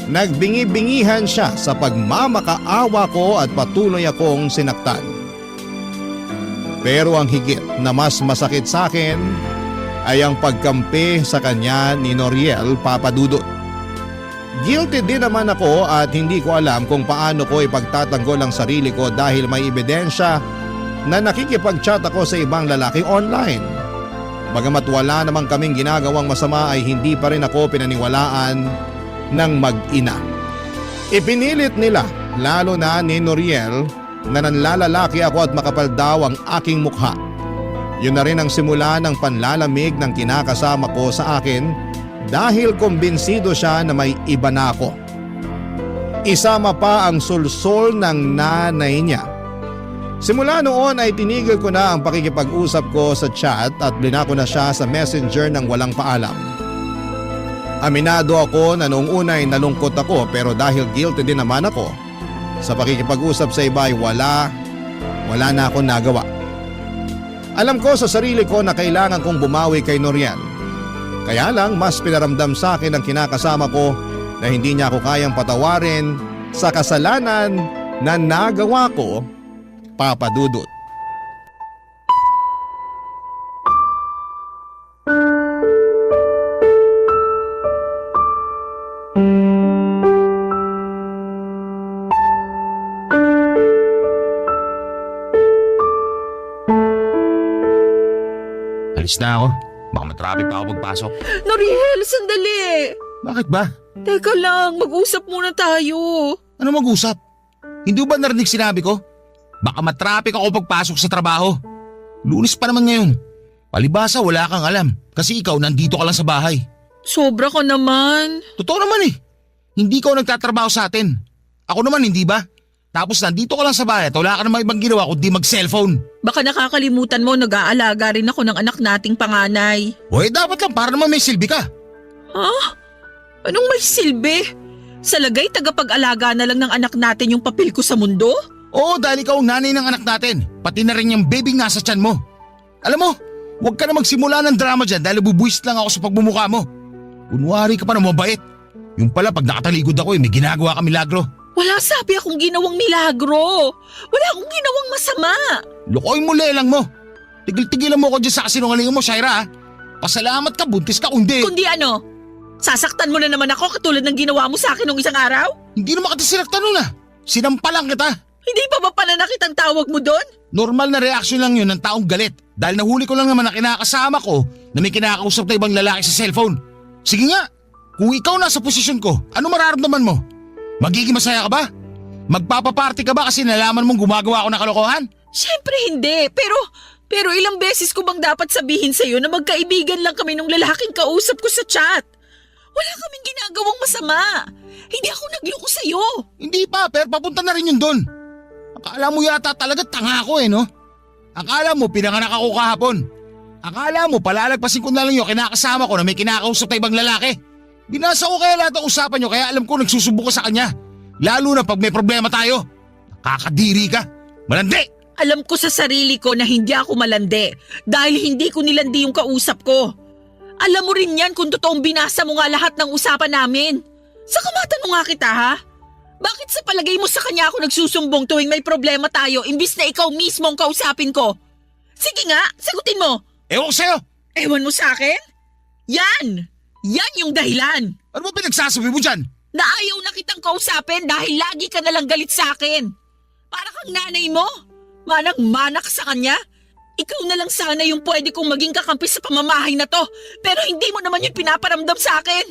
[SPEAKER 1] Nagbingi-bingihan siya sa pagmamakaawa ko at patuloy akong sinaktan. Pero ang higit na mas masakit sa akin ay ang pagkampi sa kanya ni Noriel, Papadudod. Guilty din naman ako at hindi ko alam kung paano ko ipagtatanggol ang sarili ko dahil may ebidensya na nakikipag-chat ako sa ibang lalaki online. Bagamat wala namang kaming ginagawang masama ay hindi pa rin ako pinaniwalaan ng mag-ina. Ipinilit nila, lalo na ni Noriel, na nanlalalaki ako at makapal daw ang aking mukha. Yun na rin ang simula ng panlalamig ng kinakasama ko sa akin dahil kumbinsido siya na may iba na ako. Isama pa ang sulsol ng nanay niya. Simula noon ay tinigil ko na ang pakikipag-usap ko sa chat at blinako na siya sa messenger ng walang paalam. Aminado ako na noong una ay nalungkot ako pero dahil guilty din naman ako sa pakikipag-usap sa iba ay wala na akong nagawa. Alam ko sa sarili ko na kailangan kong bumawi kay Noriel. Kaya lang mas pinaramdam sa akin ang kinakasama ko na hindi niya ako kayang patawarin sa kasalanan na nagawa ko, Papadudod.
[SPEAKER 8] Alis na ako. Baka matraffic pa ako pagpasok.
[SPEAKER 7] Noriel, sandali.
[SPEAKER 8] Bakit ba?
[SPEAKER 7] Teka lang, mag-usap muna tayo.
[SPEAKER 8] Ano mag-usap? Hindi ba narinig sinabi ko? Baka matraffic ako pagpasok sa trabaho. Lunes pa naman ngayon. Palibasa wala kang alam kasi ikaw nandito ka lang sa bahay.
[SPEAKER 7] Sobra ka naman.
[SPEAKER 8] Totoo naman eh. Hindi ka nagtatrabaho sa atin. Ako naman hindi ba? Tapos nandito ka lang sa bahay at wala ka namang ibang ginawa kundi mag-cellphone.
[SPEAKER 7] Baka nakakalimutan mo, nag-aalaga rin ako ng anak nating panganay.
[SPEAKER 8] Hoy, dapat lang para naman may silbi ka.
[SPEAKER 7] Ha? Anong may silbi? Sa lagay, tagapag-alaga na lang ng anak natin yung papel ko sa mundo?
[SPEAKER 8] Oo, dahil ikaw ang nanay ng anak natin. Pati na rin yung baby nasa tiyan mo. Alam mo, huwag ka na magsimula ng drama dyan dahil bubuwis lang ako sa pagmumukha mo. Kunwari ka pa na mabait. Yung pala pag nakataligod ako may ginagawa ka milagro.
[SPEAKER 7] Wala sabi akong ginawang milagro. Wala akong ginawang masama.
[SPEAKER 8] Lukoy mo lelang mo. Tigil-tigilan mo ko dyan sa kasinungalingan mo, Shaira. Pasalamat ka, buntis ka, kundi.
[SPEAKER 7] Kundi ano? Sasaktan mo na naman ako katulad ng ginawa mo sa akin nung isang araw?
[SPEAKER 8] Hindi naman kita sinaktan nun ah. Sinampalan kita.
[SPEAKER 7] Hindi pa ba pananakit ang tawag mo doon?
[SPEAKER 8] Normal na reaksyon lang yun ng taong galit. Dahil nahuli ko lang naman na kinakasama ko na may kinakausap na ibang lalaki sa cellphone. Sige nga, kung ikaw nasa posisyon ko, ano mararamdaman mo? Magiging masaya ka ba? Magpapaparty ka ba kasi nalaman mong gumagawa ako ng kalokohan?
[SPEAKER 7] Siyempre hindi, pero ilang beses ko bang dapat sabihin sa'yo na magkaibigan lang kami nung lalaking kausap ko sa chat? Wala kaming ginagawang masama. Hindi ako nagloko sa'yo.
[SPEAKER 8] Hindi pa, pero papunta na rin yun doon. Akala mo yata talaga tanga ako no? Akala mo pinanganak ako kahapon. Akala mo palalagpasin ko na lang yung kinakasama ko na may kinakausap na ibang lalaki. Binasa ko kaya lahat ng usapan nyo kaya alam ko nagsusubo ka sa kanya. Lalo na pag may problema tayo. Nakakadiri ka. Malandi!
[SPEAKER 7] Alam ko sa sarili ko na hindi ako malandi dahil hindi ko nilandi yung kausap ko. Alam mo rin yan kung totoong binasa mo nga lahat ng usapan namin. Saka matanong nga kita ha? Bakit sa palagay mo sa kanya ako nagsusumbong tuwing may problema tayo imbis na ikaw mismo ang kausapin ko? Sige nga, sagutin mo.
[SPEAKER 8] Ewan ko sa'yo!
[SPEAKER 7] Ewan mo sa akin? Yan! Yan yung dahilan.
[SPEAKER 8] Ano ba pinagsasabi mo dyan?
[SPEAKER 7] Na ayaw na kitang kausapin dahil lagi ka nalang galit sa akin. Para kang nanay mo. Manang-mana ka sa kanya. Ikaw na lang sana yung pwede kong maging kakampi sa pamamahay na to. Pero hindi mo naman yung pinaparamdam sa akin.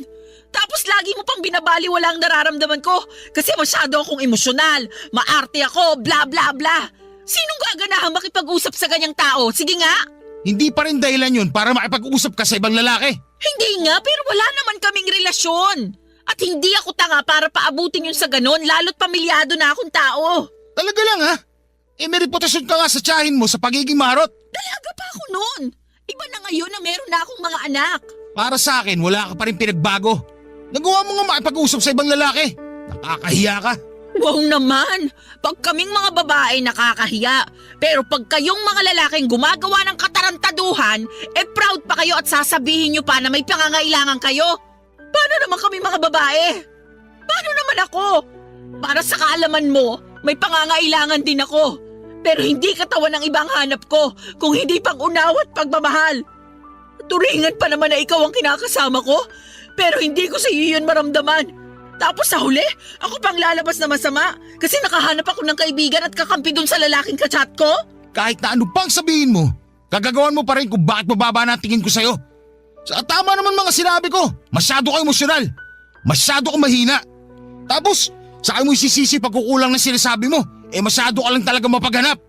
[SPEAKER 7] Tapos lagi mo pang binabaliwala ang nararamdaman ko. Kasi masyado akong emosyonal. Maarte ako, bla bla bla. Sinong gaganahang makipag-usap sa ganyang tao? Sige nga.
[SPEAKER 8] Hindi pa rin dahilan yun para makipag-usap ka sa ibang lalaki.
[SPEAKER 7] Hindi nga, pero wala naman kaming relasyon. At hindi ako tanga para paabutin yun sa ganon, lalo't pamilyado na akong tao.
[SPEAKER 8] Talaga lang ha? May reputasyon ka nga sa tiyahin mo sa pagiging marot.
[SPEAKER 7] Dalaga pa ako noon. Iba na ngayon na meron na akong mga anak.
[SPEAKER 8] Para sa akin, wala ka pa rin pinagbago. Nagawa mo nga makipag-usap sa ibang lalaki. Nakakahiya ka.
[SPEAKER 7] Wow naman, pag kaming mga babae nakakahiya. Pero pag kayong mga lalaking gumagawa ng katarantaduhan, proud pa kayo at sasabihin nyo pa na may pangangailangan kayo. Paano naman kami mga babae? Paano naman ako? Para sa kaalaman mo, may pangangailangan din ako. Pero hindi katawan ng ibang hanap ko kung hindi pang unawa at pagmamahal. Turingan pa naman na ikaw ang kinakasama ko, pero hindi ko sa iyo yun maramdaman. Tapos sa huli, ako pang lalabas na masama kasi nakahanap ako ng kaibigan at kakampi dun sa lalaking kachat ko?
[SPEAKER 8] Kahit na ano pang sabihin mo, kagagawan mo pa rin kung bakit mababa na tingin ko sa'yo. Sa tama naman mga sinabi ko, masyado ka emosyonal. Masyado ka mahina. Tapos, saka mo isisisi pagkukulang ng sinasabi mo, masyado ka lang talaga mapaghanap.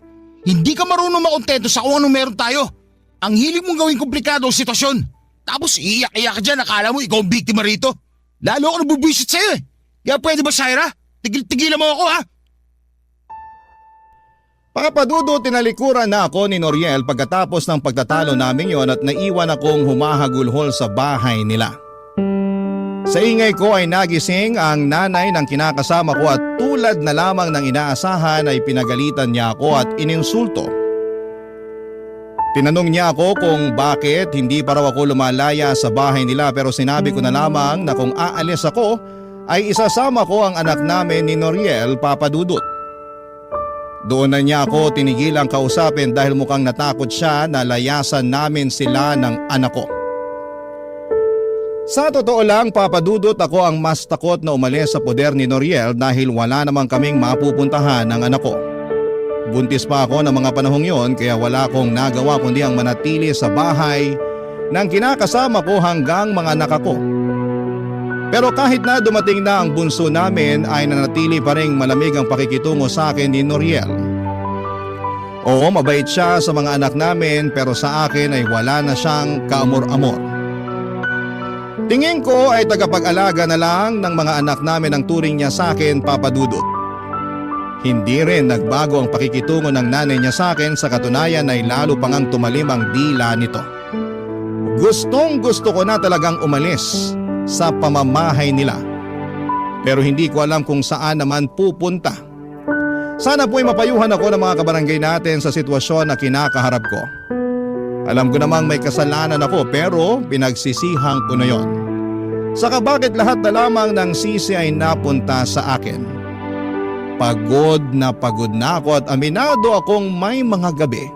[SPEAKER 8] Hindi ka marunong makontento sa kung anong meron tayo. Ang hilig mong gawing komplikado ang sitwasyon. Tapos iiyak-iyak ka dyan, akala mo ikaw ang biktima rito. Lalo ako nabubwisit sa'yo Kaya pwede ba, Shaira? Tigil-tigilan mo ako ha?
[SPEAKER 1] Papadudo, tinalikuran na ako ni Noriel pagkatapos ng pagtatalo namin yon at naiwan akong humahagulhol sa bahay nila. Sa ingay ko ay nagising ang nanay ng kinakasama ko at tulad na lamang ng inaasahan ay pinagalitan niya ako at ininsulto. Tinanong niya ako kung bakit hindi pa raw ako lumalaya sa bahay nila pero sinabi ko na lamang na kung aalis ako ay isasama ko ang anak namin ni Noriel, Papadudot. Doon na niya ako tinigilang kausapin dahil mukhang natakot siya na layasan namin sila ng anak ko. Sa totoo lang, Papadudot, ako ang mas takot na umalis sa poder ni Noriel dahil wala namang kaming mapupuntahan ng anak ko. Buntis pa ako ng mga panahong yon kaya wala akong nagawa kundi ang manatili sa bahay ng kinakasama ko hanggang mga anak ako. Pero kahit na dumating na ang bunso namin ay nanatili pa ring malamig ang pakikitungo sa akin ni Noriel. Oo, mabait siya sa mga anak namin pero sa akin ay wala na siyang kaamor-amor. Tingin ko ay tagapag-alaga na lang ng mga anak namin ang turing niya sa akin, Papa Dudut. Hindi rin nagbago ang pakikitungo ng nanay niya sa akin, sa katunayan ay lalo pang ang tumalim ang dila nito. Gustong gusto ko na talagang umalis sa pamamahay nila. Pero hindi ko alam kung saan naman pupunta. Sana po'y mapayuhan ako ng mga kabarangay natin sa sitwasyon na kinakaharap ko. Alam ko namang may kasalanan ako pero pinagsisihang ko na yon. Saka bakit lahat na lamang ng sisi ay napunta sa akin? Pagod na ako at aminado akong may mga gabi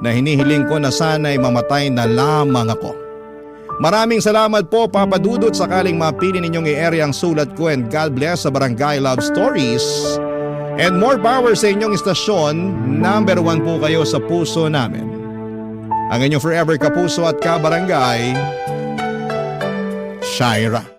[SPEAKER 1] na hinihiling ko na sana'y mamatay na lamang ako. Maraming salamat po, Papa Dudut, sakaling mapili ninyong i-area ang sulat ko, and God bless sa Barangay Love Stories. And more power sa inyong istasyon, number 1 po kayo sa puso namin. Ang inyong forever kapuso at kabarangay, Shaira.